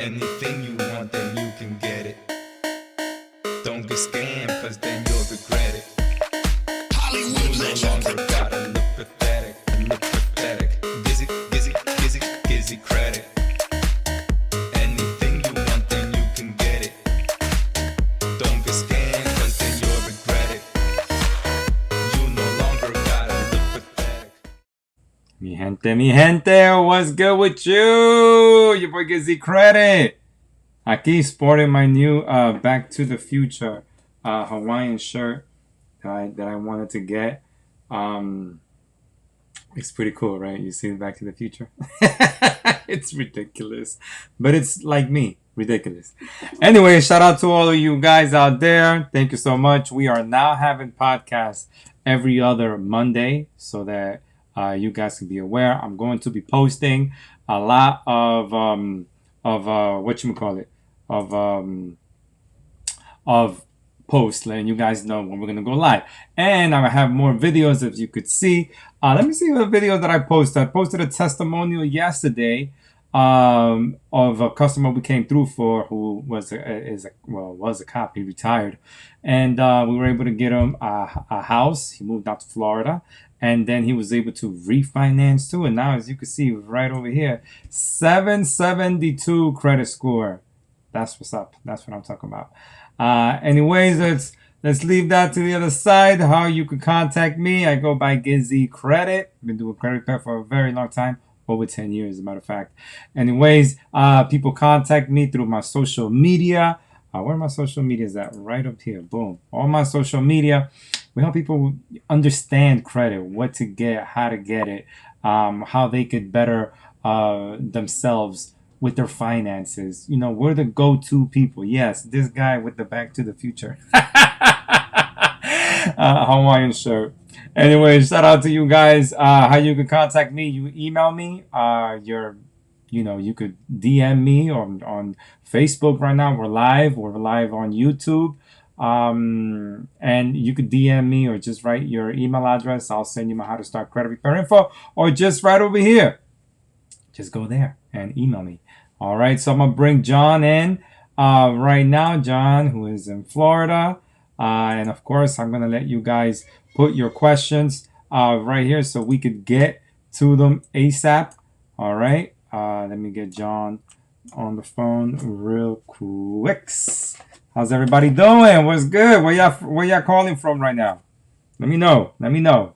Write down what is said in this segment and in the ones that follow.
Anything you want, then you can get it. Don't get scammed, cause then you'll regret it. Hollywood legend. No longer gotta look pathetic, look pathetic. GizzyCredit. Anything you want, then you can get it. Don't get scammed, cause then you'll regret it. You no longer gotta look pathetic. Mi gente, what's good with you? Your boy GizzyCredit. Aquí sporting my new Back to the Future Hawaiian shirt that I wanted to get. It's pretty cool, right? You see Back to the Future? It's ridiculous. But it's like me, ridiculous. Anyway, shout out to all of you guys out there. Thank you so much. We are now having podcasts every other Monday so that you guys can be aware. I'm going to be posting a lot of whatchamacallit, of posts letting you guys know when we're gonna go live. And I have more videos, as you could see. Let me see the video that I posted. I posted a testimonial yesterday of a customer we came through for who was a cop. He retired, and we were able to get him a house. He moved out to Florida, and then he was able to refinance too. And now, as you can see right over here, 772 credit score. That's what's up. That's what I'm talking about. Anyways, let's leave that to the other side. How you can contact me? I go by GizzyCredit. Been doing credit card for a very long time, over 10 years, as a matter of fact. Anyways, people contact me through my social media. Where are my social medias at? Right up here. Boom. All my social media. We help people understand credit, what to get, how to get it, how they could better themselves with their finances. You know, we're the go-to people. Yes, this guy with the Back to the Future Hawaiian shirt. Anyway, shout out to you guys. How you can contact me? You email me. You could DM me on Facebook right now. We're live. We're live on YouTube. And you could DM me or just write your email address. I'll send you my how to start credit repair info, or just right over here. Just go there and email me. All right, so I'm gonna bring John in right now. John, who is in Florida, and of course, I'm gonna let you guys put your questions right here so we could get to them ASAP. All right, let me get John on the phone real quick. How's everybody doing? What's good? Where y'all calling from right now? Let me know. Let me know.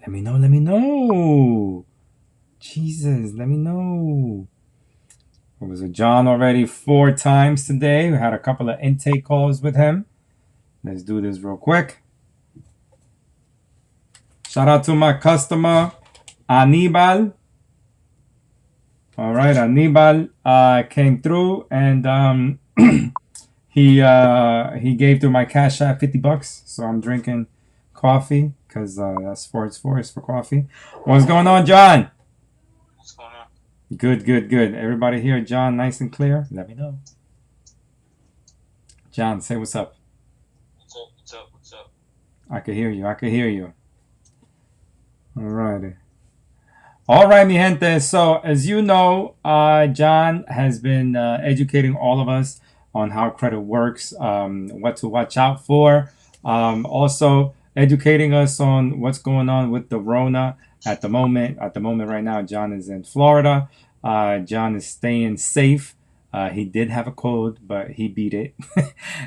Let me know. Let me know. Jesus, let me know. What was it? John already 4 times today. We had a couple of intake calls with him. Let's do this real quick. Shout out to my customer, Anibal. All right, Anibal came through, and he gave through my Cash App $50. So I'm drinking coffee because that's for it's for coffee. What's going on, John? What's going on? Good. Everybody here, John, nice and clear? Let me know. John, say what's up. What's up? I can hear you. All right, mi gente. So, as you know, John has been educating all of us on how credit works, what to watch out for. Also, educating us on what's going on with the Rona at the moment. At the moment right now, John is in Florida. John is staying safe. He did have a cold, but he beat it.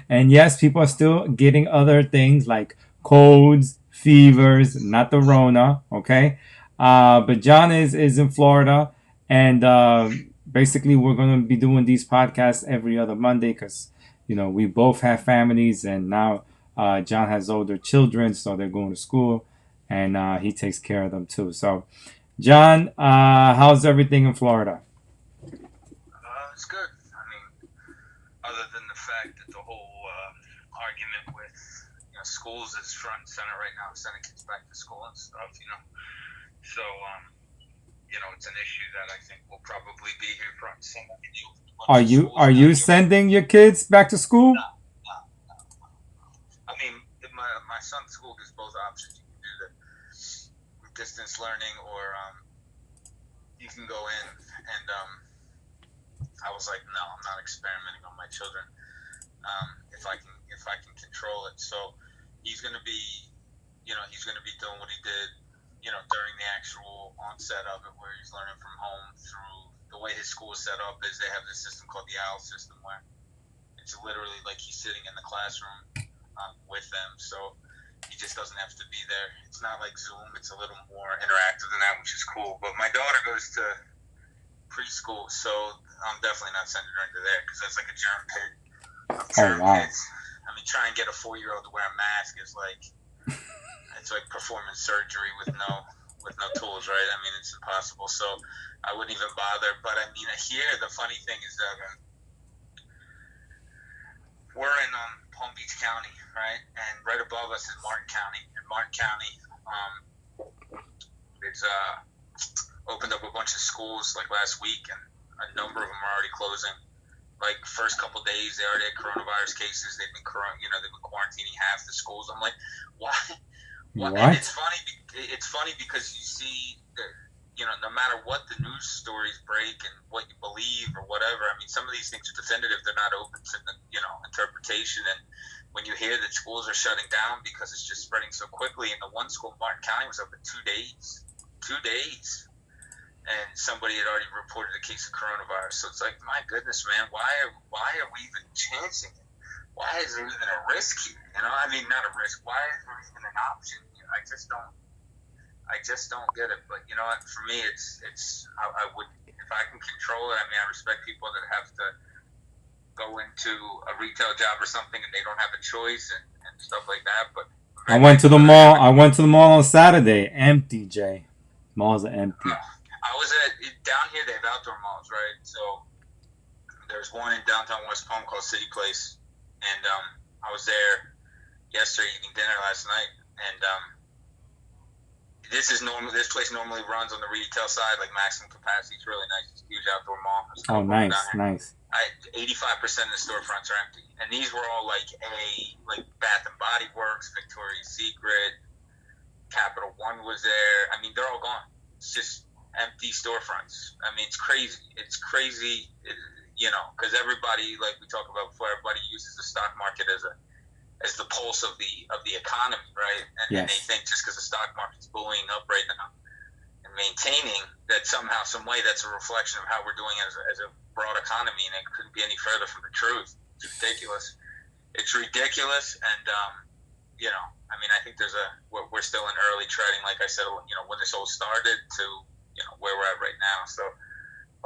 And yes, people are still getting other things like colds, fevers, not the Rona, okay? But John is in Florida, and basically we're going to be doing these podcasts every other Monday because, we both have families, and now John has older children, so they're going to school, and he takes care of them too. So, John, how's everything in Florida? It's good. I mean, other than the fact that the whole argument with schools is front and center right now, sending kids back to school and stuff, So, it's an issue that I think will probably be here front and center. Are you sending your kids back to school? No. I mean, my son's school gives both options. You can do the distance learning, or you can go in and was like, no, I'm not experimenting on my children. If I can control it. So he's going to be, he's going to be doing what he did, during the actual onset of it, where he's learning from home through the way his school is set up. Is they have this system called the OWL system, where it's literally like he's sitting in the classroom with them. So he just doesn't have to be there. It's not like Zoom. It's a little more interactive than that, which is cool. But my daughter goes to preschool, so I'm definitely not sending her into there, because that's like a germ pit of germ kids. I mean, try and get a 4-year-old to wear a mask is like, it's like performing surgery with no tools, right? I mean, it's impossible. So I wouldn't even bother. But I mean, here the funny thing is that we're in Palm Beach County, right? And right above us is Martin County. And Martin County, it's opened up a bunch of schools like last week, and a number of them are already closing. Like first couple days, they already had coronavirus cases. They've been quarantining half the schools. I'm like, why? What? And it's funny. It's funny because you see that, no matter what the news stories break and what you believe or whatever. I mean, some of these things are definitive. They're not open to interpretation. And when you hear that schools are shutting down because it's just spreading so quickly, and the one school in Martin County was open 2 days. 2 days. And somebody had already reported a case of coronavirus. So it's like, my goodness, man, why are we even chancing it? Why is there even a risk here? I mean, not a risk. Why is there even an option? I just don't get it. But you know what? For me, it's I would, if I can control it. I mean, I respect people that have to go into a retail job or something and they don't have a choice and stuff like that. But I went to the mall. I went to the mall on Saturday. Empty, Jay. Malls are empty. I was down here. They have outdoor malls, right? So there's one in downtown West Palm called City Place, and I was there yesterday eating dinner last night, and this place normally runs on the retail side, like maximum capacity. It's really nice. It's a huge outdoor mall. Oh, nice. 85% of the storefronts are empty, and these were all like Bath and Body Works, Victoria's Secret, Capital One was there. I mean, they're all gone. It's just empty storefronts. I mean, it's crazy. It's crazy, because everybody, like we talked about before, everybody uses the stock market as the pulse of the economy, right? And they think just because the stock market's buoying up right now and maintaining, that somehow, some way, that's a reflection of how we're doing as a broad economy, and it couldn't be any further from the truth. It's ridiculous. It's ridiculous, and I mean, I think we're still in early treading, like I said, when this all started to where we're at right now. So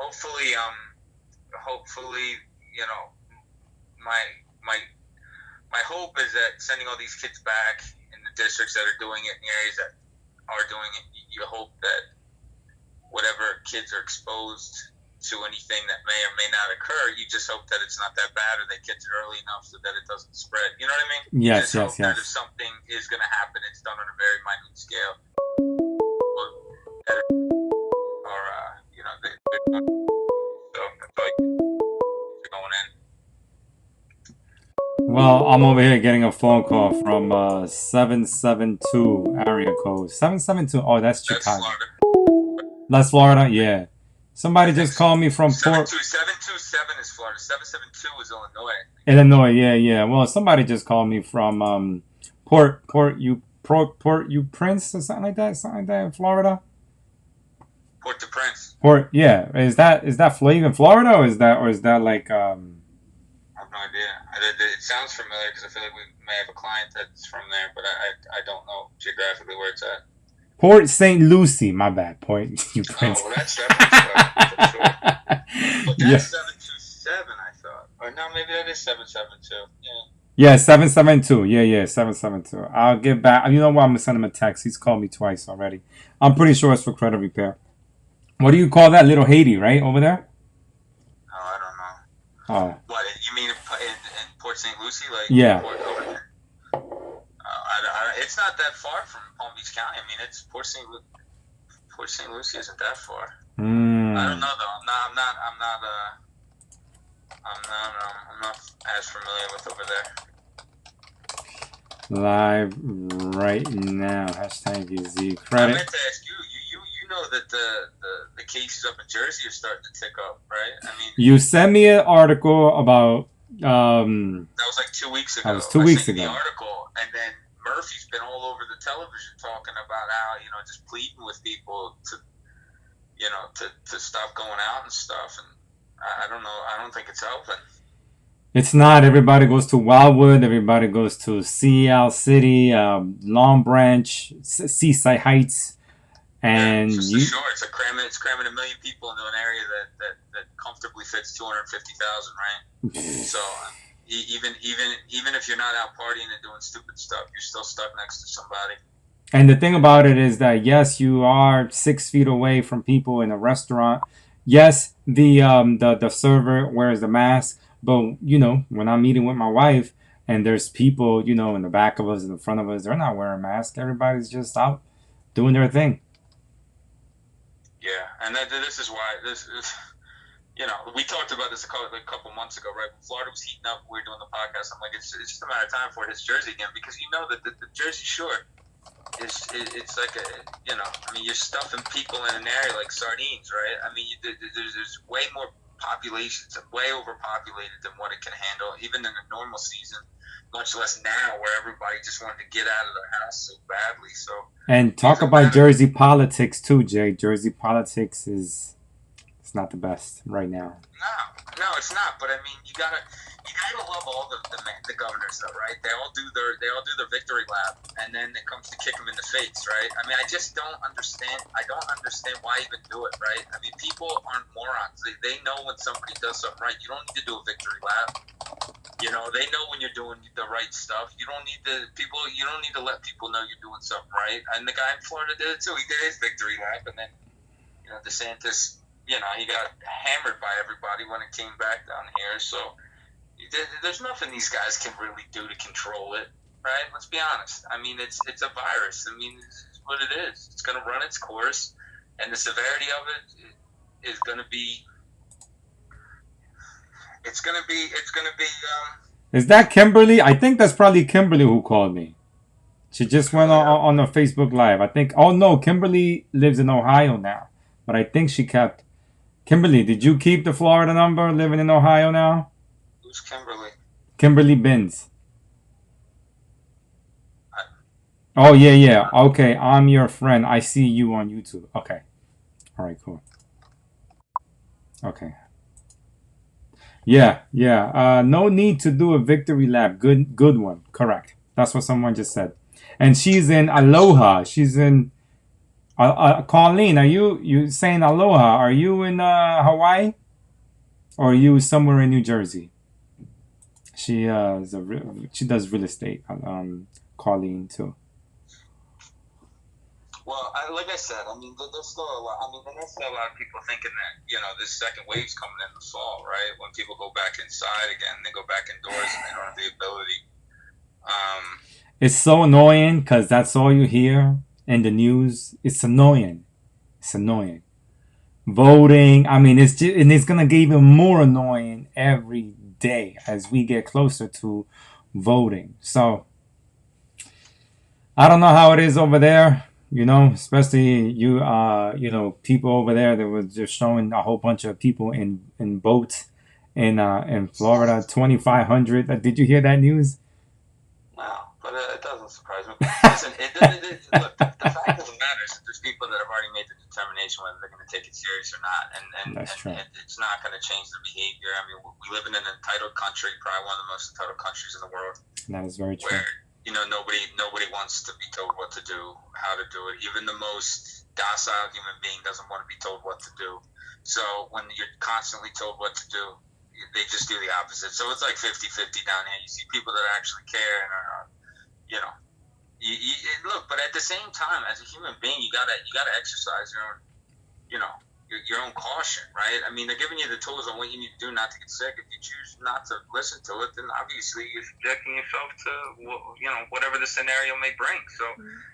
hopefully, my hope is that sending all these kids back in the districts that are doing it, in the areas that are doing it, you hope that whatever kids are exposed to anything that may or may not occur, you just hope that it's not that bad, or they catch it early enough so that it doesn't spread. You know what I mean? Yes. That if something is going to happen, it's done on a very minute scale. Well, I'm over here getting a phone call from 772 area code. 772. Oh, that's Chicago. Florida. That's Florida. Yeah. Somebody just called me from Port. 727 is Florida. 772 is Illinois. Illinois. Yeah. Well, somebody just called me from Port-au-Prince or something like that in Florida. Port-au-Prince. Yeah. Is that even Florida, or is that like I have no idea. It sounds familiar because I feel like we may have a client that's from there, but I don't know geographically where it's at. Port St. Lucie, my bad. Port-au-Prince. Oh, well, that's definitely for sure. But that's 727, I thought. Or no, maybe that is 772. Yeah, 772. Yeah, 772. I'll get back. You know what? I'm going to send him a text. He's called me twice already. I'm pretty sure it's for credit repair. What do you call that? Little Haiti, right? Over there? Oh, I don't know. Oh. What, you mean in Port St. Lucie? Like yeah. It's not that far from Palm Beach County. I mean, it's Port St. Lucie isn't that far. I don't know though. I'm not as familiar with over there. Live right now. Hashtag GizzyCredit. I meant to ask you know that the cases up in Jersey are starting to tick up, right? I mean, You sent me an article about that was like 2 weeks ago. that was two I weeks sent you ago. the article, and then Murphy's been all over the television talking about how, just pleading with people to, to stop going out and stuff. And I don't know. I don't think it's helping. It's not. Everybody goes to Wildwood. Everybody goes to Seattle City, Long Branch, Seaside Heights, Yeah, and it's just you. It's cramming 1 million people into an area that comfortably fits 250,000, right? So even if you're not out partying and doing stupid stuff, you're still stuck next to somebody. And the thing about it is that yes, you are 6 feet away from people in a restaurant. Yes, the server wears the mask, but when I'm eating with my wife and there's people in the back of us, in the front of us, they're not wearing masks. Everybody's just out doing their thing. Yeah, and this is why this is. We talked about this a couple months ago, right? When Florida was heating up, we were doing the podcast. I'm like, it's just a matter of time before it hits Jersey again, because that the Jersey Shore it's like you're stuffing people in an area like sardines, right? I mean, there's way more population, it's way overpopulated than what it can handle, even in a normal season, much less now where everybody just wanted to get out of their house so badly. So, and talk about Jersey politics too, Jay. Jersey politics it's not the best right now. No, it's not. But I mean, you gotta love all the governors, though, right? They all do their victory lap, and then it comes to kick them in the face, right? I mean, I just don't understand. I don't understand why even do it, right? I mean, people aren't morons. They know when somebody does something right. You don't need to do a victory lap. They know when you're doing the right stuff. You don't need to let people know you're doing something right. And the guy in Florida did it too. He did his victory lap, and then DeSantis, he got hammered by everybody when it came back down here. So there's nothing these guys can really do to control it, right? Let's be honest. I mean, it's a virus. I mean, it's what it is. It's going to run its course, and the severity of it is going to be. It's going to be. Is that Kimberly? I think that's probably Kimberly who called me. She just went on a Facebook Live. I think. Oh no, Kimberly lives in Ohio now, but I think she kept. Kimberly, did you keep the Florida number? Living in Ohio now? Who's Kimberly? Kimberly Binns. Oh yeah. Okay, I'm your friend. I see you on YouTube. Okay. All right, cool. Okay. Yeah. No need to do a victory lap. Good one. Correct. That's what someone just said. And she's in Aloha. She's in. Colleen, are you saying Aloha? Are you in Hawaii, or are you somewhere in New Jersey? She she does real estate. Colleen too. Well, like I said, I mean, there's still a lot. I mean, there's still a lot of people thinking that this second wave's coming in the fall, right? When people go back inside again, they go back indoors, and they don't have the ability. It's so annoying because that's all you hear in the news. It's annoying. Voting. I mean, and it's gonna get even more annoying every day as we get closer to voting. So I don't know how it is over there. Especially people over there that was just showing a whole bunch of people in boats in Florida, 2,500. Did you hear that news? No, but it doesn't surprise me. Listen, look, the fact of the matter is that there's people that have already made the determination whether they're going to take it serious or not, and That's true. it's not going to change their behavior. I mean, we live in an entitled country, probably one of the most entitled countries in the world. That is very true. Where nobody wants to be told what to do, how to do it. Even the most docile human being doesn't want to be told what to do. So when you're constantly told what to do, they just do the opposite. So it's like 50-50 down here. You see people that actually care and are, look. But at the same time, as a human being, you gotta exercise your own caution, right? I mean, they're giving you the tools on what you need to do not to get sick. If you choose not to listen to it, then obviously you're subjecting yourself to whatever the scenario may bring. So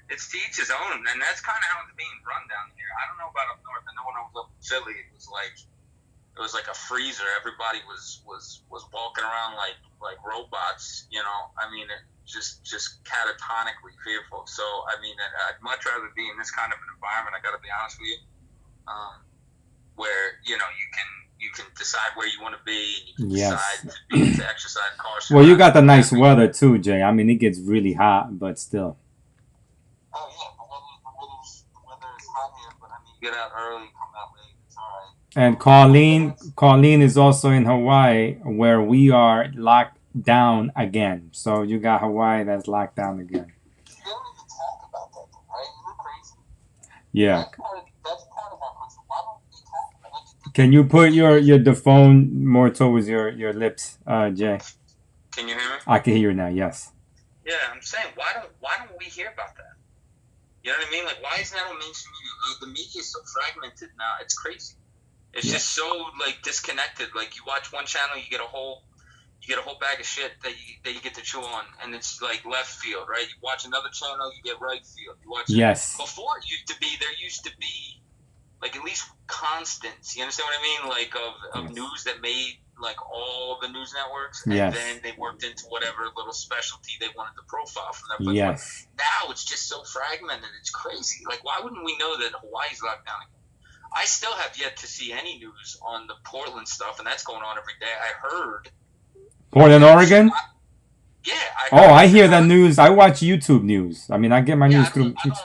it's to each his own, and that's kind of how it's being run down here. I don't know about up north. I know when I was up in Philly, it was like a freezer. Everybody was walking around like robots. I mean, just catatonically fearful. So I mean, I'd much rather be in this kind of an environment. I got to be honest with you, where you can decide where you want to be, and you can Yes. decide to exercise caution. Well, you got the nice weather too, Jay. I mean, it gets really hot, but still. Oh yeah, the weather is hot here, but I mean, you get out early, come out late, it's all right. And Colleen is also in Hawaii, where we are locked down again. So you got Hawaii that's locked down again. You don't even talk about that, though, right? Isn't it crazy? Yeah. That's part of our culture. Why don't we talk about it? Can you put the phone more towards your lips, Jay? Can you hear me? I can hear you now. Yes. Yeah, I'm saying why don't we hear about that? You know what I mean? Like, why isn't that on mainstream media? The media is so fragmented now. It's crazy. It's just so like disconnected. Like, you watch one channel, you get a whole bag of shit that you get to chew on, and it's like left field, right? You watch another channel, you get right field. You watch before it used to be like at least constants. You understand what I mean? Like of news that made like all the news networks, and then they worked into whatever little specialty they wanted to profile from that. But now it's just so fragmented. It's crazy. Like, why wouldn't we know that Hawaii's locked down again? I still have yet to see any news on the Portland stuff, and that's going on every day. I heard Portland, Oregon. Yeah. I hear that news. I watch YouTube news. I mean, I get my news through. I don't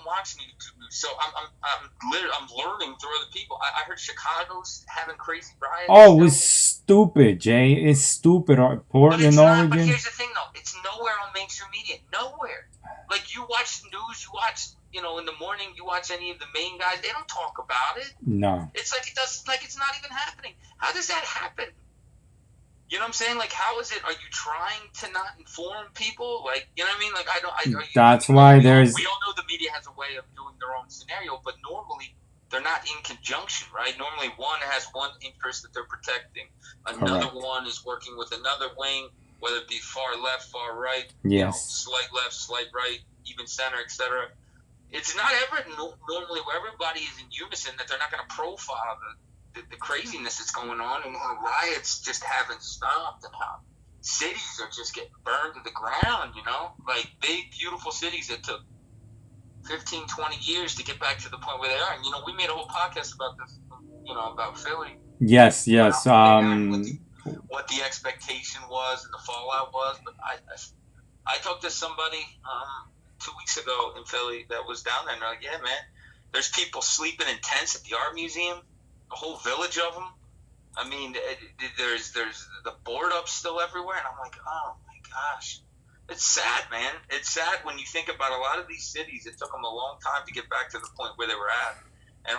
watch YouTube news, so I'm learning through other people. I heard Chicago's having crazy riots. Oh, it's stupid, Jay. It's stupid. Portland, Oregon. But here's the thing, though. It's nowhere on mainstream media. Nowhere. Like, you watch the news, you watch, in the morning, you watch any of the main guys. They don't talk about it. No. It's like it's not even happening. How does that happen? You know what I'm saying? Like, how is it? Are you trying to not inform people? Like, you know what I mean? Like, That's why there's. We all know the media has a way of doing their own scenario, but normally they're not in conjunction, right? Normally one has one interest that they're protecting. Another one is working with another wing, whether it be far left, far right, slight left, slight right, even center, etc. It's not ever normally where everybody is in unison that they're not going to profile the craziness that's going on, and how riots just haven't stopped, and how cities are just getting burned to the ground, like big, beautiful cities that took 15, 20 years to get back to the point where they are. And, we made a whole podcast about this, about Philly. Yes. What the expectation was and the fallout was. But I talked to somebody 2 weeks ago in Philly that was down there, and they're like, yeah, man, there's people sleeping in tents at the art museum. A whole village of them. I mean, there's the board up still everywhere, and I'm like, oh my gosh, it's sad, man. It's sad when you think about a lot of these cities. It took them a long time to get back to the point where they were at.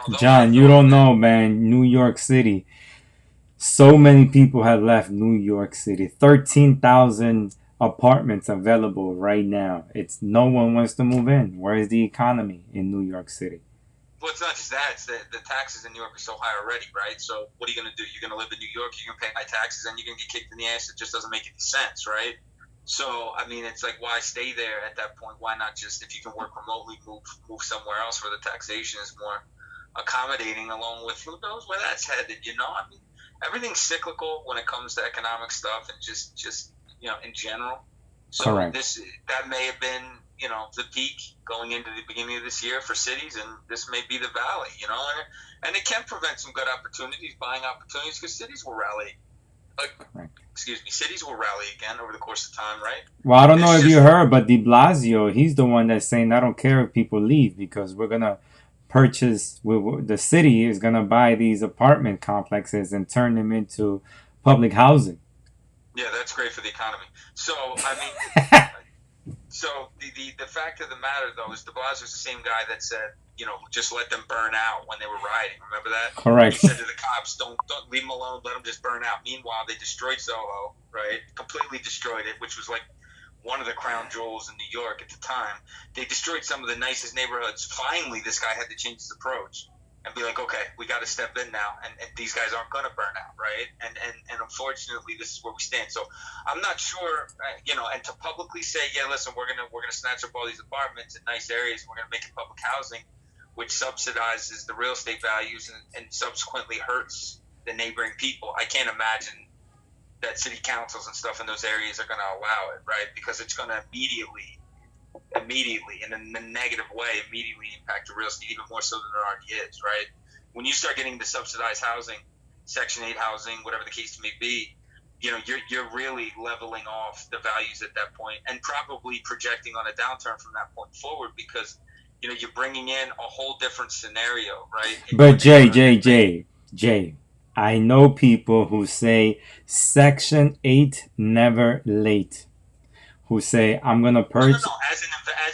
And John, you don't know, man. New York City. So many people have left New York City. 13,000 apartments available right now. It's no one wants to move in. Where is the economy in New York City? Well, it's not just that. It's the taxes in New York are so high already, right? So what are you going to do? You're going to live in New York, you're going to pay high taxes, and you're going to get kicked in the ass. It just doesn't make any sense, right? So, I mean, it's like, why stay there at that point? Why not just, if you can work remotely, move somewhere else where the taxation is more accommodating, along with who knows where that's headed, I mean, everything's cyclical when it comes to economic stuff and just in general. So that may have been, the peak going into the beginning of this year for cities, and this may be the valley, and it can prevent some good opportunities, buying opportunities, because cities will rally. Cities will rally again over the course of time, right? Well, I don't know if you heard, but De Blasio, he's the one that's saying, I don't care if people leave, because we're going to the city is going to buy these apartment complexes and turn them into public housing. Yeah, that's great for the economy. So, I mean... So the fact of the matter, though, is De Blasio's the same guy that said, just let them burn out when they were rioting. Remember that? Correct. He said to the cops, don't leave them alone, let them just burn out. Meanwhile, they destroyed Soho, right? Completely destroyed it, which was like one of the crown jewels in New York at the time. They destroyed some of the nicest neighborhoods. Finally, this guy had to change his approach and be like, okay, we got to step in now, and these guys aren't going to burn out, right? And unfortunately, this is where we stand. So I'm not sure, and to publicly say, yeah, listen, we're gonna snatch up all these apartments in nice areas, and we're gonna make it public housing, which subsidizes the real estate values and subsequently hurts the neighboring people. I can't imagine that city councils and stuff in those areas are going to allow it, right? Because it's going to immediately, in a negative way, immediately impact your real estate even more so than it already is, right? When you start getting into subsidized housing, Section 8 housing, whatever the case may be, you're really leveling off the values at that point and probably projecting on a downturn from that point forward because, you're bringing in a whole different scenario, right? But Jay, I know people who say Section 8 never late. Who say I'm gonna purchase? No. As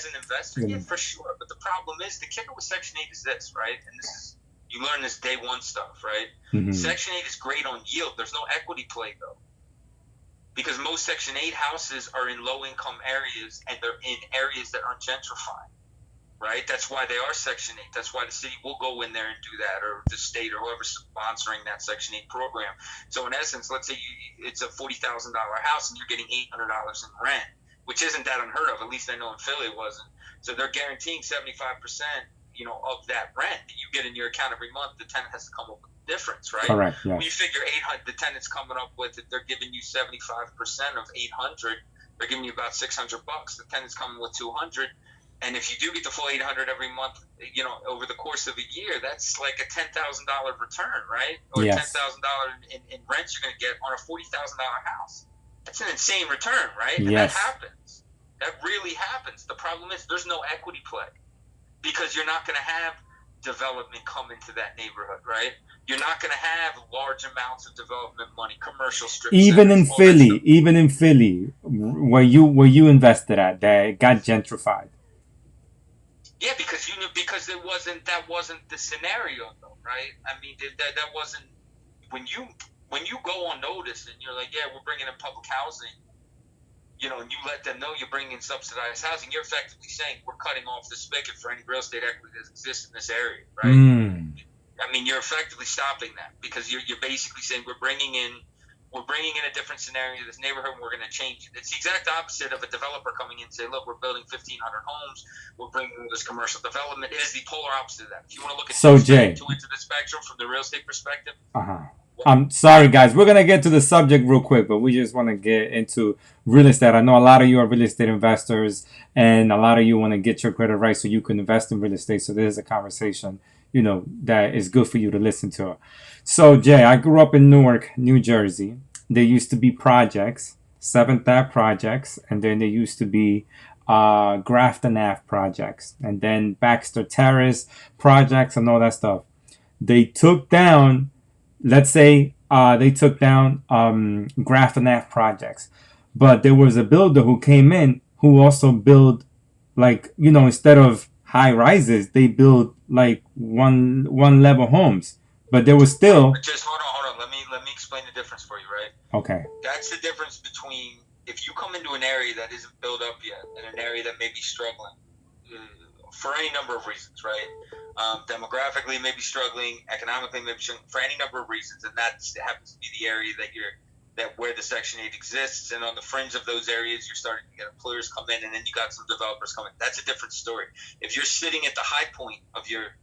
an investor, yeah, for sure. But the problem is the kicker with Section 8 is this, right? And this is you learn this day one stuff, right? Mm-hmm. Section 8 is great on yield. There's no equity play though, because most Section 8 houses are in low income areas and they're in areas that aren't gentrifying. Right? That's why they are Section 8. That's why the city will go in there and do that, or the state, or whoever's sponsoring that Section 8 program. So in essence, let's say it's a $40,000 house and you're getting $800 in rent, which isn't that unheard of. At least I know in Philly it wasn't. So they're guaranteeing 75%, of that rent that you get in your account every month. The tenant has to come up with the difference, right? Correct. Yes. When you figure 800, the tenant's coming up with it. They're giving you 75% of 800. They're giving you about $600. The tenant's coming with 200. And if you do get the full 800 every month, over the course of a year, that's like a $10,000 return, right? Or yes. $10,000 in rent you're going to get on a $40,000 house. That's an insane return, right? And yes. that happens. That really happens. The problem is there's no equity play because you're not going to have development come into that neighborhood, right? You're not going to have large amounts of development money, commercial strip even centers, in Philly, where you invested at, that got gentrified. Yeah, because that wasn't the scenario though, right? I mean, that wasn't when you go on notice and you're like, yeah, we're bringing in public housing, and you let them know you're bringing in subsidized housing. You're effectively saying we're cutting off the spigot for any real estate equity that exists in this area, right? I mean, you're effectively stopping that because you're basically saying we're bringing in a different scenario to this neighborhood and we're going to change it. It's the exact opposite of a developer coming in and say, look, we're building 1,500 homes. We're bringing this commercial development. It is the polar opposite of that. If you want to look at two ends of the spectrum from the real estate perspective. I'm sorry, guys. We're going to get to the subject real quick, but we just want to get into real estate. I know a lot of you are real estate investors and a lot of you want to get your credit right so you can invest in real estate. So this is a conversation, that is good for you to listen to. So, Jay, I grew up in Newark, New Jersey. There used to be projects, 7th Ave projects, and then there used to be Grafton Ave projects, and then Baxter Terrace projects and all that stuff. They took down, Grafton Ave projects. But there was a builder who came in who also built, instead of high rises, they built like one level homes. But there was still. Just hold on. Let me explain the difference for you, right? Okay. That's the difference between if you come into an area that isn't built up yet and an area that may be struggling for any number of reasons, right? Demographically, may be struggling. Economically, may be struggling for any number of reasons, and that happens to be the area where the Section 8 exists. And on the fringe of those areas, you're starting to get employers come in, and then you got some developers coming. That's a different story. If you're sitting at the high point of your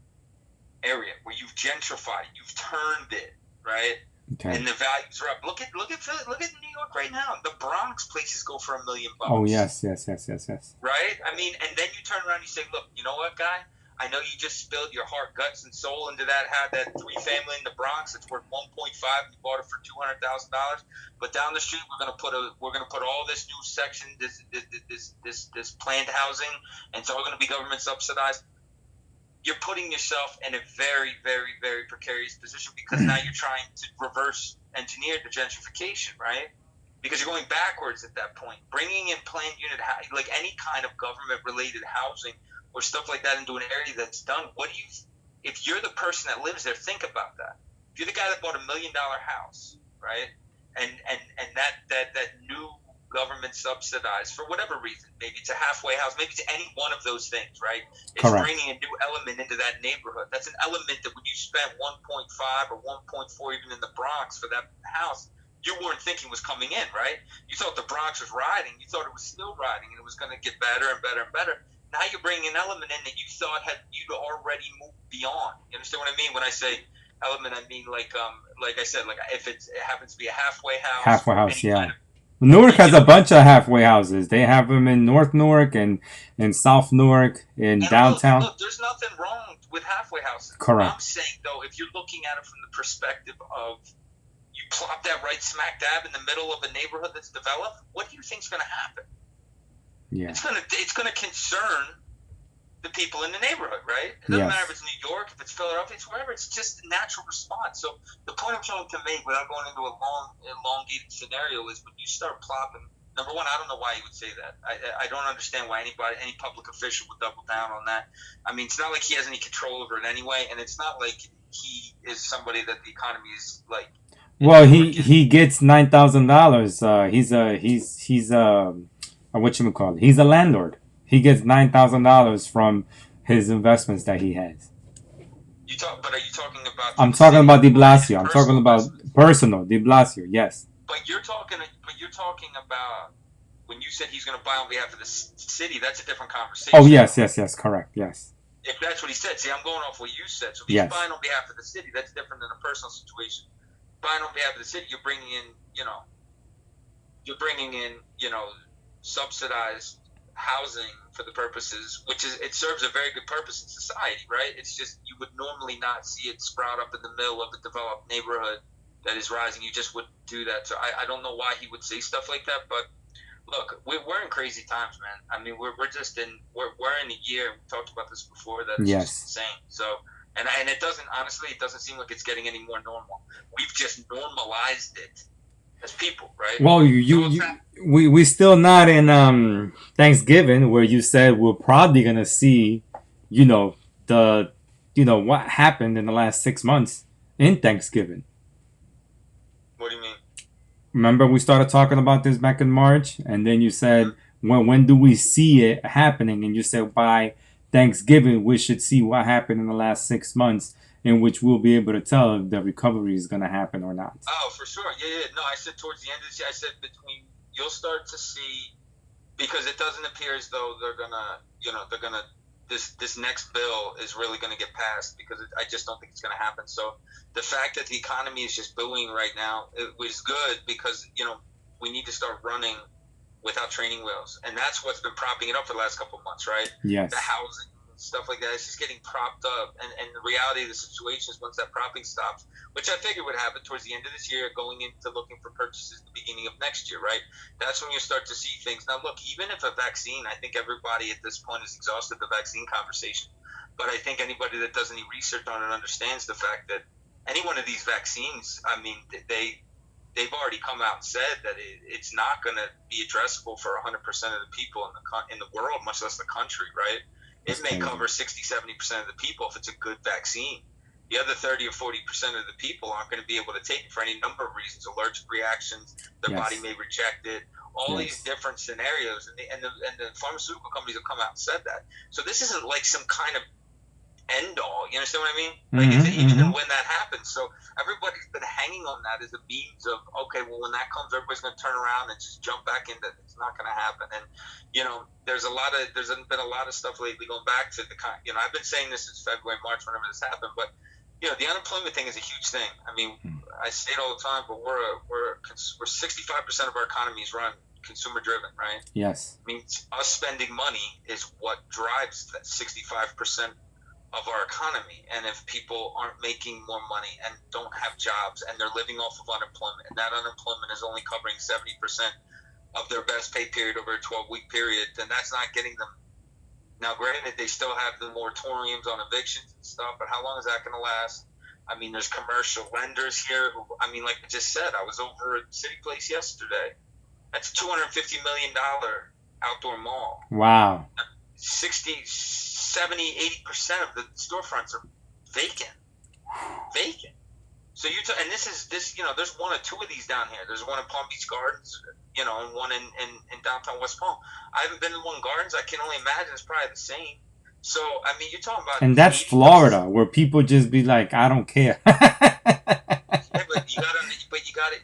area where you've gentrified, you've turned it, right? Okay. And the values are up. Look at New York right now. The Bronx places go for $1 million. Oh yes. Right? I mean, and then you turn around and you say, look, you know what, guy? I know you just spilled your heart, guts, and soul into that 3-family in the Bronx. It's worth $1.5. You bought it for $200,000. But down the street, we're gonna put all this new section, this planned housing, and it's all gonna be government subsidized. You're putting yourself in a very, very, very precarious position because now you're trying to reverse engineer the gentrification, right? Because you're going backwards at that point. Bringing in planned unit, like any kind of government-related housing or stuff like that into an area that's done, if you're the person that lives there, think about that. If you're the guy that bought $1 million house, right, and that new government subsidized for whatever reason, maybe it's a halfway house, maybe it's any one of those things, right? It's Correct. Bringing a new element into that neighborhood. That's an element that when you spent 1.5 or 1.4 even in the Bronx for that house, you weren't thinking was coming in, right? You thought the Bronx was riding. You thought it was still riding and it was going to get better and better and better. Now you're bringing an element in that you thought you'd already moved beyond. You understand what I mean when I say element, I mean, like I said, like if it happens to be a halfway house, Halfway or house, any yeah. kind of, Newark has you a know, bunch of halfway houses. They have them in North Newark and in South Newark, in and downtown. look, there's nothing wrong with halfway houses. I'm Correct. saying though, if you're looking at it from the perspective of you plop that right smack dab in the middle of a neighborhood that's developed, what do you think's going to happen? Yeah. It's gonna concern the people in the neighborhood, right? It doesn't Yes. matter if it's New York, if it's Philadelphia, it's wherever. It's just a natural response. So the point I'm trying to make, without going into a elongated scenario, is when you start plopping. Number one, I don't know why he would say that. I don't understand why any public official would double down on that. I mean, it's not like he has any control over it anyway, and it's not like he is somebody that the economy is like. Well, he gets $9,000. He's whatchamacallit? He's a landlord. He gets $9,000 from his investments that he has. But are you talking about? I'm talking about De Blasio. I'm talking about personal De Blasio. Yes. But you're talking about when you said he's going to buy on behalf of the city. That's a different conversation. Oh yes, correct. Yes. If that's what he said, see, I'm going off what you said. So if Yes. he's buying on behalf of the city, that's different than a personal situation. Buying on behalf of the city, you're bringing in, subsidized housing for the purposes, it serves a very good purpose in society, right? It's just you would normally not see it sprout up in the middle of a developed neighborhood that is rising. You just wouldn't do that. So I don't know why he would say stuff like that, but look, we're in crazy times, man. I mean, we're in a year. We talked about this before. That's Yes. just insane. So, and it doesn't seem like it's getting any more normal. We've just normalized it as people, right? Well, we still not in Thanksgiving where you said we're probably gonna see, what happened in the last 6 months in Thanksgiving. What do you mean? Remember we started talking about this back in March, and then you said when do we see it happening? And you said by Thanksgiving we should see what happened in the last 6 months, in which we'll be able to tell if the recovery is going to happen or not. Oh, for sure. Yeah. No, I said towards the end of this year, I said you'll start to see, because it doesn't appear as though this next bill is really going to get passed, because I just don't think it's going to happen. So the fact that the economy is just booming right now, it was good because, we need to start running without training wheels. And that's what's been propping it up for the last couple of months, right? Yes. The housing, stuff like that, it's just getting propped up, and the reality of the situation is once that propping stops, which I figured would happen towards the end of this year, going into looking for purchases at the beginning of next year, right? That's when you start to see things. Now look, even if a vaccine, I think everybody at this point has exhausted the vaccine conversation, but I think anybody that does any research on it understands the fact that any one of these vaccines, I mean, they've already come out and said that it's not going to be addressable for 100% of the people in the world, much less the country, right? It may cover 60-70% of the people if it's a good vaccine. The other 30 or 40% of the people aren't going to be able to take it for any number of reasons. Allergic reactions, their body may reject it, all these different scenarios. And the pharmaceutical companies have come out and said that. So this isn't like some kind of end all. You understand what I mean? Like even when that happens. So everybody's been hanging on that as a means of, okay, well, when that comes, everybody's going to turn around and just jump back into it. It's not going to happen. And, there's been a lot of stuff lately going back to I've been saying this since February, March, whenever this happened, but the unemployment thing is a huge thing. I mean, I say it all the time, but we're 65% of our economy is run consumer driven, right? Yes. I mean, us spending money is what drives that 65% of our economy. And if people aren't making more money and don't have jobs and they're living off of unemployment, and that unemployment is only covering 70% of their best pay period over a 12-week period, then that's not getting them. Now, granted, they still have the moratoriums on evictions and stuff, but how long is that going to last? I mean, there's commercial lenders here who, like I just said, I was over at City Place yesterday. That's a $250 million outdoor mall. Wow. 60, 70, 80% of the storefronts are vacant. So and this, there's one or two of these down here. There's one in Palm Beach Gardens, and one in downtown West Palm. I haven't been to one Gardens. I can only imagine it's probably the same. So, I mean, you're talking about... And that's Florida, where people just be like, I don't care. Yeah, but you got it.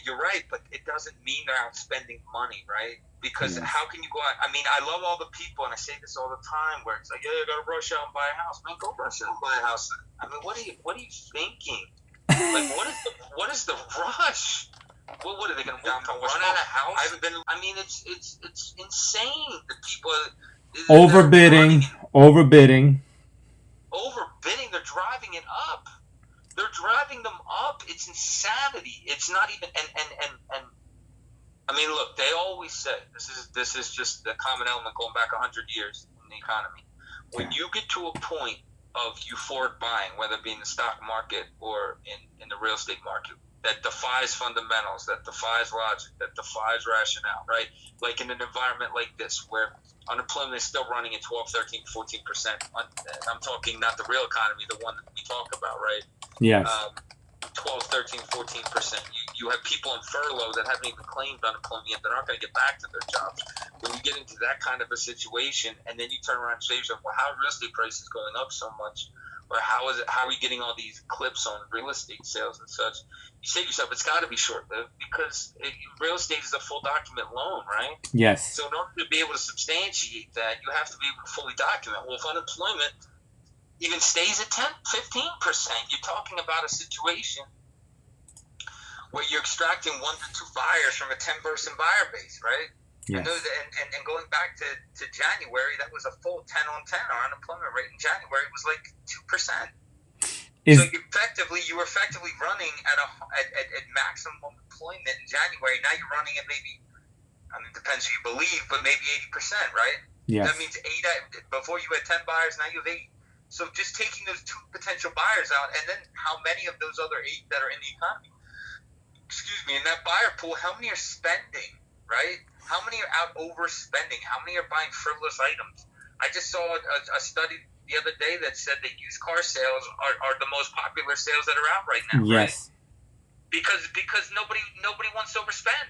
You're right, but it doesn't mean they're out spending money, right? Because how can you go out? I mean, I love all the people, and I say this all the time, where it's like, yeah, you gotta rush out and buy a house, man. Go rush out and buy a house. I mean, what are you thinking? Like, what is the rush? What are they gonna run out of house? I haven't been. I mean, it's insane. The people overbidding. They're driving it up. They're driving them up. It's insanity. It's not even and I mean, look, they always say this is just the common element going back 100 years in the economy. When you get to a point of euphoric buying, whether it be in the stock market or in the real estate market, that defies fundamentals, that defies logic, that defies rationale, right? Like in an environment like this where unemployment is still running at 12, 13, 14%. I'm talking not the real economy, the one that we talk about, right? Yes. 12, 13, 14%. You have people on furlough that haven't even claimed unemployment yet. They're not going to get back to their jobs. When you get into that kind of a situation, and then you turn around and say to yourself, well, how are real estate prices going up so much? Or how are we getting all these clips on real estate sales and such? You say to yourself, it's got to be short-lived because real estate is a full document loan, right? Yes. So in order to be able to substantiate that, you have to be able to fully document. Well, if unemployment even stays at 10, 15%, you're talking about a situation where you're extracting 1 to 2 buyers from a 10-person buyer base, right? Yes. And going back to January, that was a full 10 on 10. Our unemployment rate in January was like 2%. So you were effectively running at maximum employment in January. Now you're running at maybe, I mean, it depends who you believe, but maybe 80%, right? Yes. That means before you had 10 buyers, now you have 8. So just taking those 2 potential buyers out, and then how many of those other 8 that are in the economy? Excuse me, in that buyer pool, how many are spending, right? How many are out overspending? How many are buying frivolous items? I just saw a study the other day that said that used car sales are the most popular sales that are out right now, yes. right? Because nobody wants to overspend.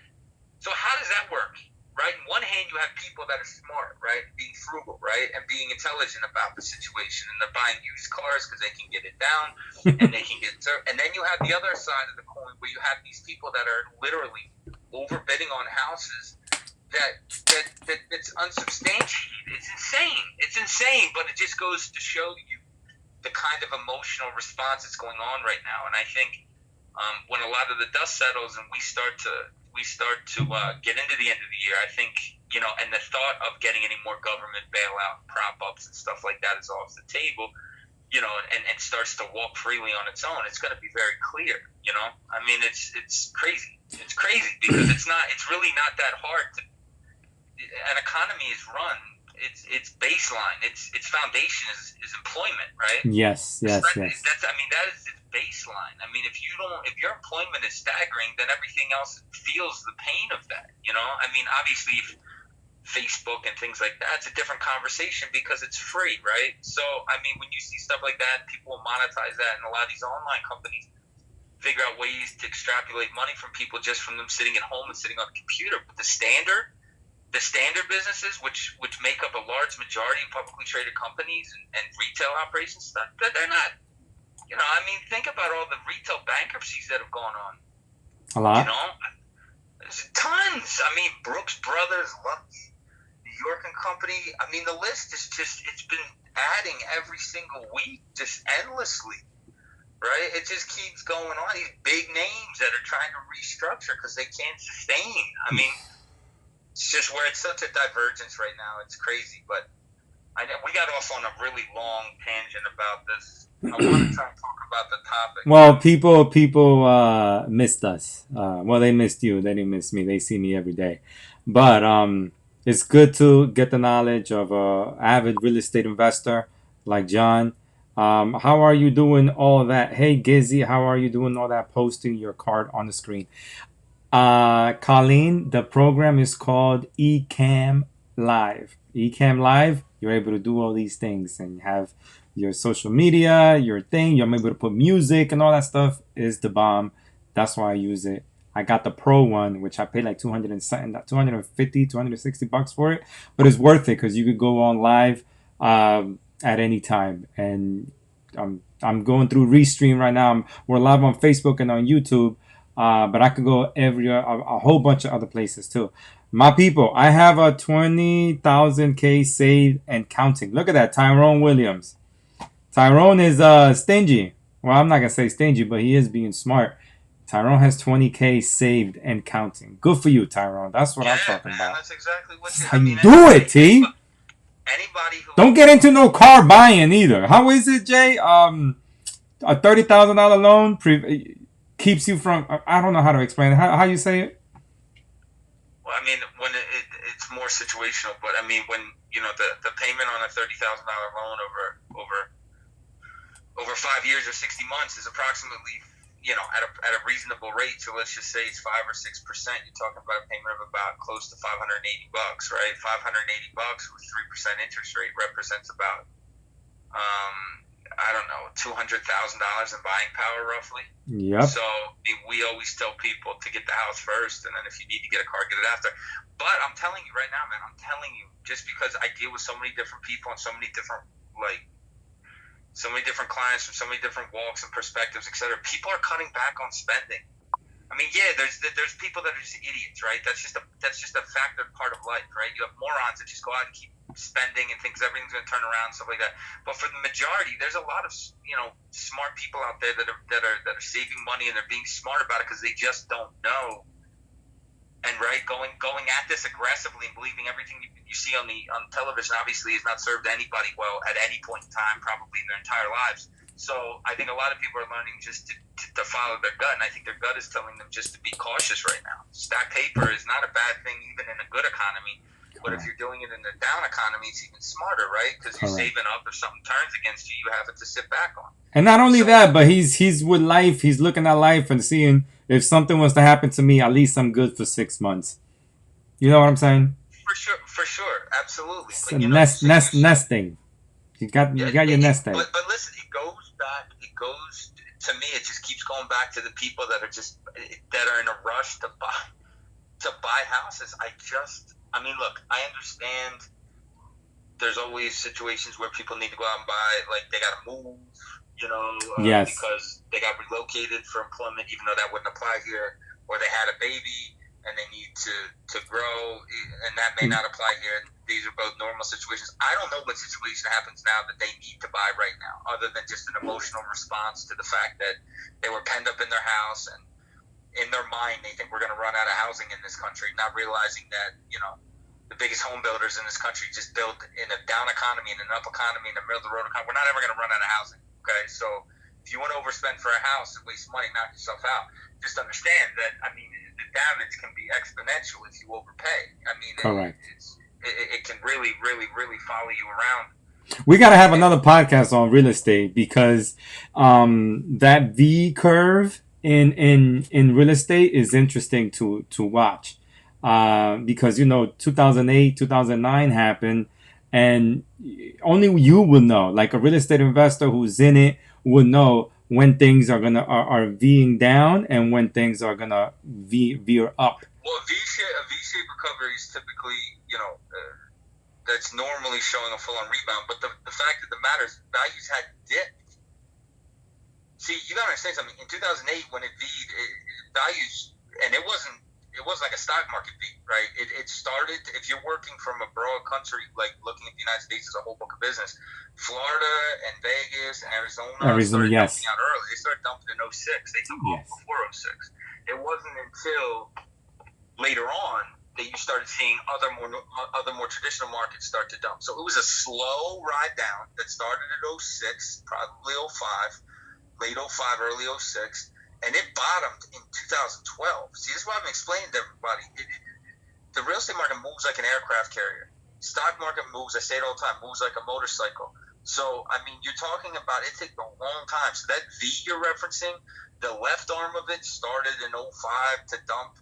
So how does that work, right? On one hand, you have people that are smart, right, being frugal, right, and being intelligent about the situation, and they're buying used cars because they can get it down and they can get served. And then you have the other side of the coin where you have these people that are literally overbidding on houses that's unsubstantiated. It's insane, but it just goes to show you the kind of emotional response that's going on right now. And I think when a lot of the dust settles and we start to get into the end of the year, I think, and the thought of getting any more government bailout, prop ups and stuff like that is off the table, and starts to walk freely on its own, it's going to be very clear. I mean, it's crazy. It's crazy because it's really not that hard to. An economy is run. Its baseline, its foundation is employment, right? Yes. That is its baseline. I mean, if your employment is staggering, then everything else feels the pain of that. I mean, obviously, Facebook and things like that, it's a different conversation because it's free, right? So, I mean, when you see stuff like that, people will monetize that, and a lot of these online companies figure out ways to extrapolate money from people just from them sitting at home and sitting on a computer. But the standard businesses, which make up a large majority of publicly traded companies and retail operations, they're not. I mean, think about all the retail bankruptcies that have gone on. A lot. There's tons. I mean, Brooks Brothers, New York and Company. I mean, the list is it's been adding every single week, just endlessly. Right? It just keeps going on. These big names that are trying to restructure because they can't sustain. I mean, it's just where it's such a divergence right now. It's crazy, but we got off on a really long tangent about this. I want to try and talk about the topic. Well, people missed us. Well, they missed you. They didn't miss me. They see me every day. But it's good to get the knowledge of an avid real estate investor like John. How are you doing all that? Hey, Gizzy, how are you doing all that? Posting your card on the screen. Colleen, the program is called Ecamm Live. Ecamm Live, you're able to do all these things and have your social media, your thing. You're able to put music and all that stuff. Is the bomb. That's why I use it. I got the pro one, which I paid like 250, 260 bucks for it, but it's worth it because you could go on live at any time. And I'm going through Restream right now. We're live on Facebook and on YouTube. but I could go a whole bunch of other places too. My people, I have a 20,000K saved and counting. Look at that, Tyrone Williams. Tyrone is stingy. Well, I'm not gonna say stingy, but he is being smart. Tyrone has 20K saved and counting. Good for you, Tyrone. That's what I'm talking man, about. that's exactly what That's how you do it, T. Anybody who Don't get into no car buying either. How is it, Jay? A $30,000 loan keeps you from. I don't know how to explain it. How you say it? Well, I mean, when it's more situational, but I mean, when you know the payment on a $30,000 loan over 5 years or 60 months is approximately, you know, at a reasonable rate. So let's just say it's 5 or 6%. You're talking about a payment of about close to $580, right? $580 with 3% interest rate represents about I don't know, $200,000 in buying power roughly. Yep. So we always tell people to get the house first, and then if you need to get a car, get it after. But I'm telling you right now, man, just because I deal with so many different people and so many different clients from so many different walks and perspectives, etc. People are cutting back on spending. I mean, yeah, there's people that are just idiots, right? That's just a factor part of life, right? You have morons that just go out and keep spending and thinks everything's going to turn around, stuff like that. But for the majority, there's a lot of, you know, smart people out there that are saving money, and they're being smart about it because they just don't know. And right, going at this aggressively and believing everything you see on television obviously has not served anybody well at any point in time, probably in their entire lives. So I think a lot of people are learning just to follow their gut, and I think their gut is telling them just to be cautious right now. Stack paper is not a bad thing even in a good economy, but if you're doing it in a down economy, it's even smarter, right? Because you're saving up. If something turns against you, you have it to sit back on. And not only that, but he's with life. He's looking at life and seeing if something was to happen to me, at least I'm good for 6 months. You know what I'm saying? For sure, absolutely. It's But, nesting. You got your nest egg. But listen, it goes back. It goes to me. It just keeps going back to the people that are in a rush to buy houses. I mean, look, I understand. There's always situations where people need to go out and buy, like they got to move, you know, because they got relocated for employment, even though that wouldn't apply here, or they had a baby and they need to grow, and that may not apply here. These are both normal situations. I don't know what situation happens now that they need to buy right now, other than just an emotional response to the fact that they were penned up in their house, and in their mind they think we're going to run out of housing in this country, not realizing that, you know, the biggest home builders in this country just built in a down economy and an up economy in the middle of the road economy. We're not ever going to run out of housing, okay? So if you want to overspend for a house and waste money, knock yourself out. Just understand that, I mean, the damage can be exponential if you overpay. I mean, correct. It can really, really, really follow you around. We got to have another podcast on real estate, because that V curve in real estate is interesting to watch. Because, you know, 2008, 2009 happened, and only you will know, like a real estate investor who's in it will know when things are V'ing down and when things are gonna veer up. Well, a V-shaped recovery is typically, you know, that's normally showing a full-on rebound. But the fact of the matter is, values had dipped. See, you gotta understand something. In 2008, when it V'd, values, and it wasn't like a stock market beat, right? It started, if you're working from a broad country, like looking at the United States as a whole book of business, Florida and Vegas and Arizona started dumping out early. They started dumping in 06. They took off before 06. It wasn't until later on that you started seeing other more traditional markets start to dump. So it was a slow ride down that started at 06, probably 05, late 05, early 06. And it bottomed in 2012. See, this is what I'm explaining to everybody. The real estate market moves like an aircraft carrier. Stock market moves, I say it all the time, moves like a motorcycle. So, I mean, you're talking about it takes a long time. So that V you're referencing, the left arm of it started in 05 to dump,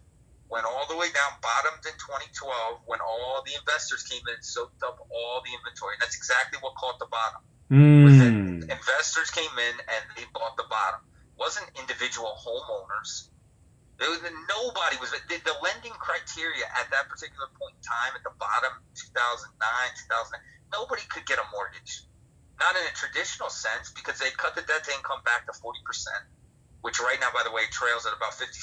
went all the way down, bottomed in 2012 when all the investors came in and soaked up all the inventory. And that's exactly what caught the bottom. Investors came in and they bought the bottom. Wasn't individual homeowners. Nobody was. The lending criteria at that particular point in time, at the bottom, 2009, 2009, nobody could get a mortgage. Not in a traditional sense, because they'd cut the debt to income back to 40%, which right now, by the way, trails at about 57%.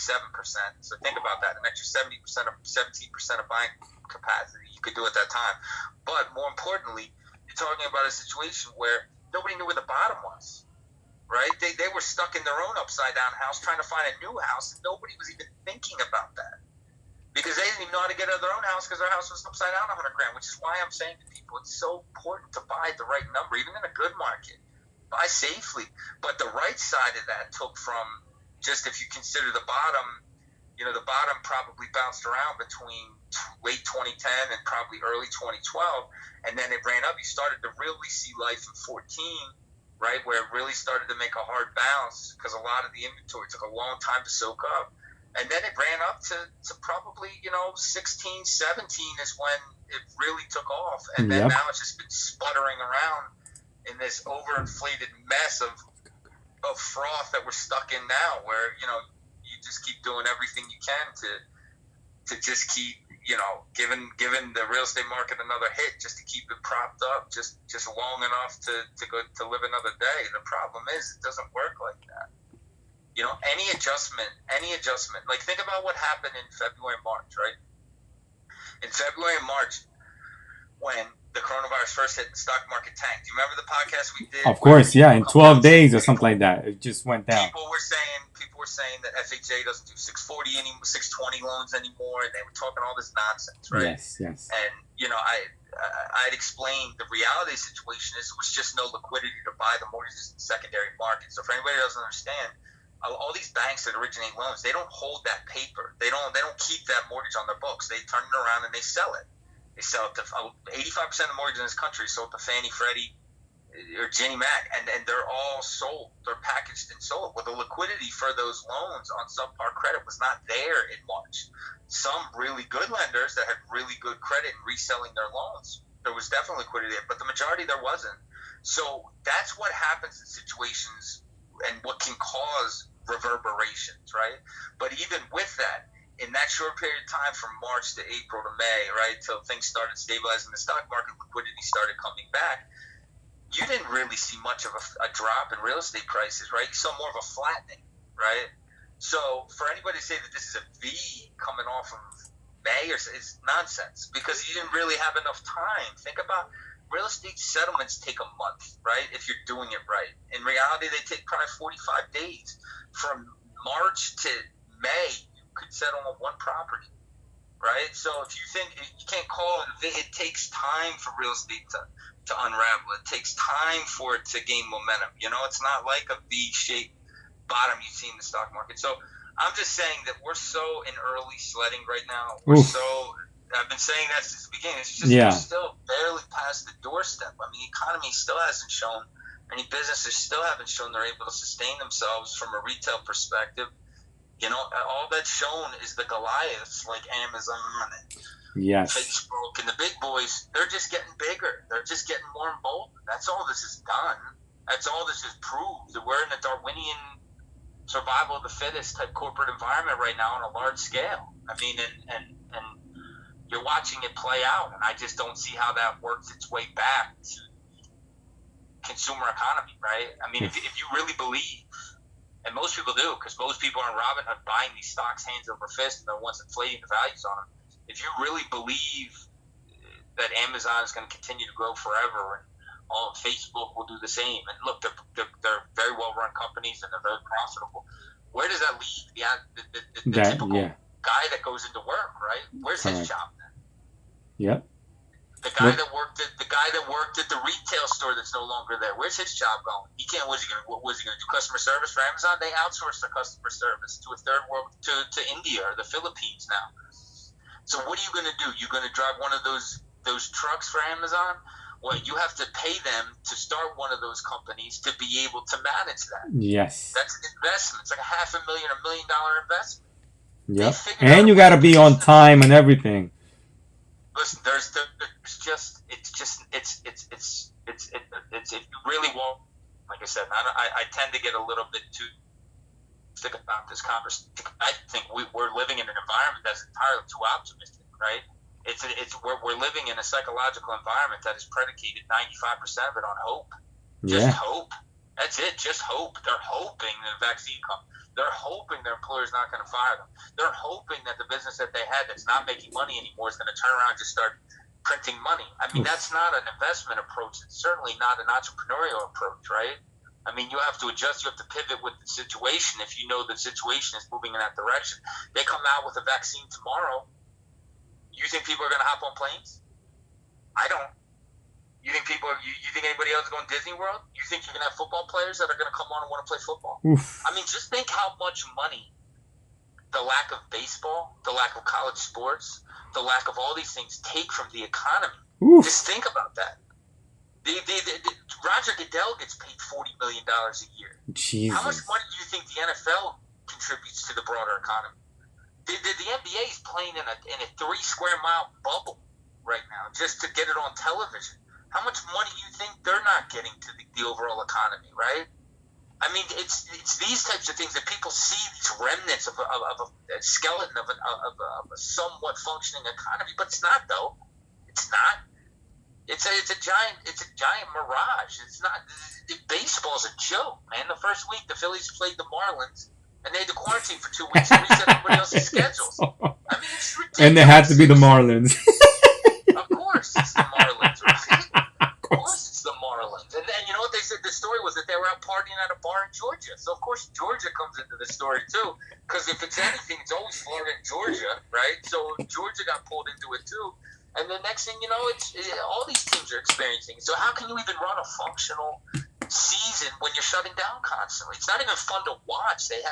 So think about that, an extra 17% of buying capacity you could do at that time. But more importantly, you're talking about a situation where nobody knew where the bottom was, right? They were stuck in their own upside down house trying to find a new house, and nobody was even thinking about that because they didn't even know how to get out of their own house because their house was upside down 100 grand, which is why I'm saying to people it's so important to buy at the right number, even in a good market. Buy safely. But the right side of that took from just, if you consider the bottom, the bottom probably bounced around between late 2010 and probably early 2012, and then it ran up. You started to really see life in 14, right, where it really started to make a hard bounce because a lot of the inventory took a long time to soak up. And then it ran up to probably, 16, 17 is when it really took off. And then now it's just been sputtering around in this overinflated mess of froth that we're stuck in now, where, you just keep doing everything you can to just keep, giving the real estate market another hit just to keep it propped up just long enough to go to live another day. The problem is it doesn't work like that. Any adjustment, like think about what happened in February and March, right? In February and March, when the coronavirus first hit, the stock market tanked. Do you remember the podcast we did? Of course, yeah, in 12 days or something like that. It just went down. People were saying that FHA doesn't do 640 anymore, 620 loans anymore, and they were talking all this nonsense, right? Yes. And, I'd explained the reality of the situation is there was just no liquidity to buy the mortgages in the secondary market. So for anybody who doesn't understand, all these banks that originate loans, they don't hold that paper. They don't keep that mortgage on their books. They turn it around and they sell it. They sell it to 85% of the mortgages in this country sold to Fannie, Freddie, or Ginnie Mac, and they're all sold. They're packaged and sold. Well, the liquidity for those loans on subpar credit was not there in March. Some really good lenders that had really good credit and reselling their loans, there was definitely liquidity there, but the majority there wasn't. So that's what happens in situations and what can cause reverberations, right? But even with that, in that short period of time from March to April to May, right, till things started stabilizing, the stock market liquidity started coming back, you didn't really see much of a drop in real estate prices, right? You saw more of a flattening, right? So for anybody to say that this is a V coming off of May is nonsense because you didn't really have enough time. Think about real estate settlements take a month, right, if you're doing it right. In reality, they take probably 45 days. From March to May, you could settle on one property, right? So if you think you can't call it takes time for real estate to unravel. It takes time for it to gain momentum. It's not like a V-shaped bottom you see in the stock market. So I'm just saying that we're so in early sledding right now. I've been saying that since the beginning. It's just we're still barely past the doorstep. I mean, the economy still hasn't shown, any businesses still haven't shown they're able to sustain themselves from a retail perspective. All that's shown is the Goliaths like Amazon and Facebook and the big boys. They're just getting bigger. They're just getting more emboldened. That's all this has done. That's all this has proved. That we're in a Darwinian survival of the fittest type corporate environment right now on a large scale. I mean, and you're watching it play out, and I just don't see how that works its way back to consumer economy, right? I mean, if you really believe, and most people do, because most people are in Robinhood buying these stocks hands over fist, and they're the ones inflating the values on them. If you really believe that Amazon is going to continue to grow forever, and all Facebook will do the same, and look, they're very well-run companies and they're very profitable. Where does that leave the typical guy that goes into work, right? Where's his job then? Yep. The guy that worked at the retail store that's no longer there. Where's his job going? He can't. What is he going to do? Customer service for Amazon? They outsource their customer service to a third world, to India or the Philippines now. So what are you going to do? You're going to drive one of those trucks for Amazon? Well, you have to pay them to start one of those companies to be able to manage that. Yes. That's an investment. It's like $500,000, $1 million investment. Yep. And you got to be on time and everything. Listen, it's if you really want, like I said, I tend to get a little bit too sick about this conversation. I think we're living in an environment that's entirely too optimistic, right? We're living in a psychological environment that is predicated 95% of it on hope. Just hope. That's it. Just hope. They're hoping the vaccine comes. They're hoping their employer's not going to fire them. They're hoping that the business that they had that's not making money anymore is going to turn around and just start printing money. I mean, that's not an investment approach. It's certainly not an entrepreneurial approach, right? I mean, you have to adjust. You have to pivot with the situation if you know the situation is moving in that direction. They come out with a vaccine tomorrow. You think people are going to hop on planes? I don't. You think you think anybody else is going to Disney World? You think you're going to have football players that are going to come on and want to play football? Oof. I mean, just think how much money the lack of baseball, the lack of college sports, the lack of all these things take from the economy. Oof. Just think about that. Roger Goodell gets paid $40 million a year. Jesus. How much money do you think the NFL contributes to the broader economy? The NBA is playing in a 3 square mile bubble right now just to get it on television. How much money do you think they're not getting to the overall economy, right? I mean, it's these types of things that people see, these remnants of a skeleton of a somewhat functioning economy, but it's not, though. It's not. It's a giant mirage. It's not. Baseball's a joke, man. The first week, the Phillies played the Marlins, and they had to quarantine for 2 weeks and reset everybody else's schedules. I mean, it's ridiculous. And they had to be the Marlins. Of course, it's the Marlins, right? Of course, it's the Marlins. And then, you know what they said? The story was that they were out partying at a bar in Georgia. So, of course, Georgia comes into the story, too. Because if it's anything, it's always Florida and Georgia, right? So, Georgia got pulled into it, too. And the next thing you know, all these teams are experiencing it. So, how can you even run a functional season when you're shutting down constantly? It's not even fun to watch. They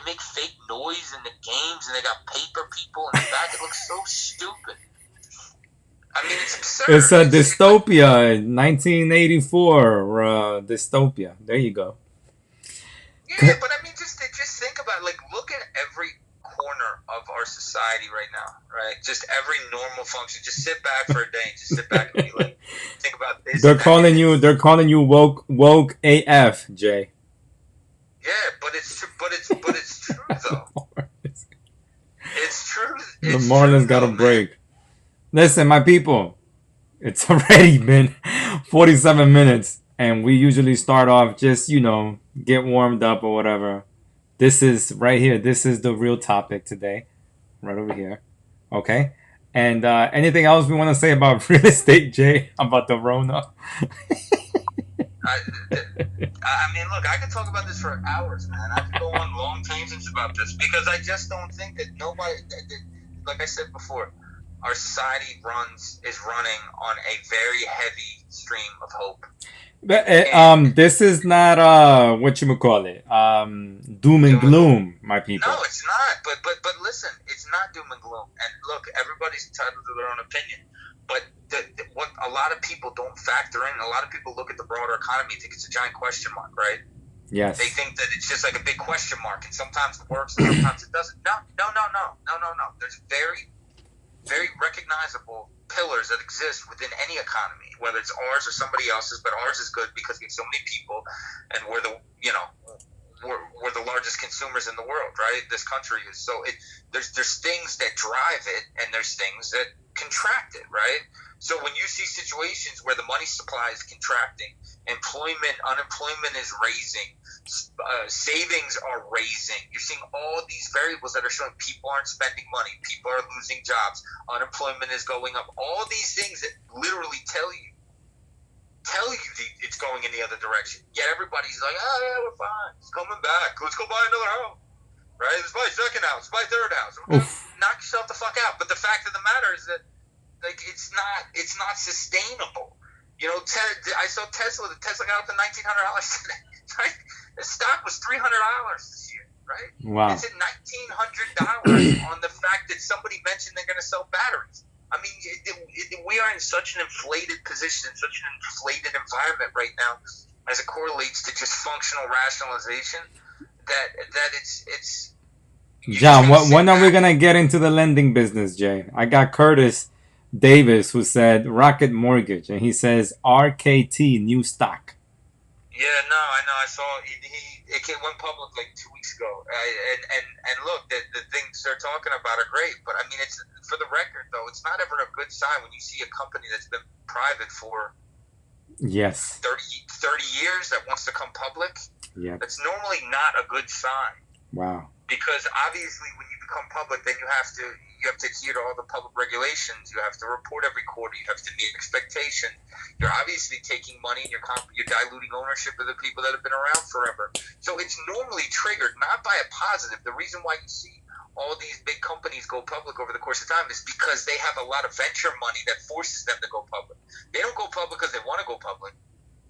make fake noise in the games, and they got paper people in the back. It looks so stupid. I mean, it's absurd. It's a dystopia, 1984 dystopia. There you go. Yeah, but I mean, just think about it. Look at every corner of our society right now, right? Just every normal function. Just sit back for a day and just sit back and be like, think about this. They're calling you woke AF, Jay. Yeah, but it's true. But it's true though. It's true. The Marlins got a break. Listen, my people, it's already been 47 minutes, and we usually start off just, get warmed up or whatever. This is right here. This is the real topic today, right over here. Okay? And anything else we want to say about real estate, Jay, about the Rona? I mean, look, I could talk about this for hours, man. I could go on long tangents about this because I just don't think that like I said before, our society is running on a very heavy stream of hope. But this is not doom and gloom, my people. No, it's not. But listen, it's not doom and gloom. And look, everybody's entitled to their own opinion. But what a lot of people don't factor in, a lot of people look at the broader economy and think it's a giant question mark, right? Yes. They think that it's just like a big question mark, and sometimes it works and sometimes it doesn't. No. There's very, very recognizable pillars that exist within any economy, whether it's ours or somebody else's, but ours is good because we have so many people, and we're the largest consumers in the world, right? This country is. So there's things that drive it, and there's things that contract it, right? So when you see situations where the money supply is contracting, unemployment is raising, savings are raising, you're seeing all these variables that are showing people aren't spending money, people are losing jobs, unemployment is going up, all these things that literally tell you it's going in the other direction. Yet everybody's like, oh yeah, we're fine, it's coming back, let's go buy another house, right? Let's buy a second house, let's buy a third house. Knock yourself the fuck out. But the fact of the matter is that it's not sustainable. I saw Tesla. The Tesla got up to $1,900 today. Right? The stock was $300 this year. Right? Wow. It's at $1,900 on the fact that somebody mentioned they're going to sell batteries. I mean, we are in such an inflated position, such an inflated environment right now, as it correlates to just functional rationalization. That it's. John, when are we gonna get into the lending business, Jay? I got Curtis Davis who said Rocket Mortgage, and he says RKT new stock. Yeah, no, I know. I saw it went public like 2 weeks ago, and look, the things they're talking about are great, but I mean, it's for the record though, it's not ever a good sign when you see a company that's been private for 30 years that wants to come public. Yeah, that's normally not a good sign. Wow. Because obviously when you become public, then you have to adhere to all the public regulations. You have to report every quarter. You have to meet expectation. You're obviously taking money and you're diluting ownership of the people that have been around forever. So it's normally triggered not by a positive. The reason why you see all these big companies go public over the course of time is because they have a lot of venture money that forces them to go public. They don't go public because they want to go public.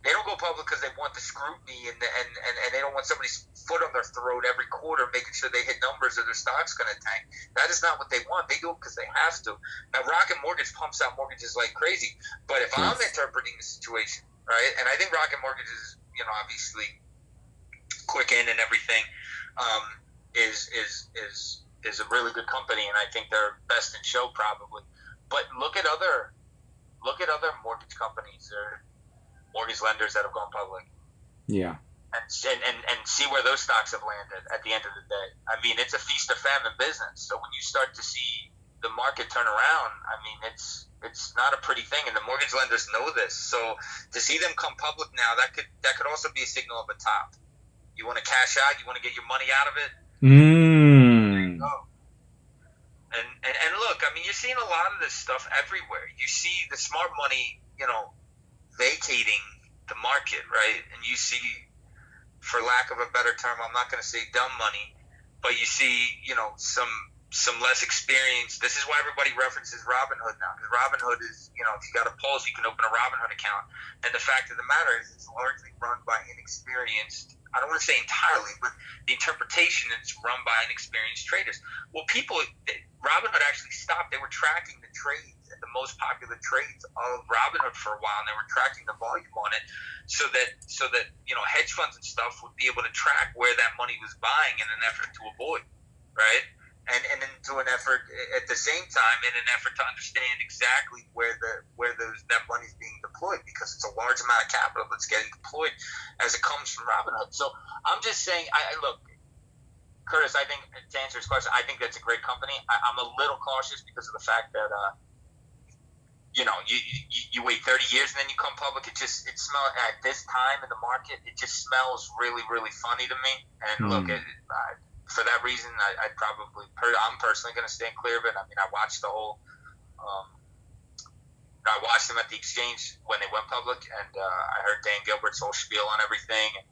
They don't go public because they want the scrutiny and they don't want somebody's foot on their throat every quarter making sure they hit numbers or their stock's going to tank. That is not what they want. They do it because they have to. Now, Rocket Mortgage pumps out mortgages like crazy. But if I'm interpreting the situation, right, and I think Rocket Mortgage is, obviously quick in and everything, is a really good company, and I think they're best in show probably. But look at other mortgage companies or mortgage lenders that have gone public. Yeah. And see where those stocks have landed at the end of the day. I mean, it's a feast or famine business. So when you start to see the market turn around, I mean, it's not a pretty thing, and the mortgage lenders know this. So to see them come public now, that could also be a signal of a top. You want to cash out, you want to get your money out of it. There you go. And look, I mean, you're seeing a lot of this stuff everywhere. You see the smart money, vacating the market, right? And you see, for lack of a better term, I'm not going to say dumb money, but you see, some less experience. This is why everybody references Robinhood now, because Robinhood is, if you got a pulse, you can open a Robinhood account. And the fact of the matter is, it's largely run by inexperienced. I don't want to say entirely, but the interpretation is run by inexperienced traders. Well, Robinhood actually stopped. They were tracking the trades, the most popular trades of Robinhood for a while, and they were tracking the volume on it, so that hedge funds and stuff would be able to track where that money was buying in an effort to avoid, right? And into an effort at the same time, in an effort to understand exactly where that money is being deployed, because it's a large amount of capital that's getting deployed as it comes from Robinhood. So I'm just saying, I look, Curtis, I think, to answer his question, I think that's a great company. I'm a little cautious because of the fact that you wait 30 years and then you come public. It smells at this time in the market. It just smells really, really funny to me. And look, for that reason, I'm personally going to stand clear of it. I mean, I watched the whole. I watched them at the exchange when they went public, and I heard Dan Gilbert's whole spiel on everything, and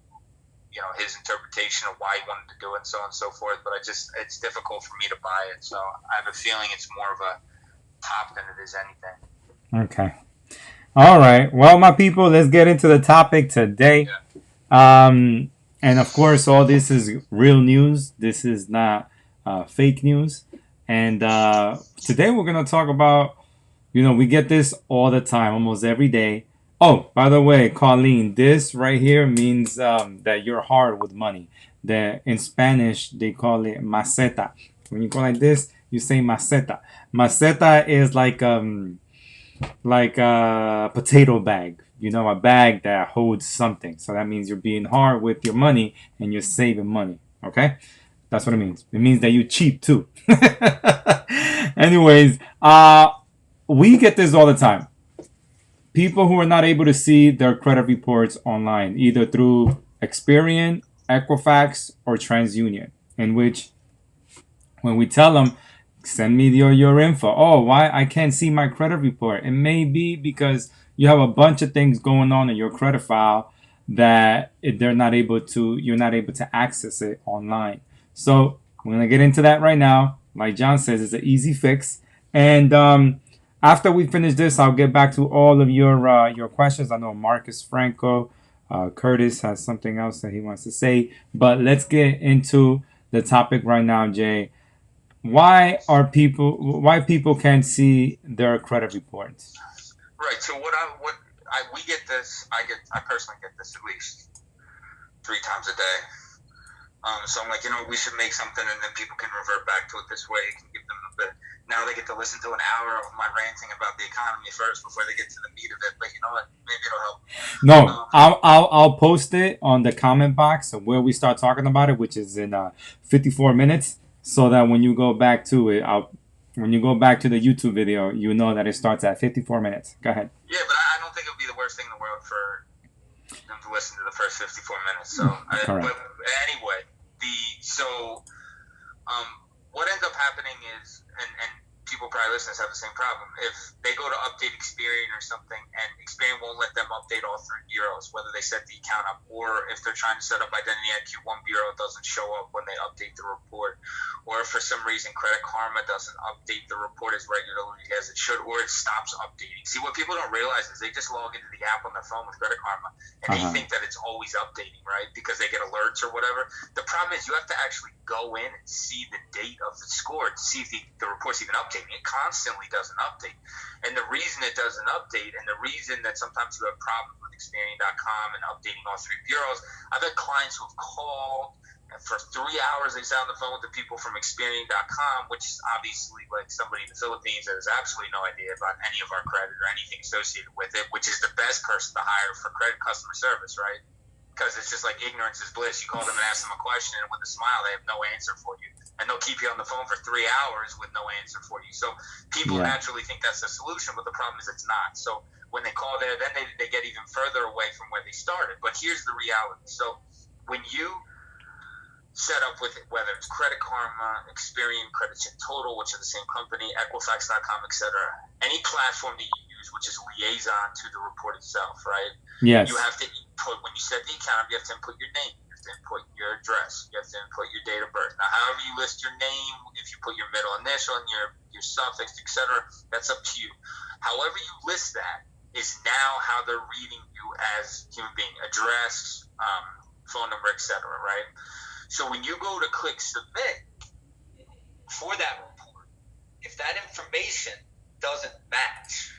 his interpretation of why he wanted to do it, and so on and so forth. But it's difficult for me to buy it. So I have a feeling it's more of a top than it is anything. Okay. All right. Well, my people, let's get into the topic today. Yeah. And of course, all this is real news. This is not fake news. And today we're going to talk about, we get this all the time, almost every day. Oh, by the way, Colleen, this right here means that you're hard with money. In Spanish, they call it maceta. When you go like this, you say maceta. Maceta is like a potato bag. A bag that holds something. So that means you're being hard with your money and you're saving money. Okay? That's what it means. It means that you cheat too. Anyways, we get this all the time. People who are not able to see their credit reports online, either through Experian, Equifax, or TransUnion, in which when we tell them, send me your info. Oh, why I can't see my credit report? It may be because you have a bunch of things going on in your credit file that you're not able to access it online. So we're gonna get into that right now. Like John says, it's an easy fix. And after we finish this, I'll get back to all of your questions. I know Marcus Franco, Curtis has something else that he wants to say. But let's get into the topic right now, Jay. Why people can't see their credit reports? Right. So we get this. I personally get this at least 3 times a day. So I'm like, we should make something, and then people can revert back to it this way. It can give them a bit. Now they get to listen to an hour of my ranting about the economy first before they get to the meat of it. But you know what? Maybe it'll help. No, I'll post it on the comment box of where we start talking about it, which is in 54 minutes, so that when you go back to it, when you go back to the YouTube video, you know that it starts at 54 minutes. Go ahead. Yeah, but I don't think it would be the worst thing in the world for them to listen to the first 54 minutes. So, but anyway, What ends up happening is, and people probably listening have the same problem. If they go to update Experian or something, and Experian won't let them update all three bureaus, whether they set the account up or if they're trying to set up Identity IQ, one bureau doesn't show up when they update the report, or if for some reason Credit Karma doesn't update the report as regularly as it should, or it stops updating. See, what people don't realize is they just log into the app on their phone with Credit Karma, and they think that it's always updating, right? Because they get alerts or whatever. The problem is you have to actually go in and see the date of the score to see if the report's even updating. It constantly doesn't update. And the reason it doesn't update, and the reason that sometimes you have problems with Experian.com and updating all three bureaus, I've had clients who've called, and for 3 hours they sat on the phone with the people from Experian.com, which is obviously like somebody in the Philippines that has absolutely no idea about any of our credit or anything associated with it, which is the best person to hire for credit customer service, right? Because it's just like ignorance is bliss. You call them and ask them a question, and with a smile, they have no answer for you. And they'll keep you on the phone for 3 hours with no answer for you. So people naturally think that's the solution, but the problem is it's not. So when they call there, then they get even further away from where they started. But here's the reality. So when you set up with it, whether it's Credit Karma, Experian, Credit Check Total, which are the same company, Equifax.com, etc., any platform that you use, which is liaison to the report itself, right? Yes. You have to input, when you set the account up, you have to input your name, you have to input your address, you have to input your date of birth. Now, however you list your name, if you put your middle initial and your suffix, etc., that's up to you. However you list that is now how they're reading you as human being, address, phone number, etc., right? So when you go to click submit for that report, if that information doesn't match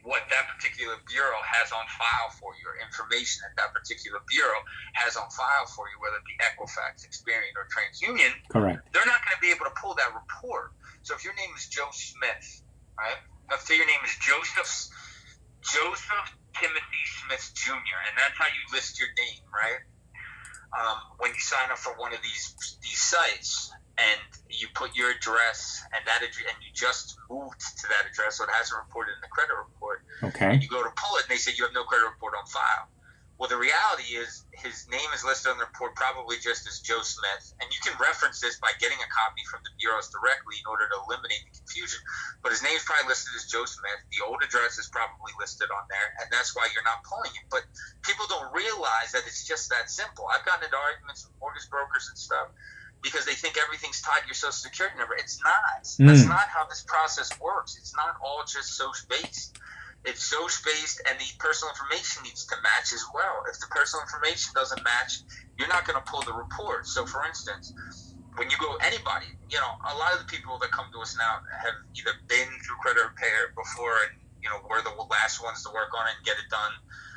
what that particular bureau has on file for you, or information that particular bureau has on file for you, whether it be Equifax, Experian, or TransUnion, correct, they're not going to be able to pull that report. So if your name is Joe Smith, right? Let's say your name is Joseph Timothy Smith Jr., and that's how you list your name, right? When you sign up for one of these sites, and you put your address and you just moved to that address, so it hasn't reported in the credit report. Okay. And you go to pull it, and they say you have no credit report on file. Well, the reality is his name is listed on the report probably just as Joe Smith, and you can reference this by getting a copy from the bureaus directly in order to eliminate the confusion. But his name is probably listed as Joe Smith. The old address is probably listed on there, and that's why you're not pulling it. But people don't realize that it's just that simple. I've gotten into arguments with mortgage brokers and stuff because they think everything's tied to your social security number. It's not. That's not how this process works. It's not all just social-based. It's social-based, and the personal information needs to match as well. If the personal information doesn't match, you're not going to pull the report. So, for instance, when you go anybody, a lot of the people that come to us now have either been through credit repair before and, we're the last ones to work on it and get it done.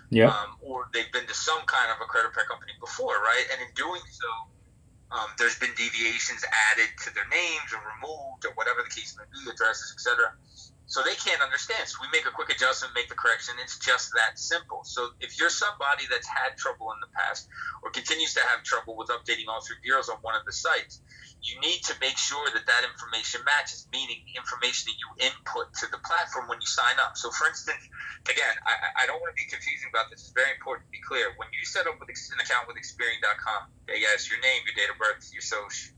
Yep. Or they've been to some kind of a credit repair company before, right? And in doing so, there's been deviations added to their names or removed or whatever the case may be, addresses, etc. So they can't understand. So we make a quick adjustment, make the correction. It's just that simple. So if you're somebody that's had trouble in the past or continues to have trouble with updating all three bureaus on one of the sites, you need to make sure that information matches, meaning the information that you input to the platform when you sign up. So for instance, again, I don't want to be confusing about this. It's very important to be clear. When you set up an account with Experian.com, they ask your name, your date of birth, your social,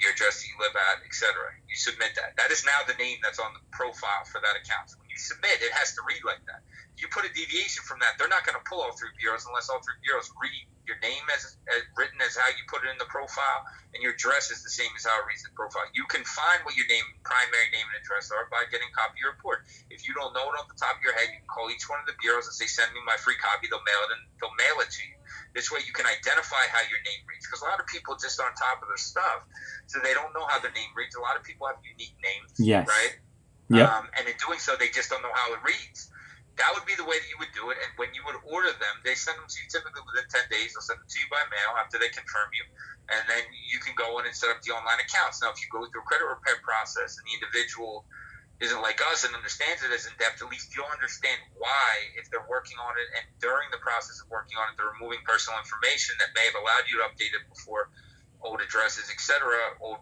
your address that you live at, etc. You submit that. That is now the name that's on the profile for that account. So when you submit, it has to read like that. If you put a deviation from that, they're not going to pull all three bureaus unless all three bureaus read your name as written as how you put it in the profile, and your address is the same as how it reads in the profile. You can find what your primary name and address are by getting a copy of your report. If you don't know it off the top of your head, you can call each one of the bureaus and say, send me my free copy. They'll mail it to you. This way you can identify how your name reads, because a lot of people just are on top of their stuff, so they don't know how their name reads. A lot of people have unique names, yes, right? Yep. And in doing so, they just don't know how it reads. That would be the way that you would do it, and when you would order them, they send them to you typically within 10 days. They'll send them to you by mail after they confirm you, and then you can go in and set up the online accounts. Now, if you go through a credit repair process and the individual isn't like us and understands it as in depth, at least you'll understand why, if they're working on it and during the process of working on it, they're removing personal information that may have allowed you to update it before, old addresses, etc., old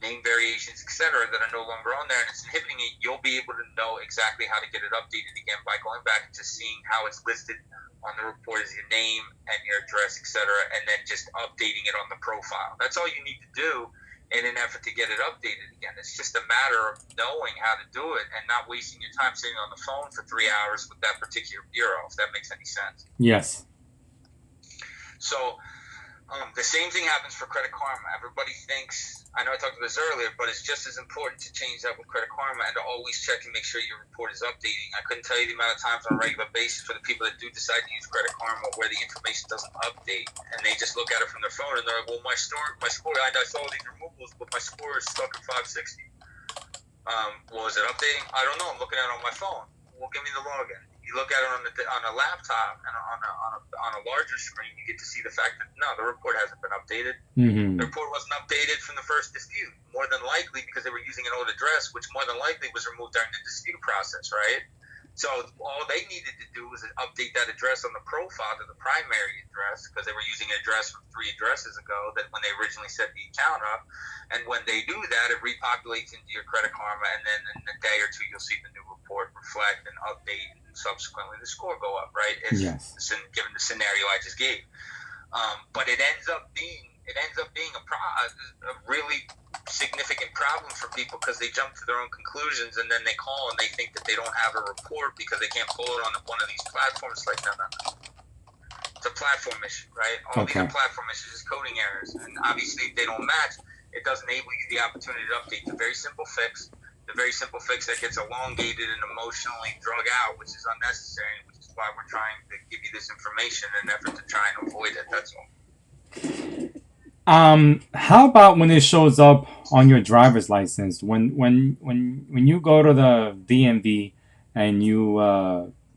name variations, etc., that are no longer on there, and it's inhibiting it, you'll be able to know exactly how to get it updated again by going back and just seeing how it's listed on the report as your name and your address, etc., and then just updating it on the profile. That's all you need to do in an effort to get it updated again. It's just a matter of knowing how to do it and not wasting your time sitting on the phone for 3 hours with that particular bureau, if that makes any sense. Yes. So the same thing happens for Credit Karma. Everybody thinks, I know I talked about this earlier, but it's just as important to change that with Credit Karma and to always check and make sure your report is updating. I couldn't tell you the amount of times on a regular basis for the people that do decide to use Credit Karma where the information doesn't update and they just look at it from their phone and they're like, well, my score, I saw all these removals, but my score is stuck at 560. Well, is it updating? I don't know. I'm looking at it on my phone. Well, give me the login. You look at it on a laptop and on a larger screen, you get to see the fact that no, the report hasn't been updated. Mm-hmm. The report wasn't updated from the first dispute, more than likely because they were using an old address, which more than likely was removed during the dispute process, right? So all they needed to do was update that address on the profile to the primary address because they were using an address from 3 addresses ago that when they originally set the account up. And when they do that, it repopulates into your Credit Karma, and then in a day or two, you'll see the new report reflect and update, and subsequently the score go up, right? Yes. Given the scenario I just gave. But it ends up being a really significant problem for people because they jump to their own conclusions and then they call and they think that they don't have a report because they can't pull it on one of these platforms. Like, no. It's a platform issue, right? All these are platform issues, is coding errors. And obviously, if they don't match, it does enable you the opportunity to update the very simple fix that gets elongated and emotionally drug out, which is unnecessary, which is why we're trying to give you this information in an effort to try and avoid it. That's all. How about when it shows up on your driver's license? When you go to the DMV and you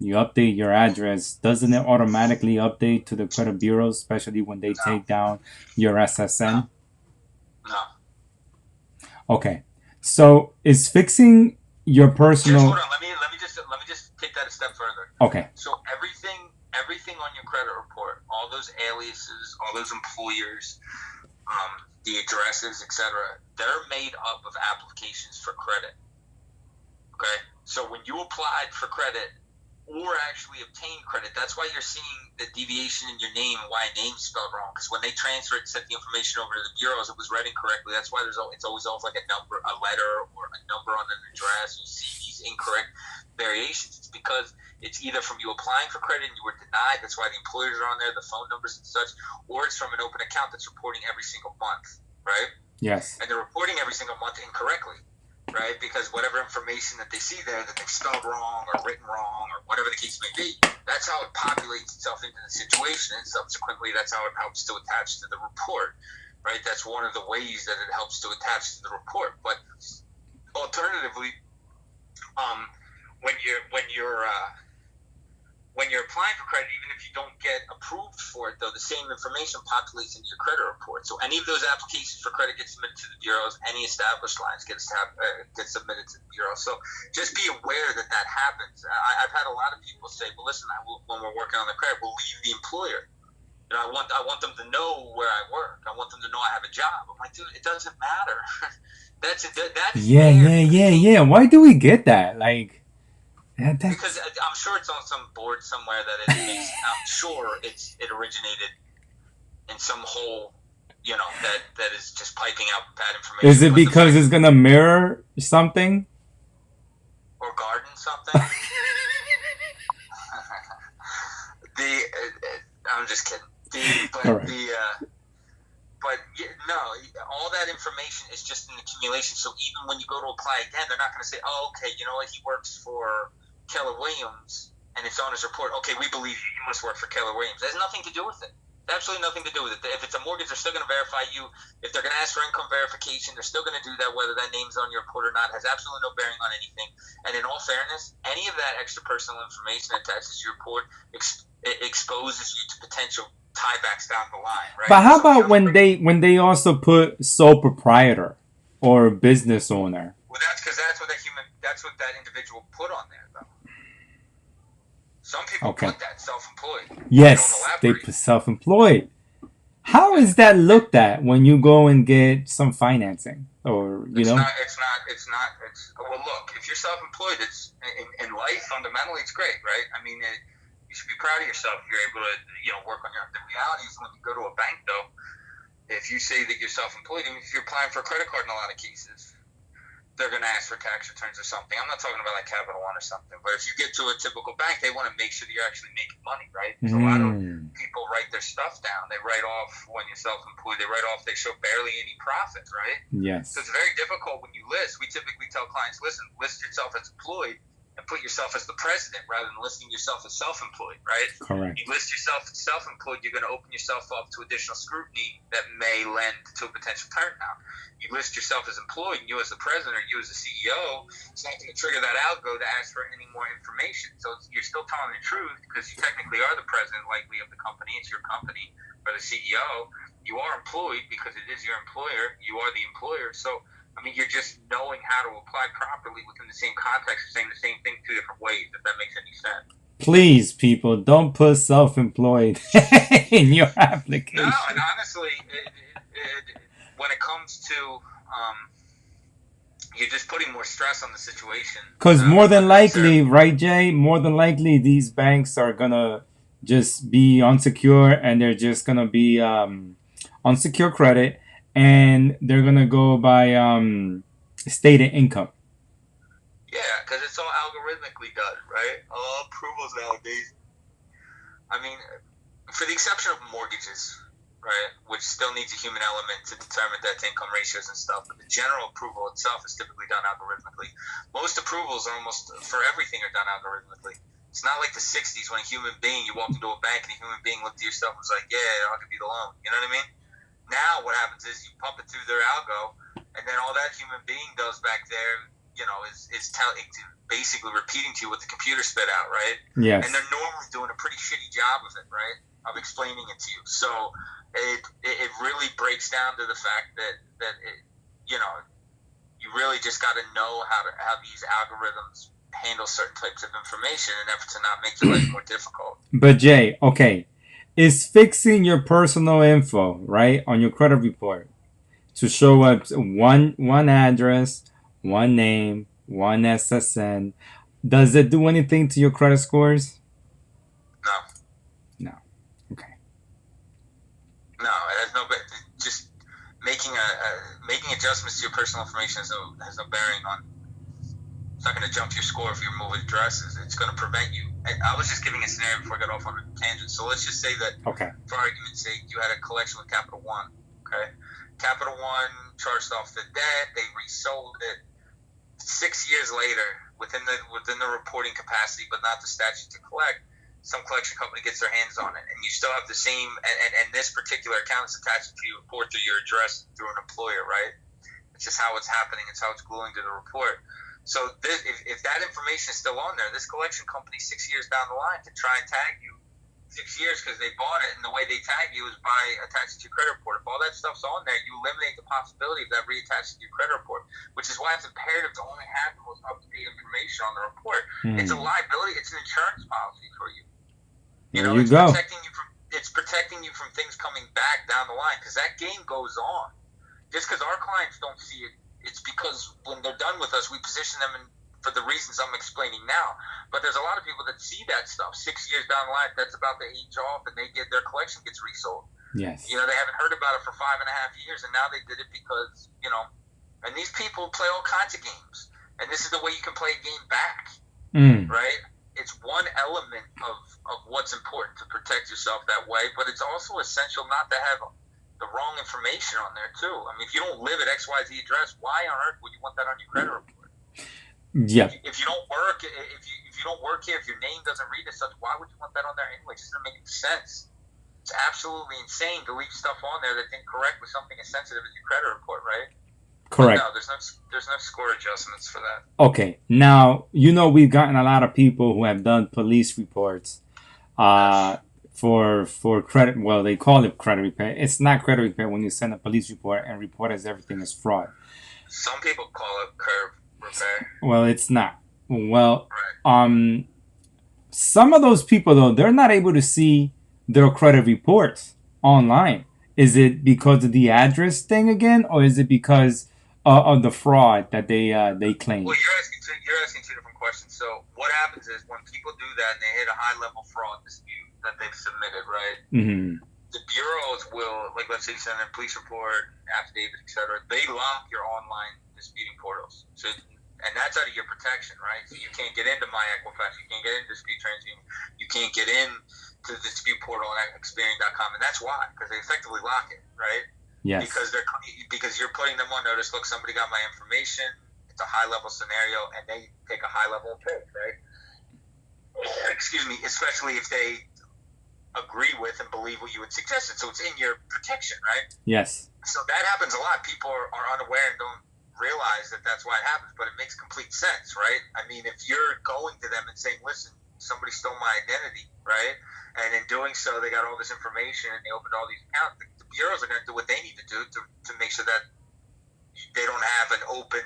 update your address, doesn't it automatically update to the credit bureaus, especially when they take down your SSN? No. Okay. So is fixing your personal? Hold on. Let me just take that a step further. Okay. So everything on your credit report, all those aliases, all those employers, the addresses, etc., they're made up of applications for credit. Okay? So when you applied for credit or actually obtained credit, that's why you're seeing the deviation in your name and why a name's spelled wrong. Because when they transferred and sent the information over to the bureaus, it was read incorrectly. That's why it's always like a number, a letter, or a number on an address. You see these incorrect variations. It's because it's either from you applying for credit and you were denied. That's why the employers are on there, the phone numbers and such, or it's from an open account that's reporting every single month, right? Yes. And they're reporting every single month incorrectly, right? Because whatever information that they see there that they've spelled wrong or written wrong or whatever the case may be, that's how it populates itself into the situation, and subsequently that's how it helps to attach to the report, right? That's one of the ways that it helps to attach to the report. But alternatively, when you're applying for credit, even if you don't get approved for it, though, the same information populates into your credit report. So any of those applications for credit get submitted to the bureaus. Any established lines get submitted to the bureau. So just be aware that happens. I've had a lot of people say, "Well, listen, when we're working on the credit, we'll leave the employer. I want them to know where I work. I want them to know I have a job." I'm like, dude, it doesn't matter. That's Yeah. Why do we get that? Like. Because I'm sure it's on some board somewhere that I'm sure it originated in some hole, that is just piping out bad information. Is it because it's gonna mirror something? Or garden something? I'm just kidding. All that information is just an accumulation. So even when you go to apply again, they're not going to say, "Oh, okay, you know what? He works for Keller Williams, and it's on his report. Okay, we believe you. You must work for Keller Williams." It has nothing to do with it. Absolutely nothing to do with it. If it's a mortgage, they're still going to verify you. If they're going to ask for income verification, they're still going to do that, whether that name's on your report or not. It has absolutely no bearing on anything. And in all fairness, any of that extra personal information attaches to your report exposes you to potential tiebacks down the line, right? But how about when they also put sole proprietor or business owner? Well, that's because that's what that individual put on there, though. Some people put that self-employed. Yes, they put self-employed. How is that looked at when you go and get some financing? or It's not. Well, look, if you're self-employed, it's in life fundamentally, it's great, right? I mean, you should be proud of yourself if you're able to, work on your own. The reality is when you go to a bank, though, if you say that you're self-employed, I mean, if you're applying for a credit card in a lot of cases, they're going to ask for tax returns or something. I'm not talking about like Capital One or something, but if you get to a typical bank, they want to make sure that you're actually making money, right? So a lot of people write their stuff down. They write off when you're self-employed. They show barely any profit, right? Yes. So it's very difficult when you list. We typically tell clients, listen, list yourself as employed and put yourself as the president rather than listing yourself as self-employed, right? Correct. You list yourself as self-employed, you're going to open yourself up to additional scrutiny that may lend to a potential turnout. You list yourself as employed, and you as the president or you as the CEO, it's not going to trigger that algo to ask for any more information. So you're still telling the truth because you technically are the president, likely, of the company. It's your company, or the CEO. You are employed because it is your employer. You are the employer. So I mean, you're just knowing how to apply properly within the same context, saying the same thing two different ways, if that makes any sense. Please, people, don't put self-employed in your application. No, and honestly, when it comes to, you're just putting more stress on the situation. Because more than likely, right, Jay? More than likely, these banks are gonna just be unsecure, and they're just gonna be unsecure credit, and they're gonna go by stated income. Yeah, because it's all algorithmically done, right? All approvals nowadays. I mean, for the exception of mortgages, right, which still needs a human element to determine debt-to-income ratios and stuff, but the general approval itself is typically done algorithmically. Most approvals, almost for everything, are done algorithmically. It's not like the 60s when a human being, you walk into a bank and a human being looked at your stuff and was like, yeah, I'll give you the loan. You know what I mean? Now what happens is you pump it through their algo, and then all that human being does back there, is basically repeating to you what the computer spit out, right? Yes. And they're normally doing a pretty shitty job of it, right? Of explaining it to you. So it really breaks down to the fact that you really just got to know how these algorithms handle certain types of information in an effort to not make your life more difficult. But Jay, okay, is fixing your personal info, right, on your credit report to show up one address, one name, one SSN, does it do anything to your credit scores? No. Okay. No, it has no. Just making adjustments to your personal information has no bearing on. It's not going to jump your score if you remove addresses. It's going to prevent you. I was just giving a scenario before I got off on a tangent. So let's just say that, okay, for argument's sake, you had a collection with Capital One. Okay, Capital One charged off the debt. They resold it. 6 years later, within the reporting capacity, but not the statute to collect, some collection company gets their hands on it, and you still have the same. And this particular account is attached to your report through your address through an employer, right? It's just how it's happening. It's how it's gluing to the report. So if that information is still on there, this collection company 6 years down the line can try and tag you 6 years because they bought it, and the way they tag you is by attaching to your credit report. If all that stuff's on there, you eliminate the possibility of that reattaching to your credit report, which is why it's imperative to only have the most up-to-date information on the report. It's a liability. It's an insurance policy for you. It's protecting you from things coming back down the line because that game goes on. Just because our clients don't see it, it's because when they're done with us, we position them for the reasons I'm explaining now. But there's a lot of people that see that stuff 6 years down the line that's about to age off, and their collection gets resold. Yes. They haven't heard about it for 5.5 years, and now they did it because, and these people play all kinds of games. And this is the way you can play a game back, right? It's one element of what's important to protect yourself that way, but it's also essential not to have the wrong information on there too. I mean, if you don't live at XYZ address, why on earth would you want that on your credit report? Yeah. If you don't work, if you don't work here, if your name doesn't read as such, why would you want that on there anyway? It doesn't make any sense. It's absolutely insane to leave stuff on there that's incorrect with something as sensitive as your credit report, right? Correct. But no, there's no score adjustments for that. Okay. Now, we've gotten a lot of people who have done police reports for credit. Well, they call it credit repair. It's not credit repair when you send a police report and report as everything is fraud. Some people call it curve repair. Well, it's not. Well, right. Some of those people, though, they're not able to see their credit reports online. Is it because of the address thing again, or is it because of the fraud that they claim. Well, you're asking two different questions. So what happens is when people do that and they hit a high level fraud dispute that they've submitted, right? Mm-hmm. The bureaus will, like, let's say you send in a police report, affidavit, etc. They lock your online disputing portals. So, and that's out of your protection, right? So you can't get into my Equifax, you can't get into Dispute TransUnion, you can't get in to the dispute portal on Experian.com, and that's why, because they effectively lock it, right? Yes. Because you're putting them on notice. Look, somebody got my information. It's a high level scenario, and they take a high level approach, right? Excuse me. Especially if they agree with and believe what you would suggest. So it's in your protection, right? Yes. So that happens a lot. People are unaware and don't realize that that's why it happens, but it makes complete sense, right? I mean, if you're going to them and saying, listen, somebody stole my identity, right? And in doing so, they got all this information and they opened all these accounts. The bureaus are going to do what they need to do to make sure that they don't have an open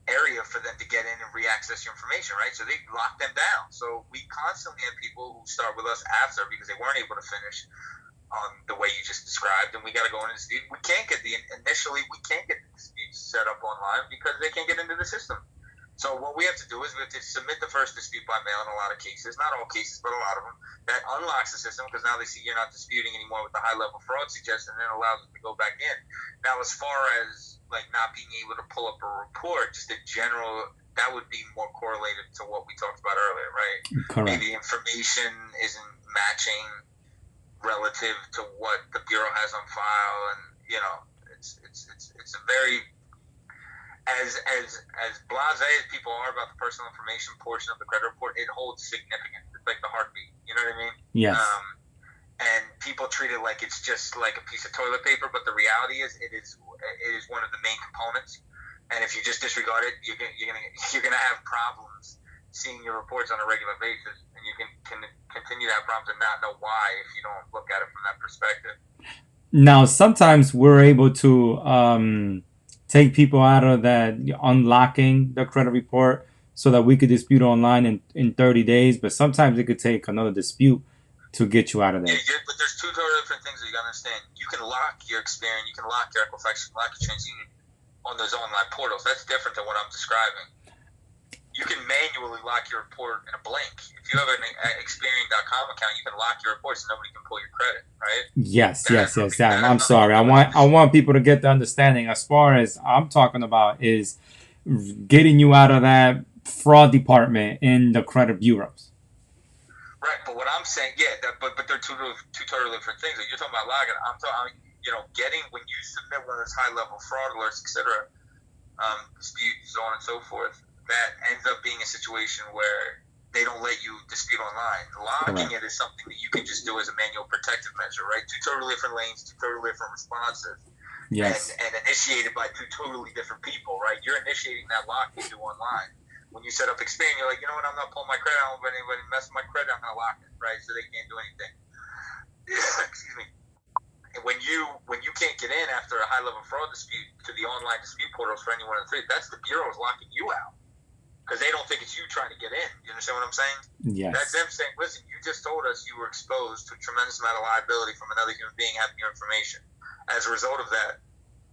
area for them to get in and re-access your information, right? So they lock them down. So we constantly have people who start with us after because they weren't able to finish the way you just described, and we got to go in and dispute. We can't get the disputes set up online because they can't get into the system. So what we have to do is we have to submit the first dispute by mail in a lot of cases, not all cases, but a lot of them. That unlocks the system because now they see you're not disputing anymore with the high-level fraud suggestion, and then allows them to go back in. Now, as far as like not being able to pull up a report, just in general, that would be more correlated to what we talked about earlier, right? Correct. Maybe information isn't matching relative to what the bureau has on file, and it's a very as blasé as people are about the personal information portion of the credit report, it holds significance. It's like the heartbeat. You know what I mean? Yes. And people treat it like it's just like a piece of toilet paper, but the reality is it is one of the main components. And if you just disregard it, you're gonna have problems seeing your reports on a regular basis, and you can continue to have problems and not know why if you don't look at it from that perspective. Now, sometimes we're able to take people out of that unlocking the credit report so that we could dispute online in 30 days, but sometimes it could take another dispute to get you out of there. Yeah, but there's two totally different things that you gotta understand. You can lock your Experian, you can lock your Equifax, you can lock your TransUnion on those online portals. That's different than what I'm describing. You can manually lock your report in a blink. If you have an Experian.com account, you can lock your report so nobody can pull your credit, right? Yes. I'm sorry. I want people to get the understanding. As far as I'm talking about is getting you out of that fraud department in the credit bureaus. Right, but what I'm saying, but they're two totally different things. Like, you're talking about logging. I'm talking, getting when you submit one of those high-level fraud alerts, etc., disputes, so on and so forth. That ends up being a situation where they don't let you dispute online. Logging it is something that you can just do as a manual protective measure, right? Two totally different lanes, two totally different responses. Yes. And initiated by two totally different people, right? You're initiating that lock you do online. When you set up Experian, you're like, you know what, I'm not pulling my credit. I don't want anybody mess with my credit. I'm going to lock it, right? So they can't do anything. Excuse me. And when you can't get in after a high-level fraud dispute to the online dispute portals for any one of the three, that's the bureaus locking you out. Because they don't think it's you trying to get in. You understand what I'm saying? Yes. That's them saying, listen, you just told us you were exposed to a tremendous amount of liability from another human being having your information. As a result of that,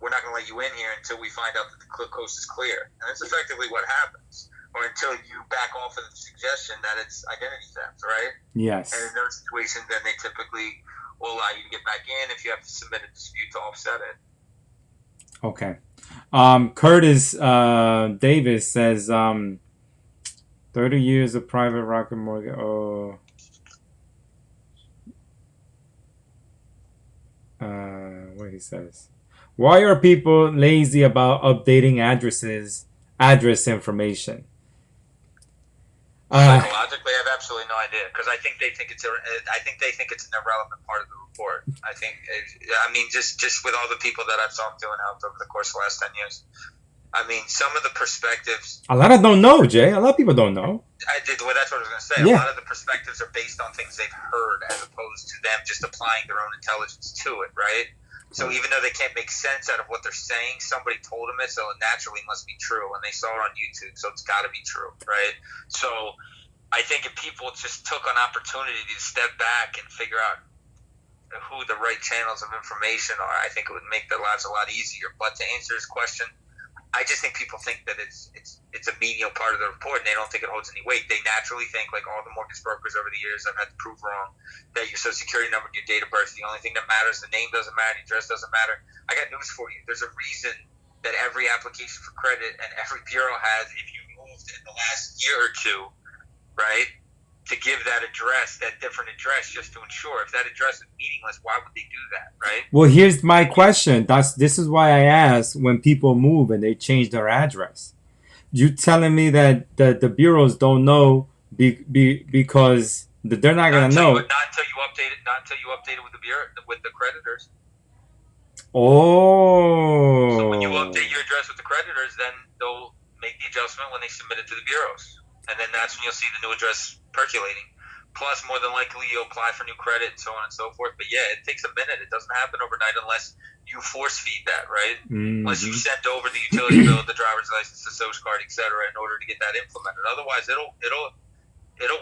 we're not going to let you in here until we find out that the coast is clear. And that's effectively what happens. Or until you back off of the suggestion that it's identity theft, right? Yes. And in those situations, then they typically will allow you to get back in if you have to submit a dispute to offset it. Okay. Curtis Davis says 30 years of private rocket mortgage. Oh. What he says. Why are people lazy about updating address information? Psychologically, I have absolutely no idea because I think they think it's an irrelevant part of the report. Just with all the people that I've talked to and helped over the course of the last 10 years. I mean, some of the perspectives. A lot of don't know, Jay. A lot of people don't know. That's what I was going to say. Yeah. A lot of the perspectives are based on things they've heard as opposed to them just applying their own intelligence to it, right? So even though they can't make sense out of what they're saying, somebody told them it, so it naturally must be true. And they saw it on YouTube, so it's got to be true, right? So I think if people just took an opportunity to step back and figure out who the right channels of information are, I think it would make their lives a lot easier. But to answer his question, I just think people think that it's a menial part of the report, and they don't think it holds any weight. They naturally think, like all the mortgage brokers over the years, I've had to prove wrong, that your social security number and your date of birth, the only thing that matters, the name doesn't matter, the address doesn't matter. I got news for you. There's a reason that every application for credit and every bureau has, if you moved in the last year or two, right, to give that address, that different address, just to ensure. If that address is meaningless, why would they do that, right? Well, here's my question. This is why I asked when people move and they change their address. You telling me that the bureaus don't know because they're not gonna know. Not until you update it. Not until you update it with the bureau, with the creditors. Oh. So when you update your address with the creditors, then they'll make the adjustment when they submit it to the bureaus. And then that's when you'll see the new address percolating. Plus, more than likely, you'll apply for new credit and so on and so forth. But yeah, it takes a minute. It doesn't happen overnight unless you force feed that, right? Mm-hmm. Unless you send over the utility bill, the driver's license, the social card, etc., in order to get that implemented. Otherwise, it'll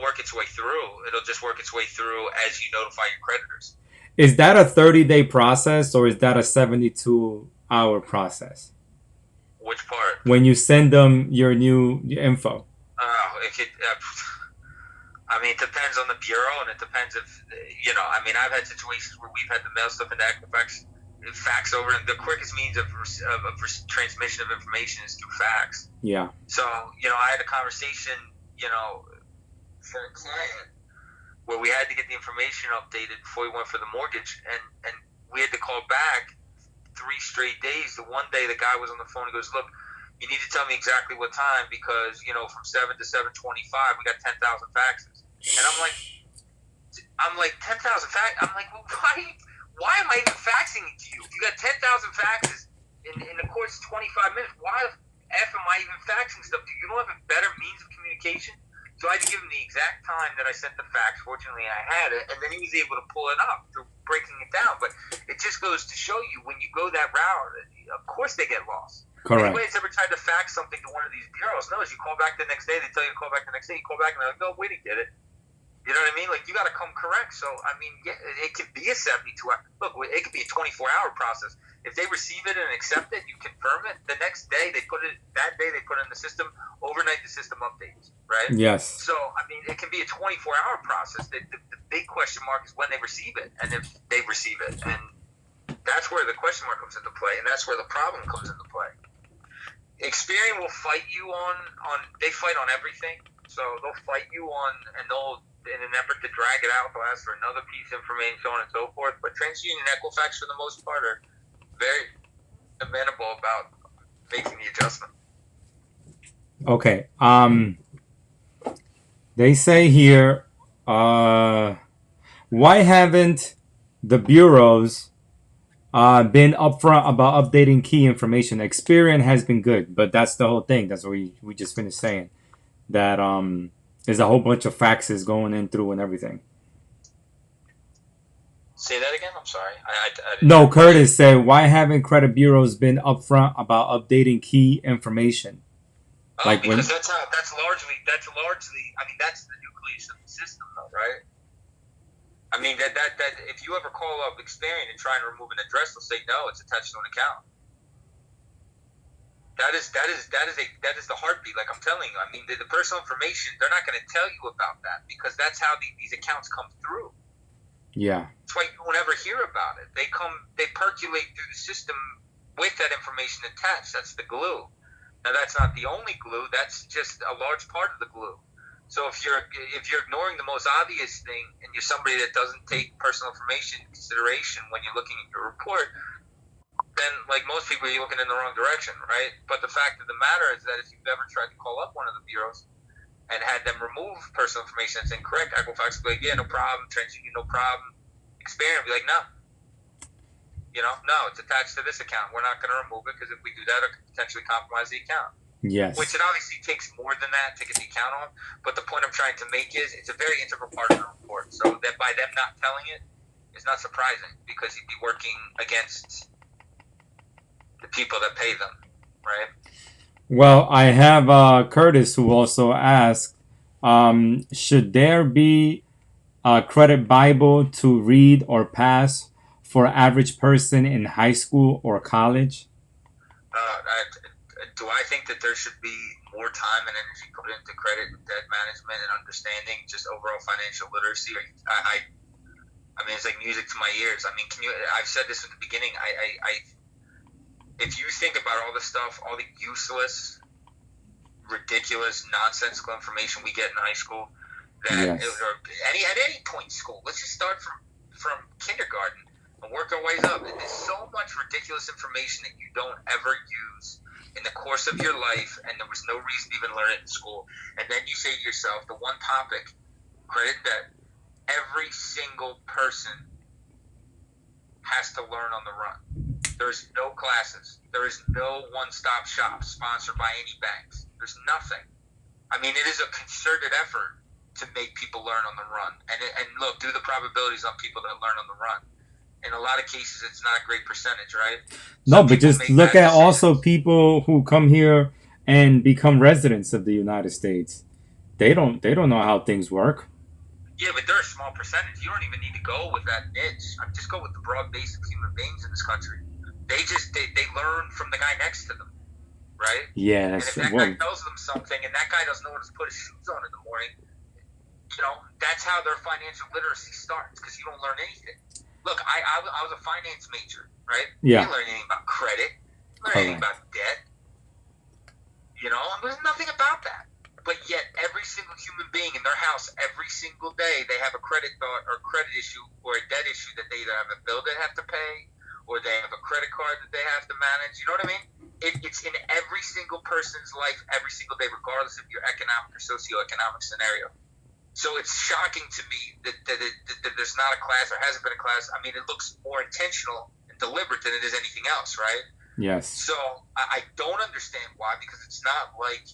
work its way through. It'll just work its way through as you notify your creditors. Is that a 30-day process or is that a 72-hour process? Which part? When you send them your new info. It could. I mean, it depends on the bureau, and it depends if I mean, I've had situations where we've had to mail stuff into Equifax, fax over, and the quickest means of transmission of information is through fax. Yeah. So I had a conversation, for a client where we had to get the information updated before we went for the mortgage, and we had to call back 3 straight days. The one day the guy was on the phone. He goes, "Look, you need to tell me exactly what time because from 7 to 7:25 we got 10,000 faxes." And I'm like 10,000 fax. I'm like, well, why am I even faxing it to you? If you got 10,000 faxes in the course of 25 minutes, why the f am I even faxing stuff to you? You don't have a better means of communication? So I had to give him the exact time that I sent the fax. Fortunately, I had it, and then he was able to pull it up through breaking it down. But it just goes to show you, when you go that route, of course they get lost. Correct. Anybody that's ever tried to fax something to one of these bureaus knows you call back the next day, they tell you to call back the next day, you call back and they're like, "No, we didn't get it." You know what I mean? Like, you got to come correct. So, I mean, yeah, it could be a 72-hour. Look, it could be a 24-hour process. If they receive it and accept it, you confirm it. The next day, they put it in the system. Overnight, the system updates, right? Yes. So, I mean, it can be a 24-hour process. The big question mark is when they receive it, and if they receive it. And that's where the question mark comes into play, and that's where the problem comes into play. Experian will fight you they fight on everything. So they'll fight you and they'll, in an effort to drag it out, they'll ask for another piece of information, so on and so forth. But TransUnion and Equifax, for the most part, are very amenable about making the adjustment. Okay. They say here, why haven't the bureaus been upfront about updating key information? Experian has been good, but that's the whole thing. That's what we just finished saying. That there's a whole bunch of faxes going in through and everything. Say that again? I'm sorry. No, Curtis said, why haven't credit bureaus been upfront about updating key information? Because that's largely. I mean, that's the nucleus of the system, though, right? I mean, that if you ever call up Experian and try and remove an address, they'll say no, it's attached to an account. That is the heartbeat. Like I'm telling you, I mean, the personal information, they're not going to tell you about that because that's how these accounts come through. Yeah. That's why you won't ever hear about it. They percolate through the system with that information attached. That's the glue. Now, that's not the only glue. That's just a large part of the glue. So if you're ignoring the most obvious thing and you're somebody that doesn't take personal information into consideration when you're looking at your report, then, like most people, you're looking in the wrong direction, right? But the fact of the matter is that if you've ever tried to call up one of the bureaus and had them remove personal information that's incorrect, Equifax will be like, yeah, no problem. TransUnion, no problem. Experian will be like, no. No, it's attached to this account. We're not going to remove it because if we do that, it could potentially compromise the account. Yes. Which it obviously takes more than that to get the account on. But the point I'm trying to make is it's a very integral part of the report. So that by them not telling it is not surprising because you'd be working against the people that pay them, right? Well, I have Curtis who also asked, should there be a credit Bible to read or pass for average person in high school or college? Do I think that there should be more time and energy put into credit and debt management and understanding just overall financial literacy? I mean, it's like music to my ears. I mean, I've said this at the beginning. If you think about all the stuff, all the useless, ridiculous, nonsensical information we get in high school, that Yes. or at any point in school, let's just start from kindergarten and work our ways up. There's so much ridiculous information that you don't ever use in the course of your life, and there was no reason to even learn it in school. And then you say to yourself, the one topic, credit and debt, every single person has to learn on the run. There's no classes. There is no one-stop shop sponsored by any banks. There's nothing. I mean, it is a concerted effort to make people learn on the run. And look, do the probabilities on people that learn on the run. In a lot of cases, it's not a great percentage, right? No, Some but people just make look bad at also decisions. people who come here and become residents of the United States. They don't know how things work. Yeah, but they're a small percentage. You don't even need to go with that niche. I mean, just go with the broad base of human beings in this country. They learn from the guy next to them, right? Yeah, And that's if that well, guy tells them something and that guy doesn't know what to put his shoes on in the morning, that's how their financial literacy starts, because you don't learn anything. Look, I was a finance major, right? Yeah. I didn't learn anything about credit. I learned anything about debt. There's nothing about that. But yet, every single human being in their house, every single day, they have a credit thought or credit issue or a debt issue that they either have a bill they have to pay or they have a credit card that they have to manage. You know what I mean? It's in every single person's life every single day, regardless of your economic or socioeconomic scenario. So it's shocking to me that there's not a class or hasn't been a class. I mean, it looks more intentional and deliberate than it is anything else, right? yes. So I don't understand why, because it's not like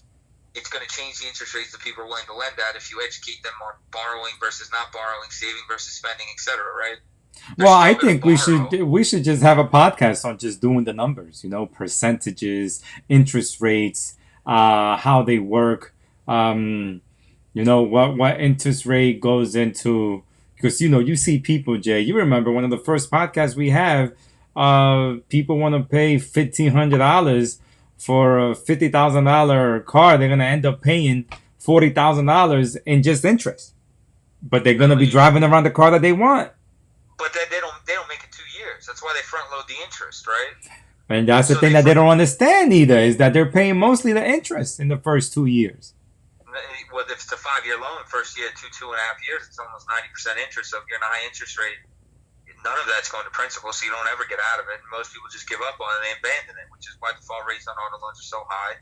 it's going to change the interest rates that people are willing to lend at if you educate them on borrowing versus not borrowing, saving versus spending, etc. Right? They're Well, still I gonna think we borrow. should just have a podcast on just doing the numbers, percentages, interest rates, how they work, what interest rate goes into, because you see people, Jay. You remember one of the first podcasts we have, people want to pay $1,500 for a $50,000 car. They're gonna end up paying $40,000 in just interest, but they're gonna be driving around the car that they want. But then they don't make it 2 years. That's why they front load the interest, right? And that's the So thing that they don't understand either, is that they're paying mostly the interest in the first 2 years. Well, if it's a 5-year loan, first year, 2.5 years, it's almost 90% interest. So if you're in a high interest rate, none of that's going to principal, so you don't ever get out of it. And most people just give up on it and they abandon it, which is why default rates on auto loans are so high.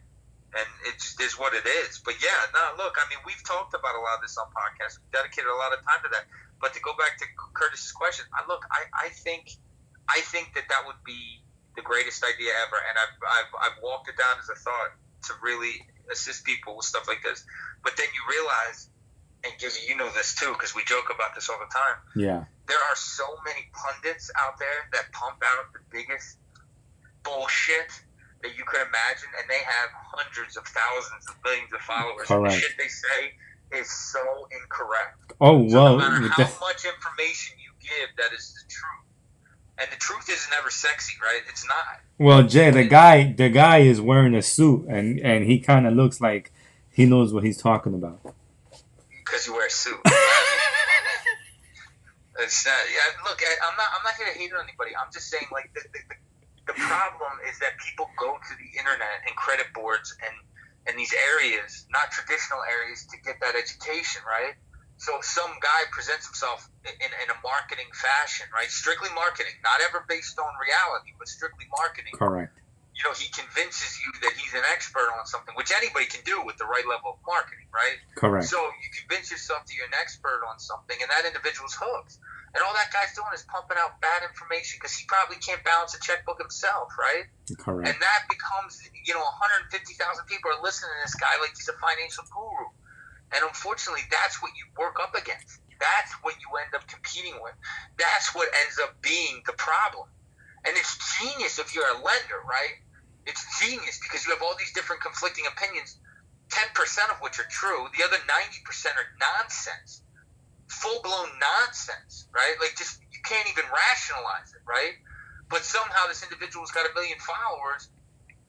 And it just is what it is. But yeah, no, look, I mean, we've talked about a lot of this on podcasts. We've dedicated a lot of time to that. But to go back to Curtis's question, I think that would be the greatest idea ever. And I've walked it down as a thought to really assist people with stuff like this. But then you realize, and Gizzy, you know this too, because we joke about this all the time. Yeah. There are so many pundits out there that pump out the biggest bullshit that you could imagine, and they have hundreds of thousands of millions of followers. Correct. And the shit they say is so incorrect. Oh, So well, no matter how much information you give, that is the truth. And the truth isn't ever sexy, right? It's not. well, Jay, the guy is wearing a suit, and he kind of looks like he knows what he's talking about. Because you wear a suit. It's not, look, I'm not here to hate on anybody. I'm just saying, like, the problem is that people go to the internet and credit boards and these areas, not traditional areas, to get that education, right? So some guy presents himself in a marketing fashion, right? Strictly marketing, not ever based on reality, but strictly marketing. Correct. He convinces you that he's an expert on something, which anybody can do with the right level of marketing, right? Correct. So you convince yourself that you're an expert on something, and that individual's hooked. And all that guy's doing is pumping out bad information because he probably can't balance a checkbook himself, right? Correct. And that becomes, 150,000 people are listening to this guy like he's a financial guru. And unfortunately, that's what you work up against. That's what you end up competing with. That's what ends up being the problem. And it's genius if you're a lender, right? It's genius because you have all these different conflicting opinions, 10% of which are true. The other 90% are nonsense, full-blown nonsense, right? Like, just, you can't even rationalize it, right? But somehow this individual's got 1 million followers,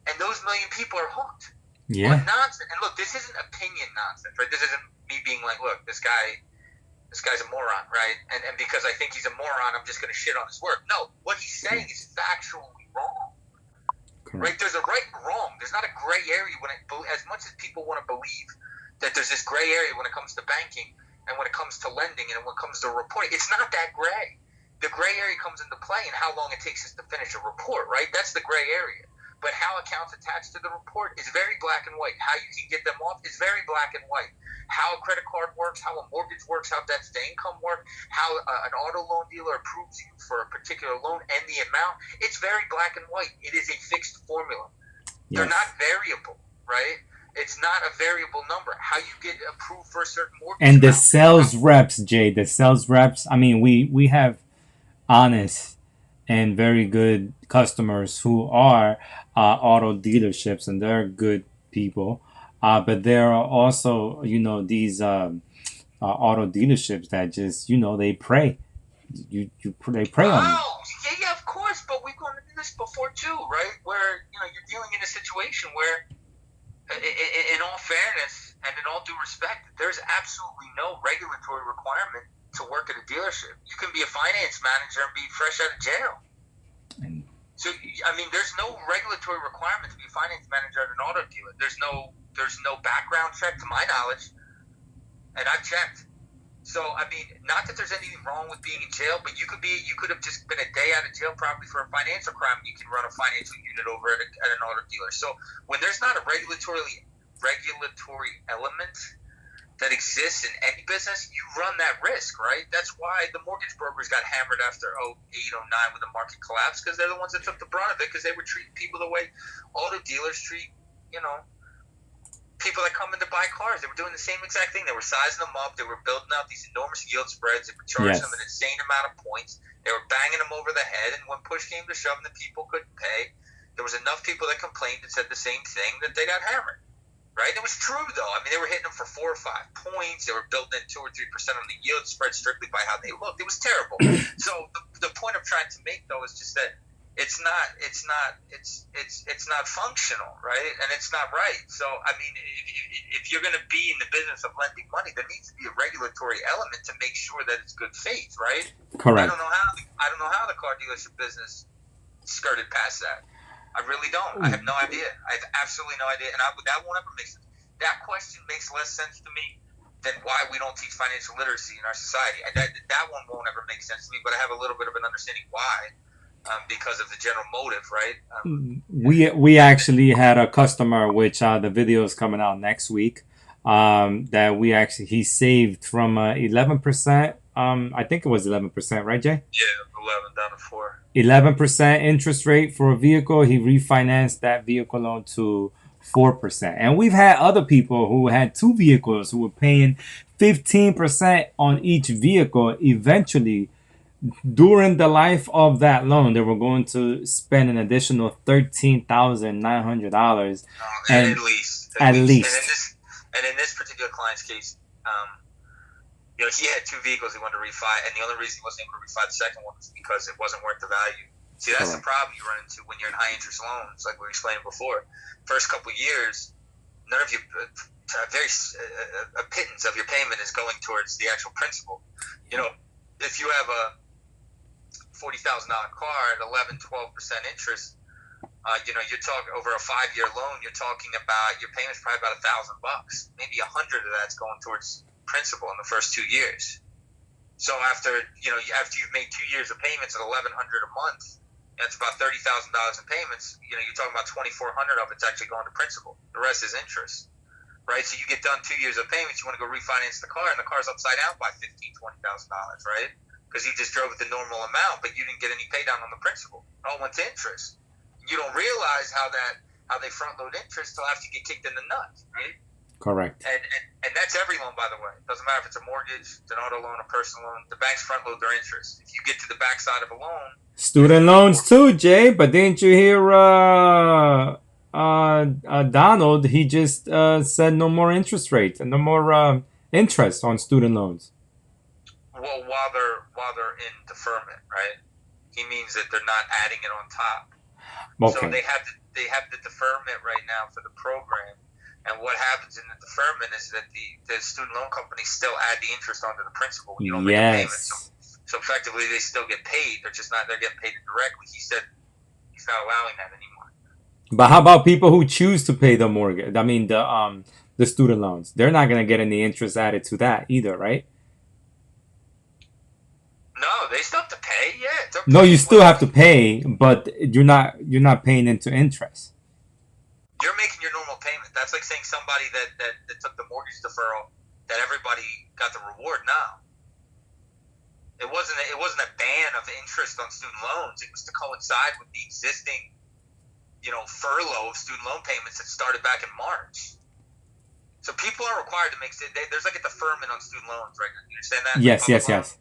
and those million people are hooked Yeah. on nonsense. And look, this isn't opinion nonsense, right? This isn't me being like, look, this guy's a moron, right? And because I think he's a moron, I'm just going to shit on his work. No, what he's saying is factually wrong, right? There's a right and wrong. There's not a gray area as much as people want to believe that there's this gray area when it comes to banking and when it comes to lending and when it comes to reporting. It's not that gray. The gray area comes into play in how long it takes us to finish a report, right? That's the gray area. But how accounts attached to the report is very black and white. How you can get them off is very black and white. How a credit card works, how a mortgage works, how debts to income work, how an auto loan dealer approves you for a particular loan and the amount, it's very black and white. It is a fixed formula. Yes. They're not variable, right? It's not a variable number. How you get approved for a certain mortgage and the amount. sales reps, Jay, the sales reps, I mean, we have honest and very good customers who are auto dealerships, and they're good people. But there are also, these auto dealerships that just, they prey. They prey on you. Oh, yeah, of course. But we've gone into this before too, right? Where you're dealing in a situation where, in all fairness and in all due respect, there's absolutely no regulatory requirement to work at a dealership. You can be a finance manager and be fresh out of jail. So, I mean, there's no regulatory requirement to be a finance manager at an auto dealer. There's no background check to my knowledge, and I've checked. So, I mean, not that there's anything wrong with being in jail, but you could have just been a day out of jail probably for a financial crime, and you can run a financial unit over at an auto dealer. So, when there's not a regulatory element that exists in any business, you run that risk, right? That's why the mortgage brokers got hammered after 08, 09 when the market collapsed, because they're the ones that took the brunt of it, because they were treating people the way auto dealers treat, people that come in to buy cars. They were doing the same exact thing. They were sizing them up. They were building out these enormous yield spreads. They were charging them an insane amount of points. They were banging them over the head, and when push came to shove and the people couldn't pay, there was enough people that complained and said the same thing that they got hammered. Right? It was true, though. I mean, they were hitting them for 4 or 5 points. They were building in 2 or 3% on the yield spread strictly by how they looked. It was terrible. So the point I'm trying to make, though, is just that it's not functional, right? And it's not right. So, I mean, if you're going to be in the business of lending money, there needs to be a regulatory element to make sure that it's good faith, right? Correct. I don't know how the car dealership business skirted past that. I really don't. I have no idea. I have absolutely no idea. And that won't ever make sense. That question makes less sense to me than why we don't teach financial literacy in our society. That one won't ever make sense to me, but I have a little bit of an understanding why, because of the general motive, right? We actually had a customer, which the video is coming out next week, that he saved from 11%. I think it was 11%, right, Jay? Yeah, 11 down to 4. 11% interest rate for a vehicle. He refinanced that vehicle loan to 4%. And we've had other people who had 2 vehicles who were paying 15% on each vehicle. Eventually, during the life of that loan, they were going to spend an additional $13,900. At least. At least. And in this particular client's case, he had 2 vehicles he wanted to refi, and the only reason he wasn't able to refi the second one was because it wasn't worth the value. See, that's the problem you run into when you're in high interest loans, like we explained before. First couple of years, none of you, a pittance of your payment is going towards the actual principal. If you have a $40,000 car at 11, 12% interest, you're talking over a 5-year loan. You're talking about your payment's probably about $1,000. Maybe 100 of that's going towards principal in the first 2 years. So after you've made 2 years of payments at $1,100 a month, that's about $30,000 in payments. You're talking about $2,400 of it's actually going to principal. The rest is interest, right? So you get done 2 years of payments, you want to go refinance the car, and the car's upside down by $15,000, $20,000, right? Because you just drove it the normal amount, but you didn't get any pay down on the principal. It all went to interest. You don't realize how they front load interest till after you get kicked in the nuts, right? Correct. And that's every loan, by the way. It doesn't matter if it's a mortgage, it's an auto loan, a personal loan. The banks front load their interest. If you get to the backside of a loan, student loans too, Jay. But didn't you hear Donald? He just said no more interest rates and no more interest on student loans. Well, while they're in deferment, right? He means that they're not adding it on top. Okay. So they have the deferment right now for the program. And what happens in the deferment is that the student loan companies still add the interest onto the principal when you don't make a payment. So effectively, they still get paid. They're getting paid directly. He said he's not allowing that anymore. But how about people who choose to pay the mortgage? I mean, the student loans. They're not going to get any interest added to that either, right? No, they still have to pay. Yeah. No, you still have to pay, but you're not paying into interest. You're making your normal payment. That's like saying somebody that took the mortgage deferral, that everybody got the reward. No. It wasn't a ban of interest on student loans. It was to coincide with the existing, furlough of student loan payments that started back in March. So people are required to make. There's like a deferment on student loans right now. You understand that?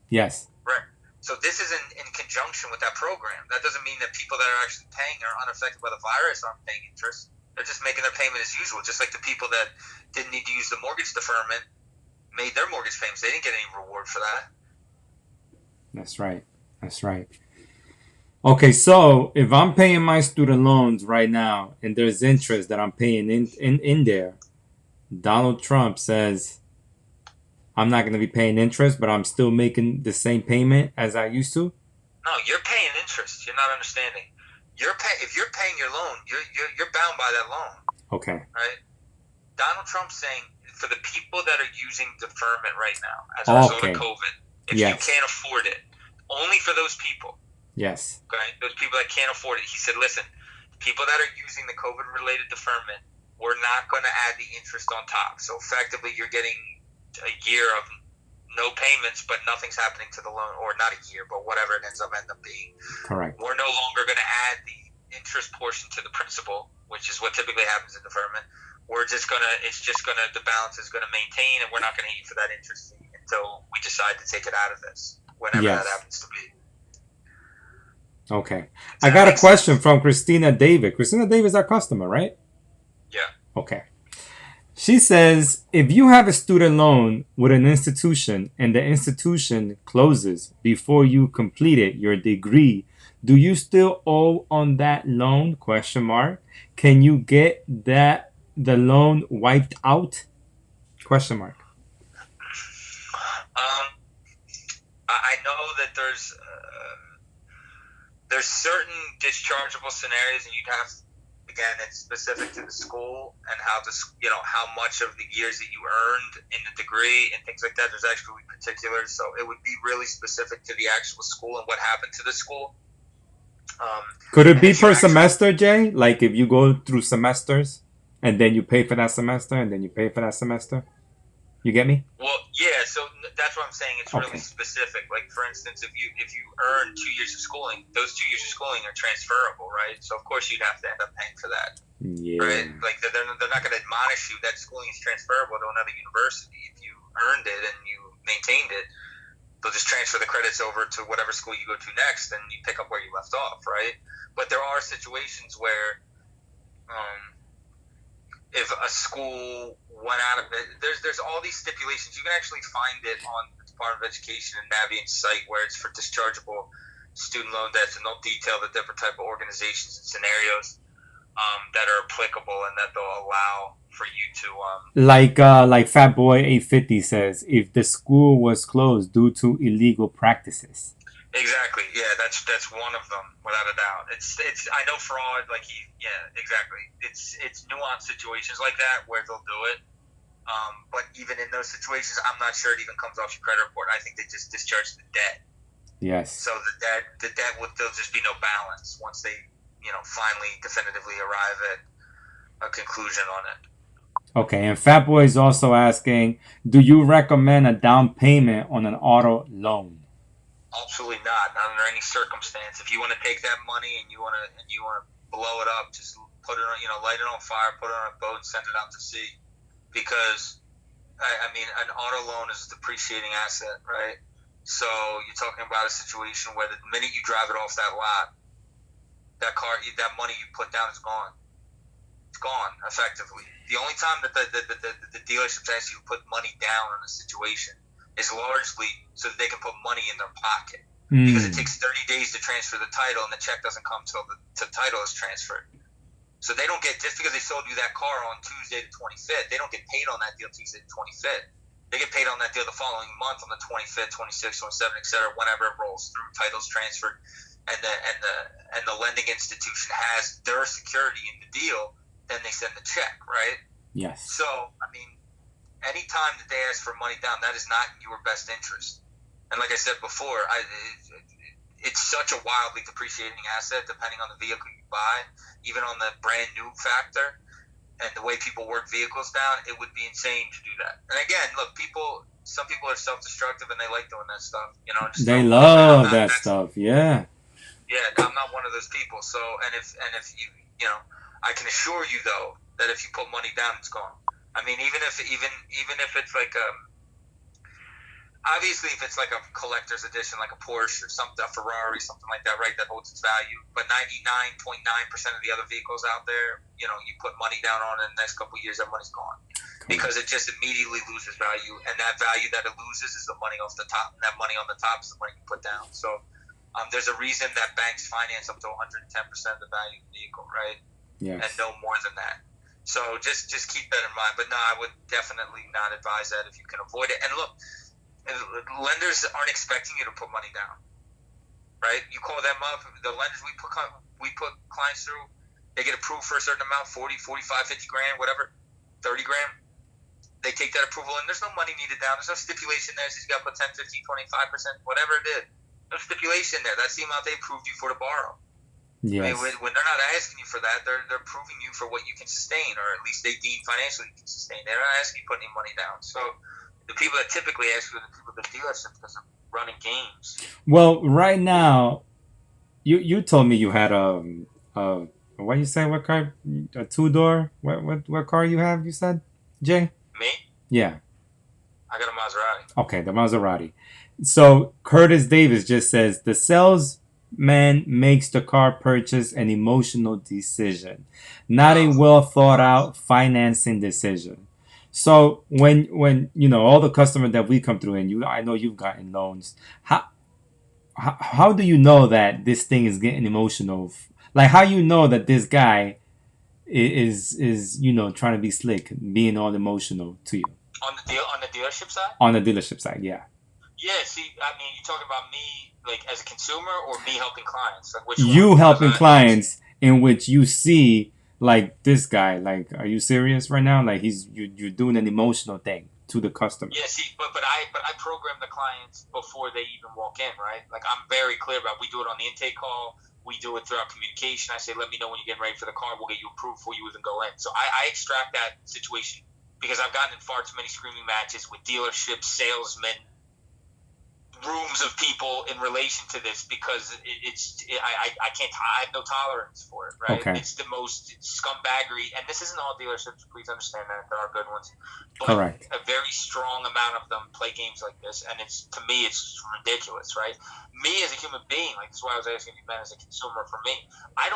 Yes. Right. So this is in conjunction with that program. That doesn't mean that people that are actually paying are unaffected by the virus aren't paying interest. They're just making their payment as usual. Just like the people that didn't need to use the mortgage deferment made their mortgage payments. They didn't get any reward for that. That's right. Okay, so if I'm paying my student loans right now and there's interest that I'm paying in there, Donald Trump says I'm not going to be paying interest, but I'm still making the same payment as I used to? No, you're paying interest. You're not understanding. If you're paying your loan, you're bound by that loan. Okay. Right? Donald Trump's saying for the people that are using deferment right now as a result of COVID, if you can't afford it, only for those people. Yes. Okay? Those people that can't afford it. He said, listen, people that are using the COVID-related deferment, we're not going to add the interest on top. So effectively, you're getting a year of no payments, but nothing's happening to the loan, or not a year, but whatever it ends up being. Correct. We're no longer going to add the interest portion to the principal, which is what typically happens in deferment. The balance is going to maintain, and we're not going to eat for that interest fee until we decide to take it out of this, whenever that happens to be. Okay. I got a question from Christina David. Christina David is our customer, right? Yeah. Okay. She says, if you have a student loan with an institution and the institution closes before you completed your degree, do you still owe on that loan? ? Can you get the loan wiped out? ? I know that there's certain dischargeable scenarios, and you'd have to, again, it's specific to the school and how much of the years that you earned in the degree and things like that. There's actually particulars, so it would be really specific to the actual school and what happened to the school. Could it be per semester, Jay? Like if you go through semesters and then you pay for that semester and then you pay for that semester? You get me? Well, yeah. So that's what I'm saying. It's really specific. Like for instance, if you earn 2 years of schooling, those 2 years of schooling are transferable, right? So of course you'd have to end up paying for that, right? Like they're not going to admonish you that schooling is transferable to another university. If you earned it and you maintained it, they'll just transfer the credits over to whatever school you go to next, and you pick up where you left off, right? But there are situations where, if a school went out of it, there's all these stipulations. You can actually find it on the Department of Education and Navient's site where it's for dischargeable student loan debts, and they'll detail the different type of organizations and scenarios that are applicable and that they'll allow for you to like Fat Boy 850 says, if the school was closed due to illegal practices. Exactly. Yeah, that's one of them, without a doubt. It's I know fraud, exactly. It's nuanced situations like that where they'll do it. But even in those situations, I'm not sure it even comes off your credit report. I think they just discharge the debt. Yes. So the debt there'll just be no balance once they, finally definitively arrive at a conclusion on it. Okay, and Fat Boy is also asking, do you recommend a down payment on an auto loan? Absolutely not under any circumstance. If you want to take that money and you want to blow it up, just put it on, light it on fire, put it on a boat, and send it out to sea. Because I mean, an auto loan is a depreciating asset, right? So you're talking about a situation where the minute you drive it off that lot, that money you put down is gone. It's gone effectively. The only time that the dealerships ask you to put money down on a situation is largely so that they can put money in their pocket. Because it takes 30 days to transfer the title, and the check doesn't come till the title is transferred. So they don't get, just because they sold you that car on Tuesday the 25th, they don't get paid on that deal Tuesday the 25th. They get paid on that deal the following month on the 25th, 26th, 27th, et cetera, whenever it rolls through, titles transferred, and the lending institution has their security in the deal, then they send the check, right? Yes. So, I mean, anytime that they ask for money down, that is not in your best interest. And like I said before, it's such a wildly depreciating asset depending on the vehicle you buy, even on the brand new factor and the way people work vehicles down, it would be insane to do that. And again, look, some people are self-destructive and they like doing that stuff, you know. Just They love that stuff, yeah. Yeah, I'm not one of those people. So, and if you know, I can assure you though that if you put money down, it's gone. I mean, even if it's like obviously, if it's like a collector's edition, like a Porsche or something, a Ferrari, something like that, right, that holds its value. But 99.9% of the other vehicles out there, you know, you put money down on it in the next couple of years, that money's gone. Because it just immediately loses value. And that value that it loses is the money off the top. And that money on the top is the money you put down. So there's a reason that banks finance up to 110% of the value of the vehicle, right? Yes. And no more than that. So just keep that in mind. But no, I would definitely not advise that if you can avoid it. And look, lenders aren't expecting you to put money down, right? You call them up. The lenders we put clients through, they get approved for a certain amount, 40, 45, 50 grand, whatever, 30 grand. They take that approval, and there's no money needed down. There's no stipulation there. So you got to put 10, 15, 25%, whatever it is. No stipulation there. That's the amount they approved you for to borrow. Yes. I mean, when they're not asking you for that, they're approving you for what you can sustain, or at least they deem financially you can sustain. They're not asking you to put any money down. So the people that typically ask for the people that dealerships because of running games. Well, right now, you told me you had what you say? What car? A 2-door? What car you have? You said, Jay? Me? Yeah. I got a Maserati. Okay, the Maserati. So Curtis Davis just says the salesman makes the car purchase an emotional decision, not a well thought out financing decision. So when you know all the customers that we come through, and I know you've gotten loans. How do you know that this thing is getting emotional? Like, how you know that this guy is trying to be slick, being all emotional to you? On the dealership side? On the dealership side, yeah. Yeah, see, I mean, you're talking about me, like, as a consumer, or me helping clients? Like, which you one? helping clients in which you see, like, this guy, like, are you serious right now? Like, you're doing an emotional thing to the customer. Yeah, see, but I program the clients before they even walk in, right? Like, I'm very clear about, we do it on the intake call, we do it throughout communication. I say, let me know when you're getting ready for the car, we'll get you approved before you even go in. So I extract that situation because I've gotten in far too many screaming matches with dealerships, salesmen, rooms of people in relation to this because I can't, I have no tolerance for it, right? Okay. It's the most scumbaggery, and this isn't all dealerships, please understand that, there are good ones, but Correct. a very strong amount of them play games like this, and to me it's ridiculous, right? Me as a human being, like, that's why I was asking you, man, as a consumer, for me, I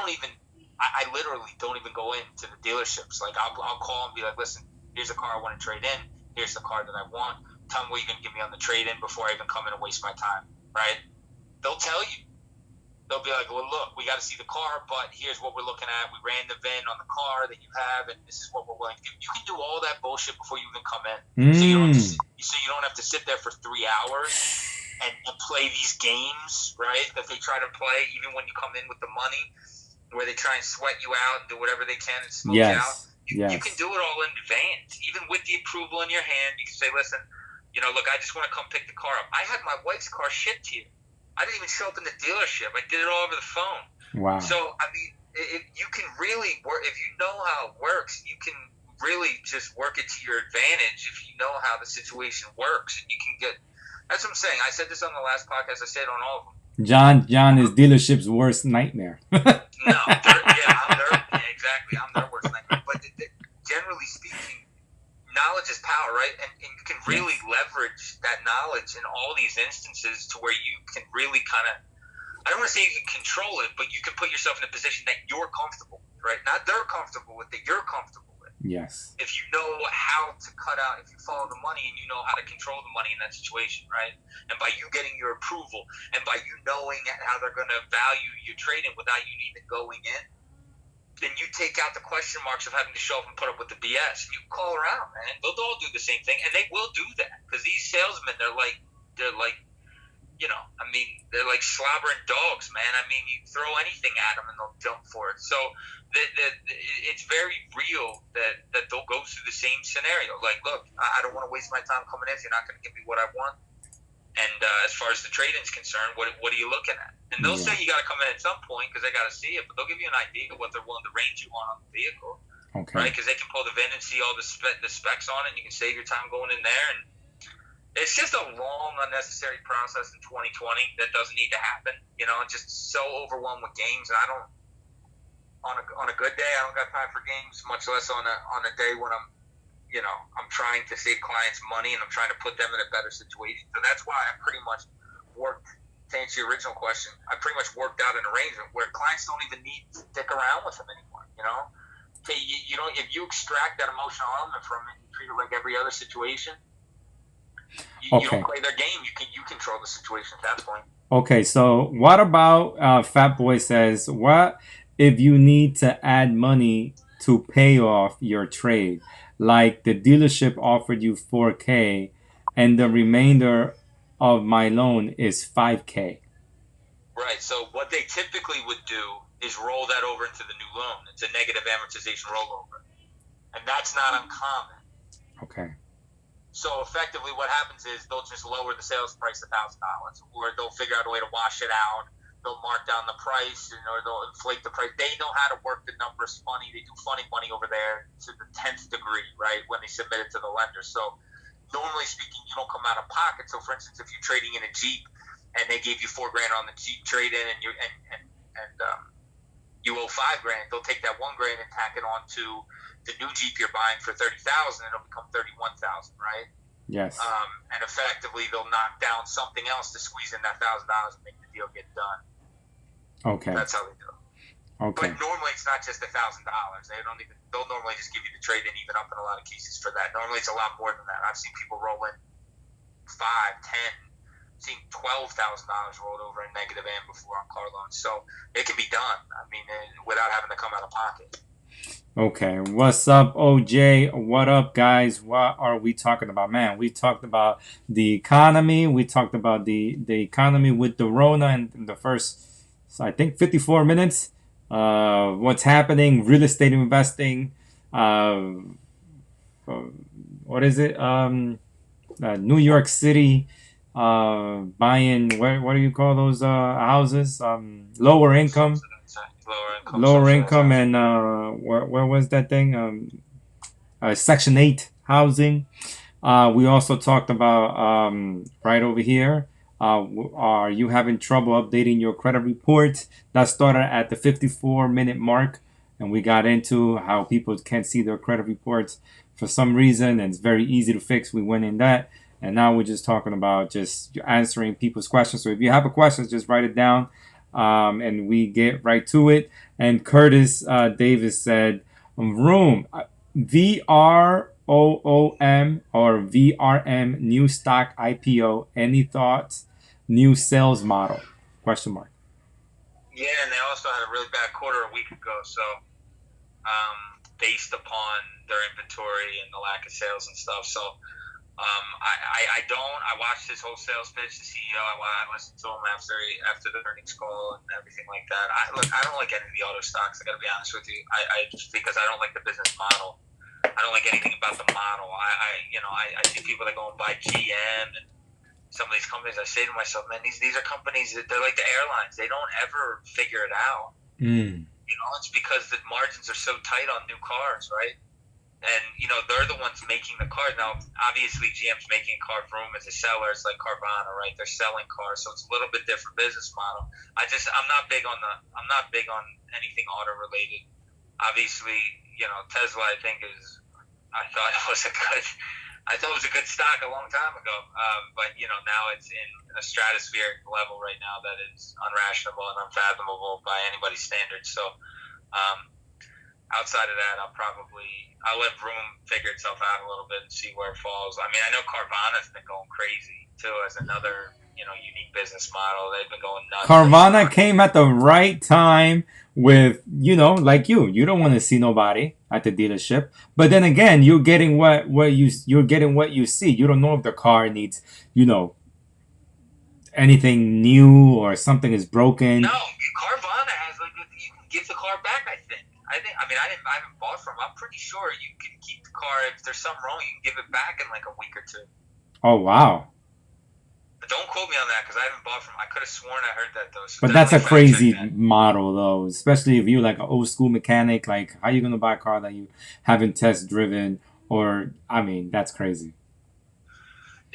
literally don't even go into the dealerships. Like, I'll call and be like, listen, here's a car I want to trade in, here's the car that I want, tell me what you're going to give me on the trade-in before I even come in and waste my time, right? They'll tell you. They'll be like, well, look, we got to see the car, but here's what we're looking at. We ran the VIN on the car that you have, and this is what we're willing to give. You can do all that bullshit before you even come in. So you don't have to sit there for 3 hours and play these games, right, that they try to play even when you come in with the money, where they try and sweat you out and do whatever they can and smoke you out. You can do it all in advance. Even with the approval in your hand, you can say, listen, you know, look, I just want to come pick the car up. I had my wife's car shipped here. I didn't even show up in the dealership. I did it all over the phone. Wow. So, I mean, if you can really work, if you know how it works, you can really just work it to your advantage if you know how the situation works. And you can get, that's what I'm saying. I said this on the last podcast. I said it on all of them. John is dealership's worst nightmare. No, exactly. I'm their worst nightmare. But generally speaking, knowledge is power, right? And you can really leverage that knowledge in all these instances to where you can really kind of, I don't want to say you can control it, but you can put yourself in a position that you're comfortable with, right? Not they're comfortable with, that you're comfortable with. Yes. If you know how to cut out, if you follow the money and you know how to control the money in that situation, right? And by you getting your approval and by you knowing how they're going to value your trade-in without you even going in, then you take out the question marks of having to show up and put up with the BS. And you call around, man. They'll all do the same thing, and they will do that because these salesmen, they're like, I mean, they're like slobbering dogs, man. I mean, you throw anything at them and they'll jump for it. So it's very real that they'll go through the same scenario. Like, look, I don't want to waste my time coming in if you're not going to give me what I want. And as far as the trade-in's concerned, what are you looking at? And they'll say you got to come in at some point because they got to see it, but they'll give you an idea of what they're willing to range you on the vehicle, right? Because they can pull the VIN and see all the specs on it, and you can save your time going in there. And it's just a long, unnecessary process in 2020 that doesn't need to happen. Just so overwhelmed with games, and I don't. On a good day, I don't got time for games, much less on a day when I'm trying to save clients money and I'm trying to put them in a better situation. So that's why I pretty much worked, to answer your original question, I pretty much worked out an arrangement where clients don't even need to stick around with them anymore. Okay, if you extract that emotional element from it and treat it like every other situation, you don't play their game. You control the situation at that point. Okay, so what about Fat Boy says, what if you need to add money to pay off your trade? Like the dealership offered you $4K and the remainder of my loan is $5K. Right. So what they typically would do is roll that over into the new loan. It's a negative amortization rollover. And that's not uncommon. Okay. So effectively what happens is they'll just lower the sales price $1,000, or they'll figure out a way to wash it out. They'll mark down the price, or they'll inflate the price. They know how to work the numbers funny. They do funny money over there to the 10th degree, right, when they submit it to the lender. So normally speaking, you don't come out of pocket. So for instance, if you're trading in a Jeep and they gave you $4,000 on the Jeep trade-in and you owe $5,000, they'll take that $1,000 and tack it on to the new Jeep you're buying for $30,000, and it'll become $31,000, right? Yes. And effectively, they'll knock down something else to squeeze in that $1,000 and make the deal get done. Okay. That's how they do it. Okay. But normally it's not just $1,000. They'll normally just give you the trade-in, even up in a lot of cases for that. Normally it's a lot more than that. I've seen people roll in $5,000, $10,000, seen $12,000 rolled over in negative AM before on car loans. So it can be done. I mean, without having to come out of pocket. Okay, what's up, OJ? What up, guys? What are we talking about? Man, we talked about the economy. We talked about the economy with the Rona in the first, I think, 54 minutes. What's happening? Real estate investing. What is it? New York City. Buying. What do you call those houses? Lower income. Lower income and where was that thing? Section 8 housing. We also talked about right over here. Are you having trouble updating your credit report? That started at the 54-minute mark, and we got into how people can't see their credit reports for some reason, and it's very easy to fix. We went in that, and now we're just talking about just answering people's questions. So if you have a question, just write it down. And we get right to it. And Curtis Davis said, Vroom, VROOM or VRM, new stock IPO. Any thoughts? New sales model? Question mark. Yeah, and they also had a really bad quarter a week ago. So based upon their inventory and the lack of sales and stuff. So I watched his whole sales pitch, the CEO. I listened to him after the earnings call and everything like that. I don't like any of the auto stocks. I got to be honest with you. I just because I don't like the business model. I don't like anything about the model. I see people that go and buy GM and some of these companies. I say to myself, man, these are companies that they're like the airlines. They don't ever figure it out. It's because the margins are so tight on new cars, right? And, they're the ones making the cars. Now, obviously, GM's making a car for them as a seller. It's like Carvana, right? They're selling cars, so it's a little bit different business model. I'm not big on anything auto related. Obviously, Tesla, I thought it was a good stock a long time ago. But now it's in a stratospheric level right now that is unrational and unfathomable by anybody's standards. So, outside of that, I'll let Vroom figure itself out a little bit and see where it falls. I mean, I know Carvana's been going crazy too as another unique business model. They've been going nuts. Carvana came at the right time with, like you don't want to see nobody at the dealership. But then again, you're getting you're getting what you see. You don't know if the car needs, anything new or something is broken. No, Carvana has you can give the car back. I haven't bought from. I'm pretty sure you can keep the car if there's something wrong. You can give it back in like a week or two. Oh wow. But don't quote me on that because I haven't bought from. I could have sworn I heard that though. So But that's a definitely fact check crazy that. model though, especially if you're like an old school mechanic. Like, how you gonna buy a car that you haven't test driven? Or, that's crazy.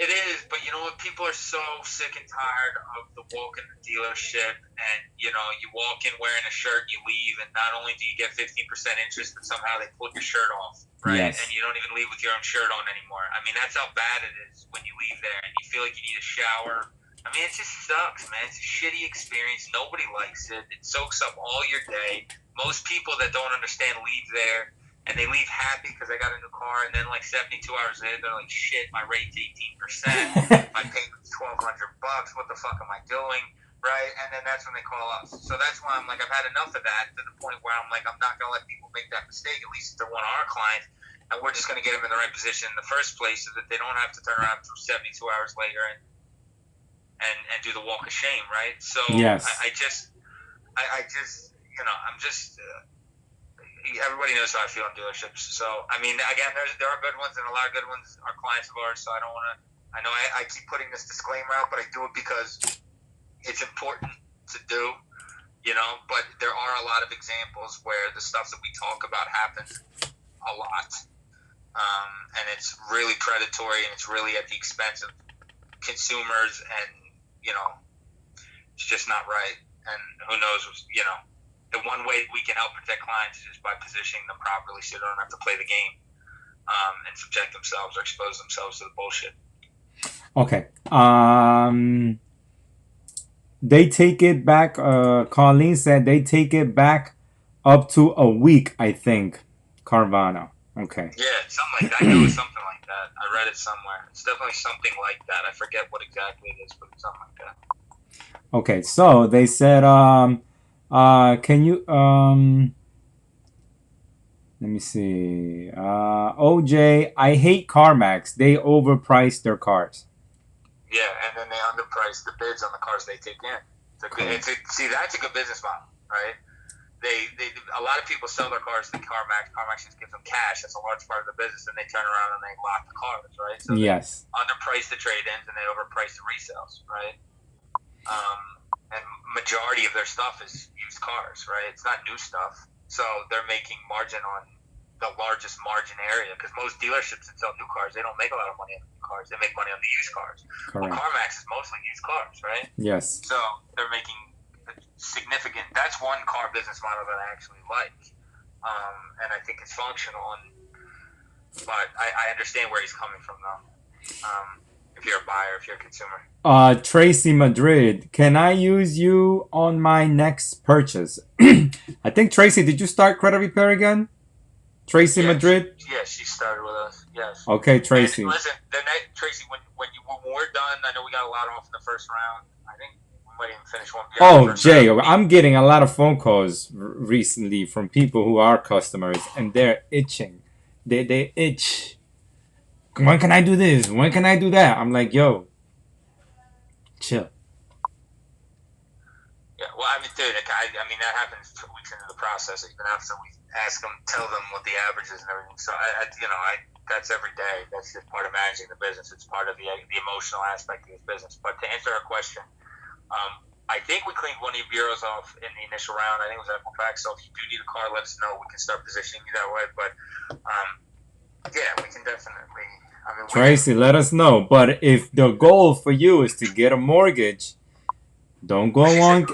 It is, but you know what? People are so sick and tired of the walk in the dealership, and you walk in wearing a shirt, you leave, and not only do you get 15% interest, but somehow they pull your shirt off, right? Yes. And you don't even leave with your own shirt on anymore. That's how bad it is when you leave there, and you feel like you need a shower. It just sucks, man. It's a shitty experience. Nobody likes it. It soaks up all your day. Most people that don't understand leave there. And they leave happy because they got a new car, and then like 72 hours later, they're like, "Shit, my rate's 18%. My payment's $1,200. What the fuck am I doing?" Right? And then that's when they call us. So that's why I'm like, I've had enough of that to the point where I'm like, I'm not gonna let people make that mistake. At least if they're one of our clients, and we're just gonna get them in the right position in the first place, so that they don't have to turn around through 72 hours later and do the walk of shame, right? So Yes. I'm just. Everybody knows how I feel in dealerships. So, again, there are good ones and a lot of good ones are clients of ours. So I don't want to. I know I keep putting this disclaimer out, but I do it because it's important to do. But there are a lot of examples where the stuff that we talk about happens a lot, and it's really predatory and it's really at the expense of consumers, and it's just not right. And who knows, the one way we can help protect clients is just by positioning them properly so they don't have to play the game and subject themselves or expose themselves to the bullshit. Okay. They take it back. Colleen said they take it back up to a week, I think. Carvana. Okay. Yeah, something like that. I know it's something like that. I read it somewhere. It's definitely something like that. I forget what exactly it is, but it's something like that. Okay, so they said, can you, let me see. OJ, I hate CarMax. They overprice their cars. Yeah, and then they underprice the bids on the cars they take in. See, that's a good business model, right? A lot of people sell their cars to CarMax. CarMax just gives them cash. That's a large part of the business. And they turn around and they lock the cars, right? So yes. They underprice the trade-ins and they overprice the resales, right? And majority of their stuff is used cars, right? It's not new stuff. So they're making margin on the largest margin area, because most dealerships that sell new cars, they don't make a lot of money on new cars. They make money on the used cars. Correct. Well, CarMax is mostly used cars, right? Yes. So they're making significant. That's one car business model that I actually like, and I think it's functional. But I understand where he's coming from, though. If you're a buyer, if you're a consumer. Tracy Madrid, can I use you on my next purchase? I think Tracy, did you start Credit Repair again? Tracy Madrid? She started with us. Yes. Okay, Tracy. And listen, Tracy, when we're done, I know we got a lot off in the first round. I think we might even finish one. Oh, Jay, I'm getting a lot of phone calls recently from people who are customers, and they're itching. They itch. When can I do this? When can I do that? I'm like, yo, chill. Yeah, well, dude, that happens 2 weeks into the process. Even after we ask them, tell them what the average is and everything. So, that's every day. That's just part of managing the business. It's part of the emotional aspect of this business. But to answer our question, I think we cleaned one of your bureaus off in the initial round. I think it was Equifax. So if you do need a car, let us know. We can start positioning you that way. But yeah, we can definitely. Tracy, let us know. But if the goal for you is to get a mortgage, don't go on.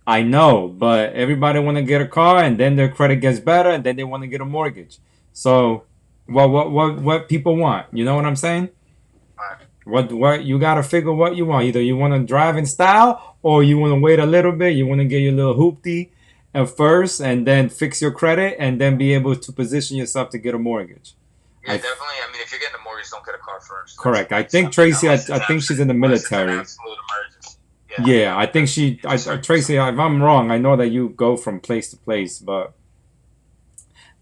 I know, but everybody want to get a car, and then their credit gets better, and then they want to get a mortgage. So, what people want? You know what I'm saying? What you gotta figure what you want. Either you want to drive in style, or you want to wait a little bit. You want to get your little hoopty at first, and then fix your credit, and then be able to position yourself to get a mortgage. Yeah, definitely. If you're getting a mortgage, don't get a car first. Correct. I think Tracy. I think she's in the military. It's an absolute emergency. Yeah, I think Tracy, if I'm wrong, I know that you go from place to place, but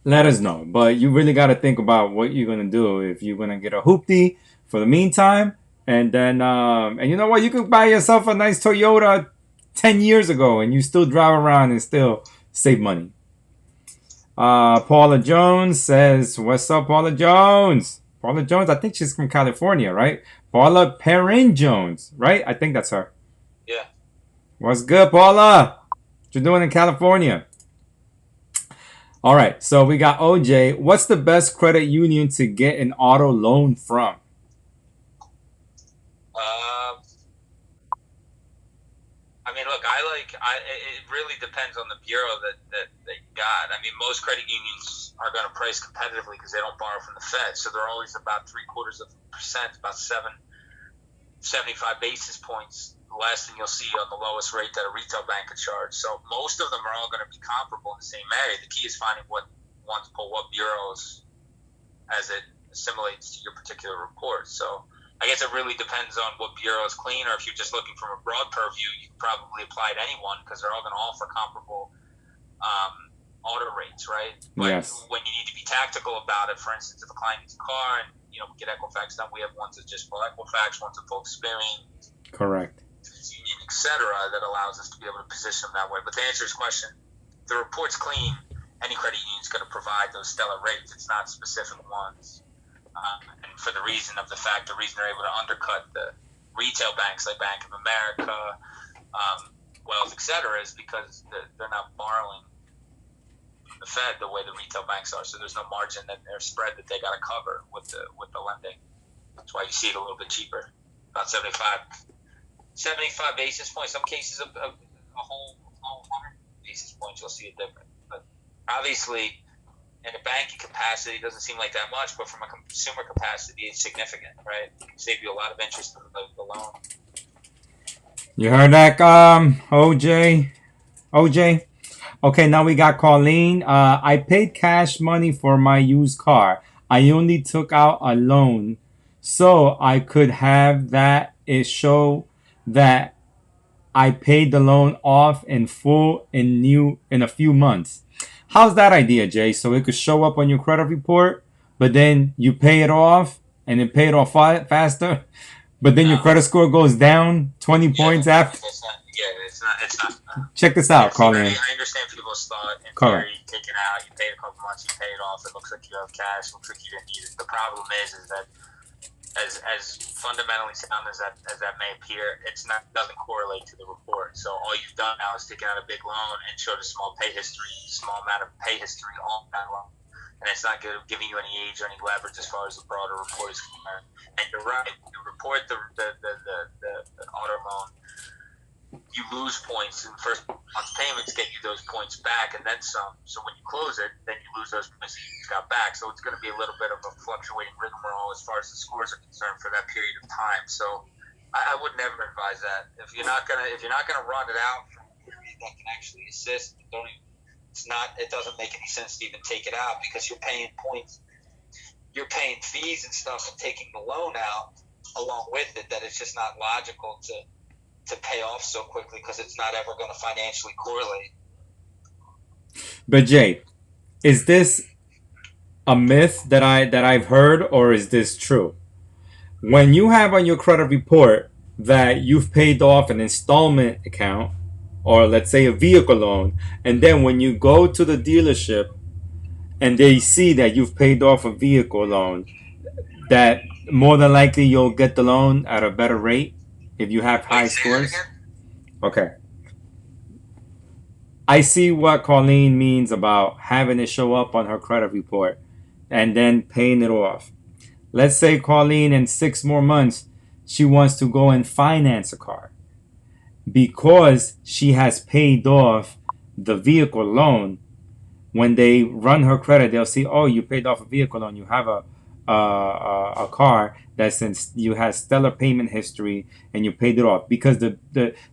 let us know. But you really got to think about what you're going to do if you're going to get a hoopty for the meantime. And then, and you know what? You could buy yourself a nice Toyota 10 years ago and you still drive around and still save money. Paula Jones says, what's up, Paula Jones? Paula Jones, I think she's from California, right? Paula Perrin Jones, right? I think that's her. Yeah. What's good, Paula? What you doing in California? All right, so we got OJ. What's the best credit union to get an auto loan from? I mean, look, it really depends on the bureau that you got. I mean, most credit unions are going to price competitively because they don't borrow from the Fed. So they're always about 0.75%, about 75 basis points less than you'll see on the lowest rate that a retail bank could charge. So most of them are all going to be comparable in the same area. The key is finding what bureaus as it assimilates to your particular report. So I guess it really depends on what bureau is clean, or if you're just looking from a broad purview, you can probably apply to anyone because they're all going to offer comparable auto rates, right? But Yes. when you need to be tactical about it, for instance, if a client needs a car and we get Equifax done, we have ones that just full Equifax, ones that full Experian, Correct. Union, etc., that allows us to be able to position them that way. But to answer his question, if the report's clean, any credit union is going to provide those stellar rates. It's not specific ones. And for the reason they're able to undercut the retail banks like Bank of America, Wells, etc., is because they're not borrowing from the Fed the way the retail banks are. So there's no margin that their spread that they got to cover with the lending. That's why you see it a little bit cheaper, about 75 basis points. Some cases a whole 100 basis points. You'll see it different. But obviously, in a banking capacity, it doesn't seem like that much, but from a consumer capacity, it's significant, right? It can save you a lot of interest on the loan. You heard that, OJ? Okay, now we got Colleen. I paid cash money for my used car. I only took out a loan so I could have that it show that I paid the loan off in full in a few months. How's that idea, Jay? So it could show up on your credit report, but then you pay it off and then pay it off faster, but then your credit score goes down 20 points after. It's not. Check this out, Colin. I understand people's thought. In Correct. theory, you take it out, you pay it a couple months, you pay it off. It looks like you have cash. Looks like you didn't need it. The problem is that as fundamentally sound as that may appear, doesn't correlate to the report. So all you've done now is taken out a big loan and showed a small amount of pay history on that loan, and it's not giving you any age or any leverage as far as the broader report is concerned. And you're right, you report the auto loan, you lose points, and first month's payments get you those points back and then some. So when you close it, then you lose those points that you got back. So it's going to be a little bit of a fluctuating rigmarole as far as the scores are concerned for that period of time. So I would never advise that. If you're not gonna run it out from a period that can actually assist, it doesn't make any sense to even take it out, because you're paying points, you're paying fees and stuff, and taking the loan out along with it, that it's just not logical to pay off so quickly, because it's not ever going to financially correlate. But Jay, is this a myth that I've heard, or is this true? When you have on your credit report that you've paid off an installment account, or let's say a vehicle loan, and then when you go to the dealership and they see that you've paid off a vehicle loan, that more than likely you'll get the loan at a better rate if you have high scores. Okay. I see what Colleen means about having it show up on her credit report and then paying it off. Let's say Colleen, in 6 more months, she wants to go and finance a car. Because she has paid off the vehicle loan, when they run her credit, they'll see, oh, you paid off a vehicle loan. You have a car that, since you had stellar payment history and you paid it off. Because the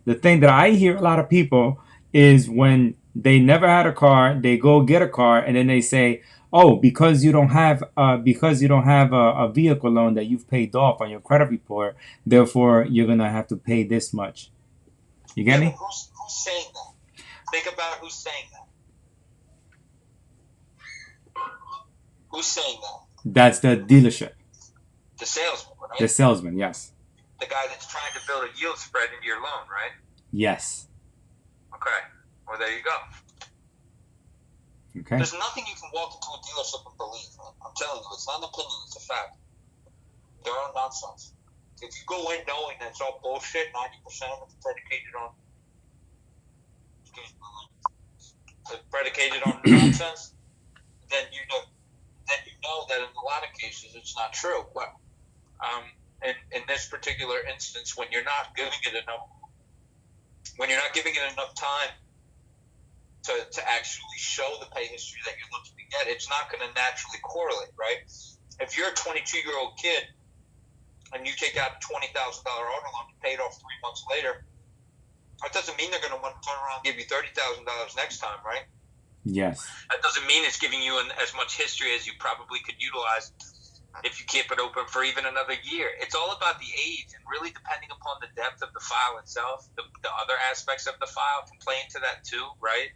thing that I hear a lot of people is, when they never had a car, they go get a car, and then they say, oh, because you don't have a vehicle loan that you've paid off on your credit report, therefore you're gonna have to pay this much. You get me? Who's saying that? Think about who's saying that. Who's saying that? That's the dealership. The salesman, right? The salesman, yes. The guy that's trying to build a yield spread into your loan, right? Yes. Okay. Well, there you go. Okay. There's nothing you can walk into a dealership and believe, man. I'm telling you, it's not an opinion, it's a fact. They're all nonsense. If you go in knowing that's all bullshit, 90% of it's predicated on nonsense, then you know that in a lot of cases it's not true. But in this particular instance, when you're not giving it enough time to actually show the pay history that you're looking to get, it's not going to naturally correlate, right? If you're a 22-year-old kid and you take out a $20,000 auto loan, you pay it off 3 months later, that doesn't mean they're going to want to turn around and give you $30,000 next time, right? Yes. That doesn't mean it's giving you as much history as you probably could utilize if you keep it open for even another year. It's all about the age, and really depending upon the depth of the file itself, the other aspects of the file can play into that too, right?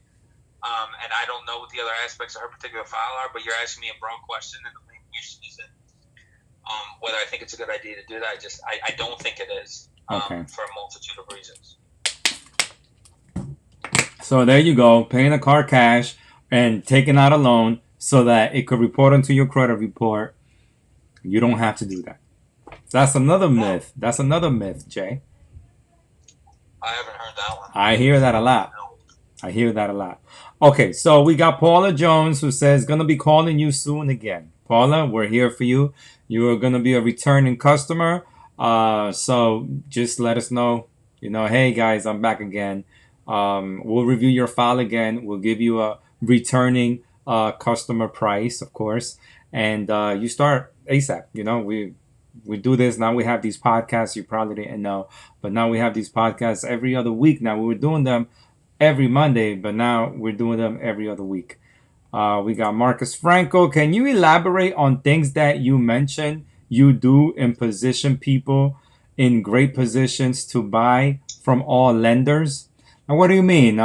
And I don't know what the other aspects of her particular file are, but you're asking me a broad question, and the main question is whether I think it's a good idea to do that. I don't think it is, Okay. for a multitude of reasons. So there you go, paying a car cash and taking out a loan so that it could report onto your credit report. You don't have to do that. That's another myth. That's another myth, Jay. I haven't heard that one. I hear that a lot. I hear that a lot. Okay, so we got Paula Jones who says, gonna be calling you soon again. Paula, we're here for you. You are gonna be a returning customer. So just let us know, hey guys, I'm back again. We'll review your file again. We'll give you a returning customer price, of course. And you start ASAP. We do this. Now we have these podcasts. You probably didn't know. But now we have these podcasts every other week. Now we were doing them every Monday, but now we're doing them every other week. We got Marcus Franco. Can you elaborate on things that you mentioned you do and position people in great positions to buy from all lenders? And what do you mean,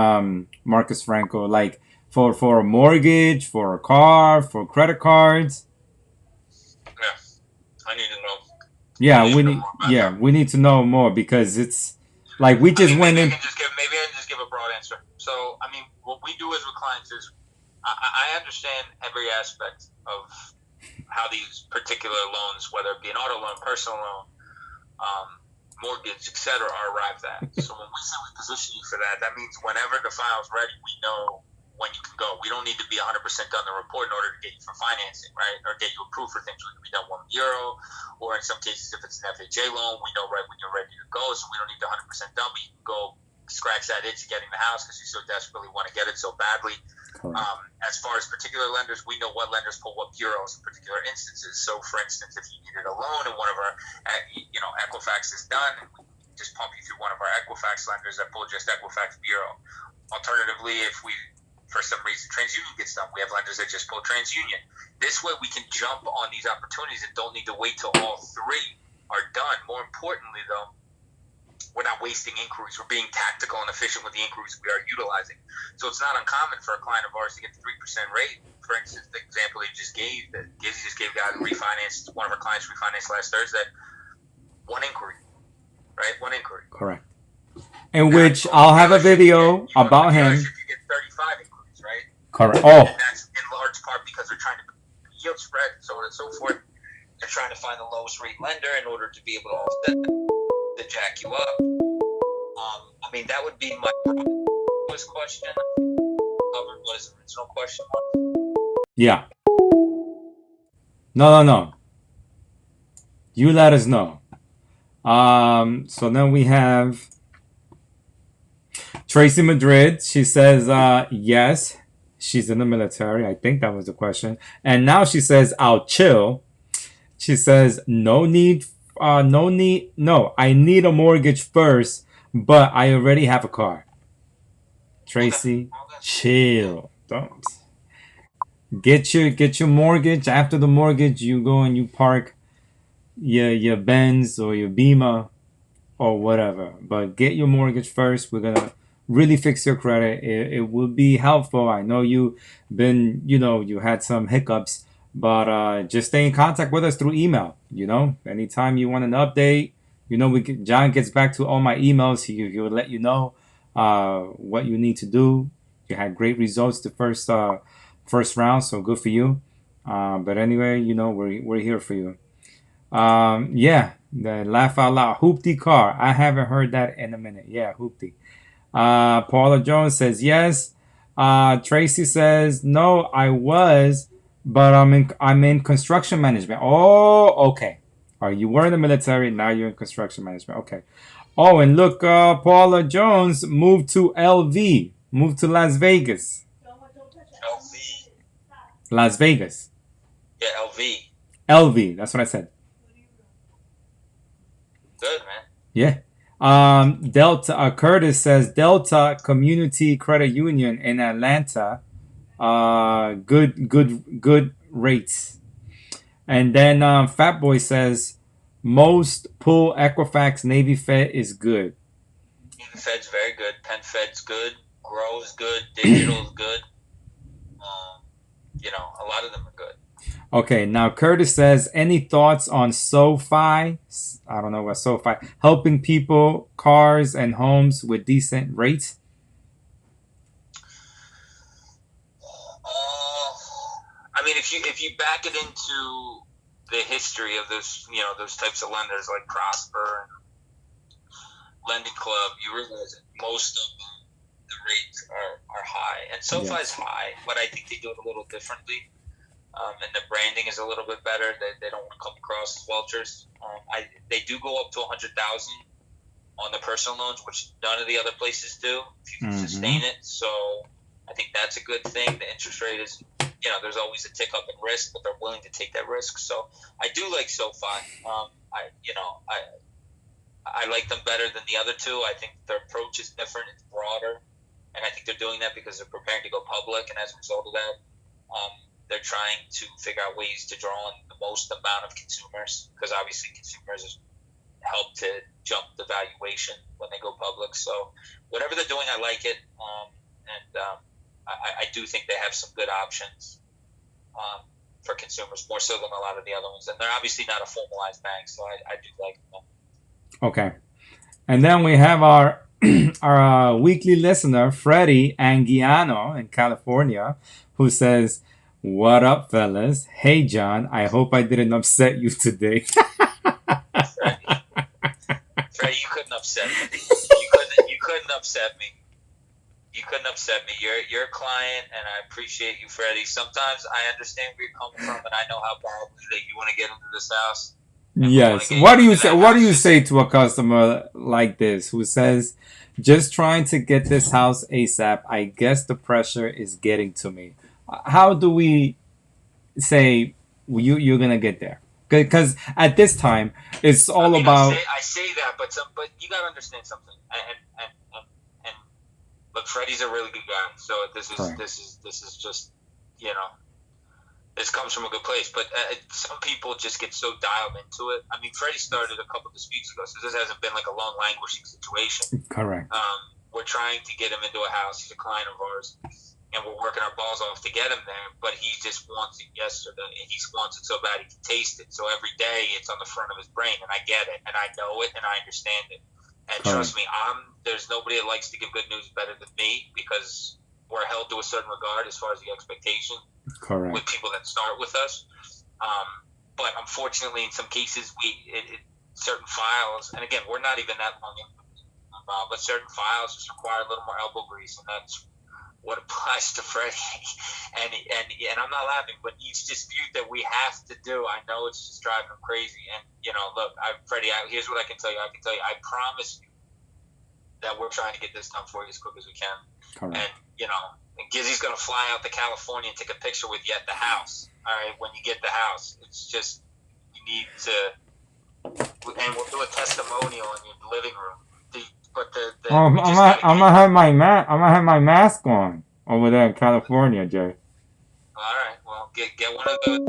Marcus Franco? Like for a mortgage, for a car, for credit cards? I need to know. Yeah, we need to know more because it's like we just went in. Maybe I can just give a broad answer. So, what we do as with clients is I understand every aspect of how these particular loans, whether it be an auto loan, personal loan, mortgage, etc., are arrived at. So when we say we position you for that, that means whenever the file's ready, we know when you can go. We don't need to be 100% done the report in order to get you for financing, right? Or get you approved for things. We can be done 1 euro, or in some cases, if it's an FHA loan, we know right when you're ready to go, so we don't need to 100% done, but you can go scratch that itch of getting the house because you so desperately want to get it so badly. As far as particular lenders, we know what lenders pull what bureaus in particular instances. So, for instance, if you needed a loan and one of our, Equifax is done, and we just pump you through one of our Equifax lenders that pull just Equifax bureau. Alternatively, if we, for some reason, TransUnion gets done, we have lenders that just pull TransUnion. This way, we can jump on these opportunities and don't need to wait till all three are done. More importantly, though, we're not wasting inquiries. We're being tactical and efficient with the inquiries we are utilizing. So it's not uncommon for a client of ours to get the 3% rate. For instance, the example he just gave, that Gizzy just gave a guy who refinanced, one of our clients refinanced last Thursday, one inquiry, right? One inquiry. Correct. In which I'll have a video about him. You get 35 inquiries, right? Correct. And that's in large part because they're trying to yield spread, so on and so forth. They're trying to find the lowest rate lender in order to be able to offset to jack you up. That would be my first question. Covered what his original question was. Yeah. No. You let us know. So then we have Tracy Madrid. She says, yes, she's in the military. I think that was the question. And now she says, I'll chill. She says, no, I need a mortgage first, but I already have a car. Tracy, chill. Don't. Get your mortgage. After the mortgage, you go and you park your Benz or your Beamer or whatever. But get your mortgage first. We're gonna really fix your credit. It will be helpful. I know you had some hiccups, but just stay in contact with us through email. Anytime you want an update, John gets back to all my emails. He will let you know what you need to do. You had great results the first round, so good for you. But anyway, we're here for you. Yeah, the laugh out loud. Hoopty car. I haven't heard that in a minute. Yeah, Hoopty. Paula Jones says yes. Tracy says no. I was, but I'm in construction management. Oh, okay. You were in the military. Now you're in construction management. Okay. Oh, and look, Paula Jones moved to LV. Moved to Las Vegas. LV. Las Vegas. Yeah, LV. LV. That's what I said. Good, man. Yeah. Delta Curtis says Delta Community Credit Union in Atlanta. Good rates. And then Fat Boy says most pull Equifax Navy Fed is good. Navy Fed's very good. Penn Fed's good. Grow's good. Digital's good. A lot of them are good. Okay, now Curtis says, any thoughts on SoFi? I don't know what SoFi helping people, cars, and homes with decent rates. I mean, if you back it into the history of those types of lenders like Prosper and Lending Club, you realize that most of the rates are high, and SoFi is high, but I think they do it a little differently. And the branding is a little bit better. They don't want to come across as welchers. They do go up to $100,000 on the personal loans, which none of the other places do if you can sustain it. So I think that's a good thing. The interest rate is, there's always a tick up in risk, but they're willing to take that risk. So I do like SoFi. I like them better than the other two. I think their approach is different. It's broader, and I think they're doing that because they're preparing to go public, and as a result of that, they're trying to figure out ways to draw in the most amount of consumers, because obviously consumers help to jump the valuation when they go public. So whatever they're doing, I like it. I do think they have some good options for consumers, more so than a lot of the other ones. And they're obviously not a formalized bank, so I do like them. Okay. And then we have our weekly listener, Freddie Anguiano in California, who says, what up, fellas? Hey, John, I hope I didn't upset you today. Freddie, you couldn't upset me. You couldn't upset me. You couldn't upset me. You're a client, and I appreciate you, Freddie. Sometimes I understand where you're coming from, and I know how badly that you want to get into this house. Yes. What do you say? What do you say to a customer like this who says, "Just trying to get this house ASAP. I guess the pressure is getting to me." How do we say you're gonna get there? Because at this time, it's all about. I say that, but you gotta understand something. And look, Freddie's a really good guy. So this is just this comes from a good place. But some people just get so dialed into it. I mean, Freddie started a couple of disputes ago, so this hasn't been like a long languishing situation. Correct. We're trying to get him into a house. He's a client of ours. And we're working our balls off to get him there, but he just wants it yesterday, and he wants it so bad he can taste it. So every day it's on the front of his brain, and I get it, and I know it, and I understand it. And trust me, there's nobody that likes to give good news better than me, because we're held to a certain regard as far as the expectation with people that start with us. But unfortunately, in some cases, certain files, and again, we're not even that long involved, but certain files just require a little more elbow grease, and that's what applies to Freddie. And I'm not laughing, but each dispute that we have to do, I know it's just driving him crazy. And look, Freddie, here's what I can tell you. I promise you that we're trying to get this done for you as quick as we can. Correct. And Gizzy's gonna fly out to California and take a picture with you at the house. All right, when you get the house, it's just you need to, and we'll do a testimonial in your living room. I'm gonna have my mask on over there in California, Jay. All right, well, get one of those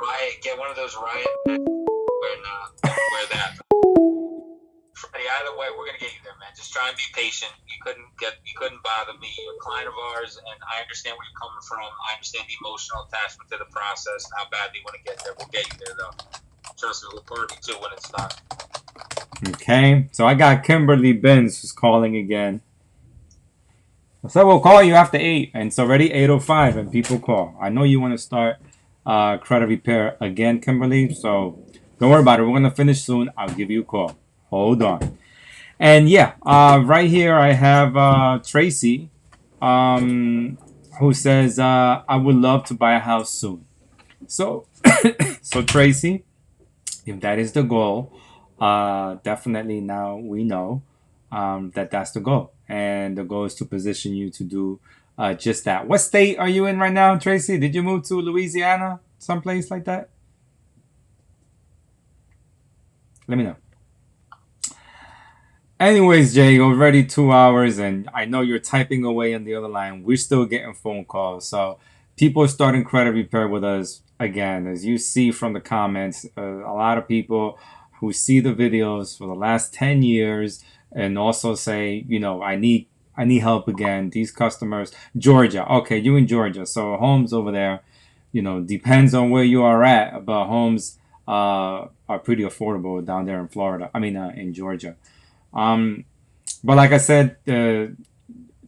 riot. Get one of those riot. Wear that. just try and be patient. You couldn't bother me. You're a client of ours, and I understand where you're coming from. I understand the emotional attachment to the process and how badly you want to get there. We'll get you there, though. Trust me, we'll party too when it's done. Okay, so I got Kimberly Benz who's calling again. I said we'll call you after 8, and it's already 8:05, and people call. I know you want to start credit repair again, Kimberly, so don't worry about it. We're going to finish soon. I'll give you a call. Hold on. And yeah, right here I have Tracy, who says, I would love to buy a house soon. So, so Tracy, if that is the goal, definitely now we know that that's the goal. And the goal is to position you to do just that. What state are you in right now, Tracy? Did you move to Louisiana? Someplace like that? Let me know. Anyways, Jay, already 2 hours, and I know you're typing away on the other line. We're still getting phone calls. So people are starting credit repair with us again. As you see from the comments, a lot of people who see the videos for the last 10 years and also say, you know, I need help again. These customers, Georgia. Okay, you in Georgia. So homes over there, you know, depends on where you are at, but homes are pretty affordable down there in Florida. I mean, in Georgia. But like I said,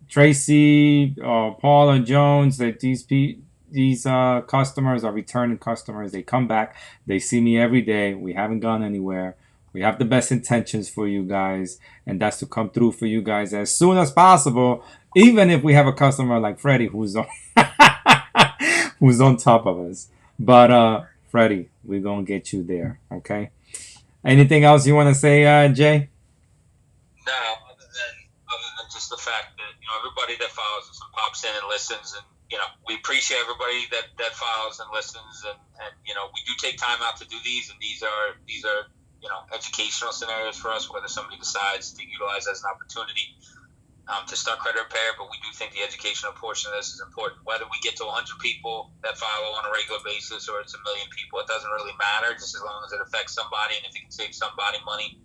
Tracy, Paula Jones, that these customers are returning customers. They come back. They see me every day. We haven't gone anywhere. We have the best intentions for you guys, and that's to come through for you guys as soon as possible. Even if we have a customer like Freddie who's on who's on top of us. But Freddie, we're gonna get you there. Okay. Anything else you want to say, Jay? No, other than just the fact that, you know, everybody that follows us and pops in and listens, and, you know, we appreciate everybody that follows and listens, and you know, we do take time out to do these, and these are you know, educational scenarios for us, whether somebody decides to utilize as an opportunity to start credit repair. But we do think the educational portion of this is important. Whether we get to 100 people that follow on a regular basis or it's 1 million people, it doesn't really matter, just as long as it affects somebody, and if it can save somebody money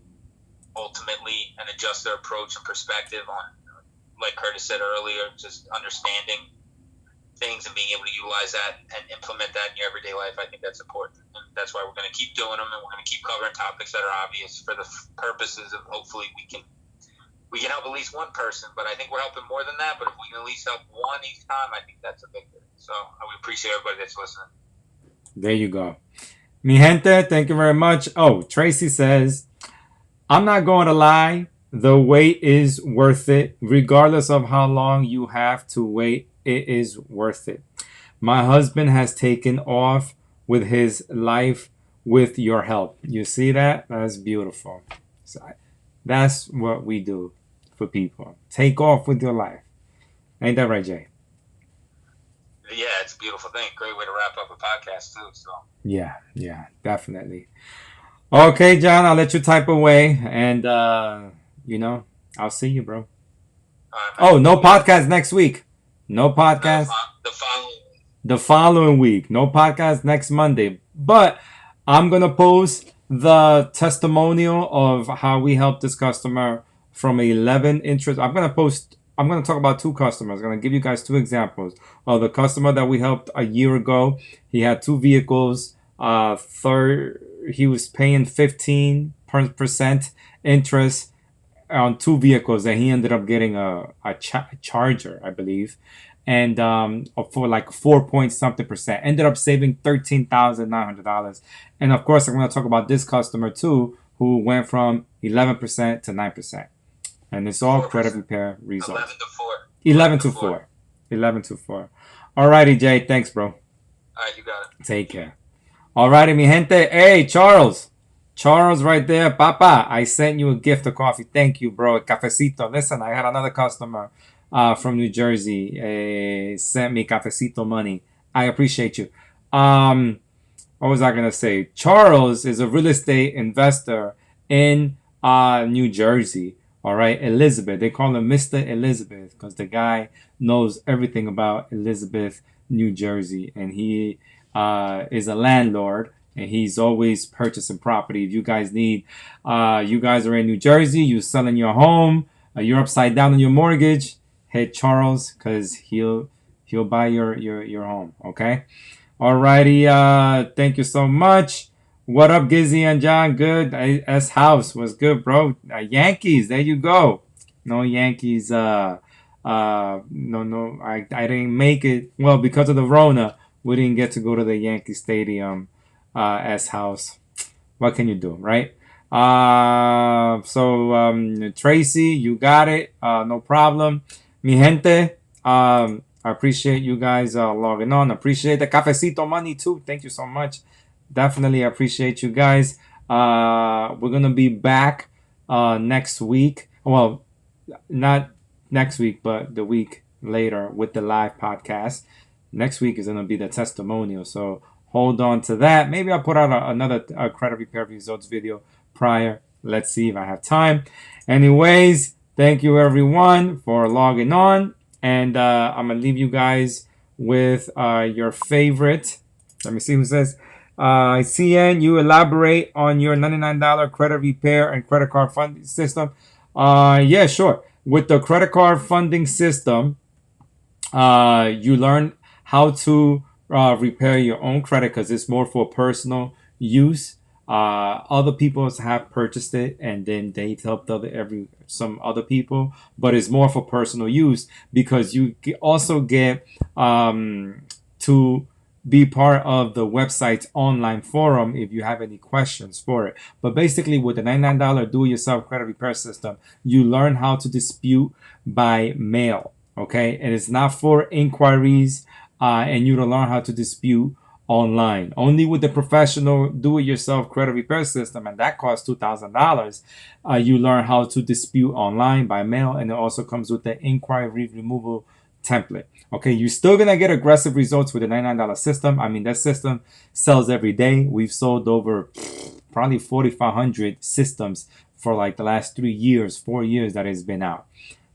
ultimately, and adjust their approach and perspective on, like Curtis said earlier, just understanding things and being able to utilize that and implement that in your everyday life. I think that's important, and that's why we're going to keep doing them, and we're going to keep covering topics that are obvious for the purposes of hopefully we can help at least one person. But I think we're helping more than that. But if we can at least help one each time, I think that's a victory. So we appreciate everybody that's listening. There you go. Mi gente, thank you very much. Oh, Tracy says, I'm not going to lie. The wait is worth it. Regardless of how long you have to wait, it is worth it. My husband has taken off with his life with your help. You see that? That's beautiful. So that's what we do for people. Take off with your life. Ain't that right, Jay? Yeah, it's a beautiful thing. Great way to wrap up a podcast, too. So Yeah, definitely. Okay, John, I'll let you type away, and you know, I'll see you, bro. Oh, no podcast next week. No podcast. The following week. No podcast next Monday. But I'm gonna post the testimonial of how we helped this customer from 11 interest. I'm gonna talk about 2 customers. I'm gonna give you guys 2 examples of the customer that we helped a year ago. He had 2 vehicles. He was paying 15% interest on 2 vehicles, and he ended up getting a Charger, I believe, and for like 4 point something%. Ended up saving $13,900. And of course, I'm going to talk about this customer too, who went from 11% to 9%. And it's all 4%. Credit repair results. 11 to 4. 11 to 4. Alrighty, Jay. Thanks, bro. Alright, you got it. Take care. Alrighty, mi gente. Hey, Charles. Charles right there. Papa, I sent you a gift of coffee. Thank you, bro. Cafecito. Listen, I had another customer from New Jersey sent me cafecito money. I appreciate you. What was I going to say? Charles is a real estate investor in New Jersey. All right, Elizabeth. They call him Mr. Elizabeth because the guy knows everything about Elizabeth, New Jersey. And he is a landlord. And he's always purchasing property. If you guys need, you guys are in New Jersey, you're selling your home, you're upside down on your mortgage, hit Charles because he'll buy your home. Okay. Alrighty. Thank you so much. What up, Gizzy and John? Good. S House was good, bro. Yankees. There you go. No Yankees. No. I didn't make it. Well, because of the Rona, we didn't get to go to the Yankee Stadium. S House. What can you do, right? Tracy, you got it. No problem. Mi gente, I appreciate you guys logging on. Appreciate the cafecito money too. Thank you so much. Definitely appreciate you guys. We're gonna be back next week. Well, not next week, but the week later with the live podcast. Next week is gonna be the testimonial. So hold on to that. Maybe I'll put out another credit repair results video prior. Let's see if I have time. Anyways, thank you everyone for logging on. And I'm going to leave you guys with your favorite. Let me see who says. CN, you elaborate on your $99 credit repair and credit card funding system. Yeah, sure. With the credit card funding system, you learn how to repair your own credit because it's more for personal use. Other people have purchased it and then they've helped some other people, but it's more for personal use because you also get to be part of the website's online forum if you have any questions for it. But basically, with the $99 do-it-yourself credit repair system, you learn how to dispute by mail. Okay, and it's not for inquiries, and you don't learn how to dispute online. Only with the professional do-it-yourself credit repair system, and that costs $2,000. You learn how to dispute online by mail, and it also comes with the inquiry removal template. Okay, you're still gonna get aggressive results with the $99 system. I mean, that system sells every day. We've sold over probably 4,500 systems for like the last 4 years that it's been out.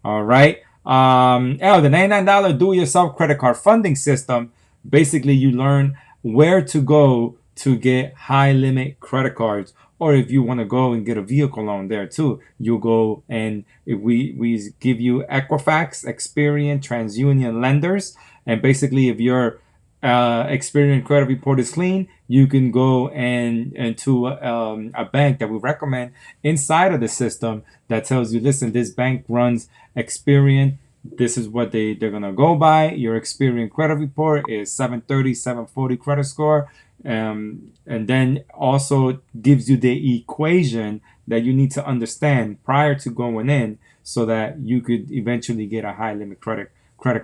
All right. The $99 do-it-yourself credit card funding system. Basically, you learn where to go to get high limit credit cards, or if you want to go and get a vehicle loan there too, you go and we give you Equifax Experian Transunion lenders, and basically if your Experian credit report is clean, you can go and to a bank that we recommend inside of the system that tells you, listen, this bank runs Experian. This is what they're going to go by. Your Experian credit report is 730, 740 credit score. And then also gives you the equation that you need to understand prior to going in so that you could eventually get a high limit credit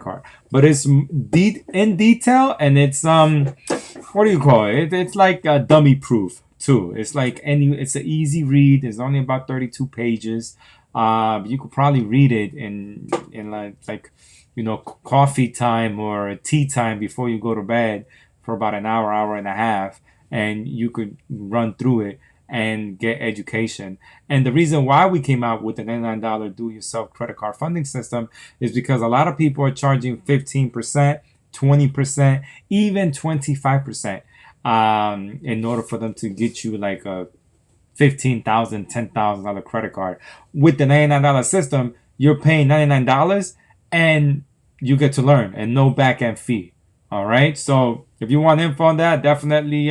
card. But it's in detail, and it's what do you call it? It's like dummy proof too. It's like it's an easy read. It's only about 32 pages. You could probably read it in like coffee time or tea time before you go to bed for about an hour and a half, and you could run through it and get education. And the reason why we came out with the $99 do-it-yourself credit card funding system is because a lot of people are charging 15%, 20%, even 25% in order for them to get you like a $15,000, $10,000 credit card. With the $99 system, you're paying $99 and you get to learn and no back end fee. All right. So if you want info on that, definitely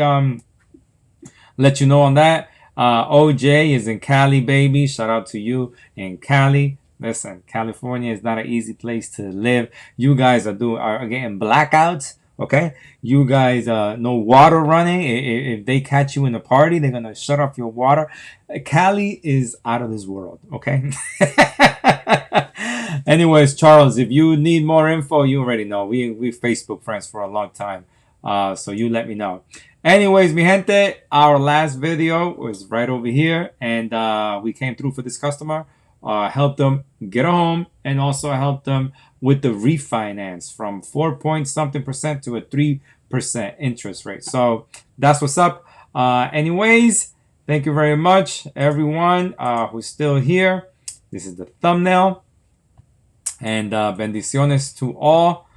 let you know on that. OJ is in Cali, baby. Shout out to you in Cali. Listen, California is not an easy place to live. You guys are getting blackouts. Okay, you guys, no water running. If they catch you in a party, they're gonna shut off your water. Cali is out of this world. Okay. Anyways, Charles, if you need more info, you already know. We Facebook friends for a long time. So you let me know. Anyways, mi gente, our last video was right over here, and we came through for this customer. Helped them get a home, and also helped them with the refinance from 4-point-something% to a 3% interest rate. So that's what's up. Anyways, thank you very much, everyone who's still here. This is the thumbnail. And bendiciones to all.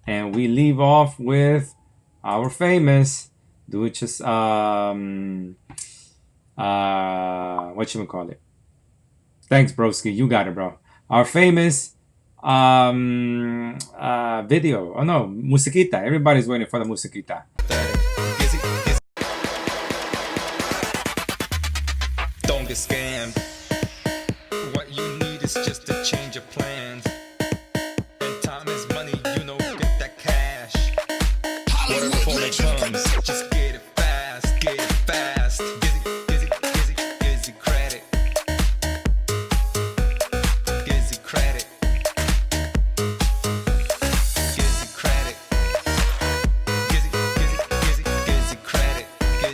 And we leave off with our famous whatchamacallit. Thanks, broski. You got it, bro. our famous video. Oh no, musiquita. Everybody's waiting for the musiquita. Gizzy, gizzy. Don't get scammed. What you need is just a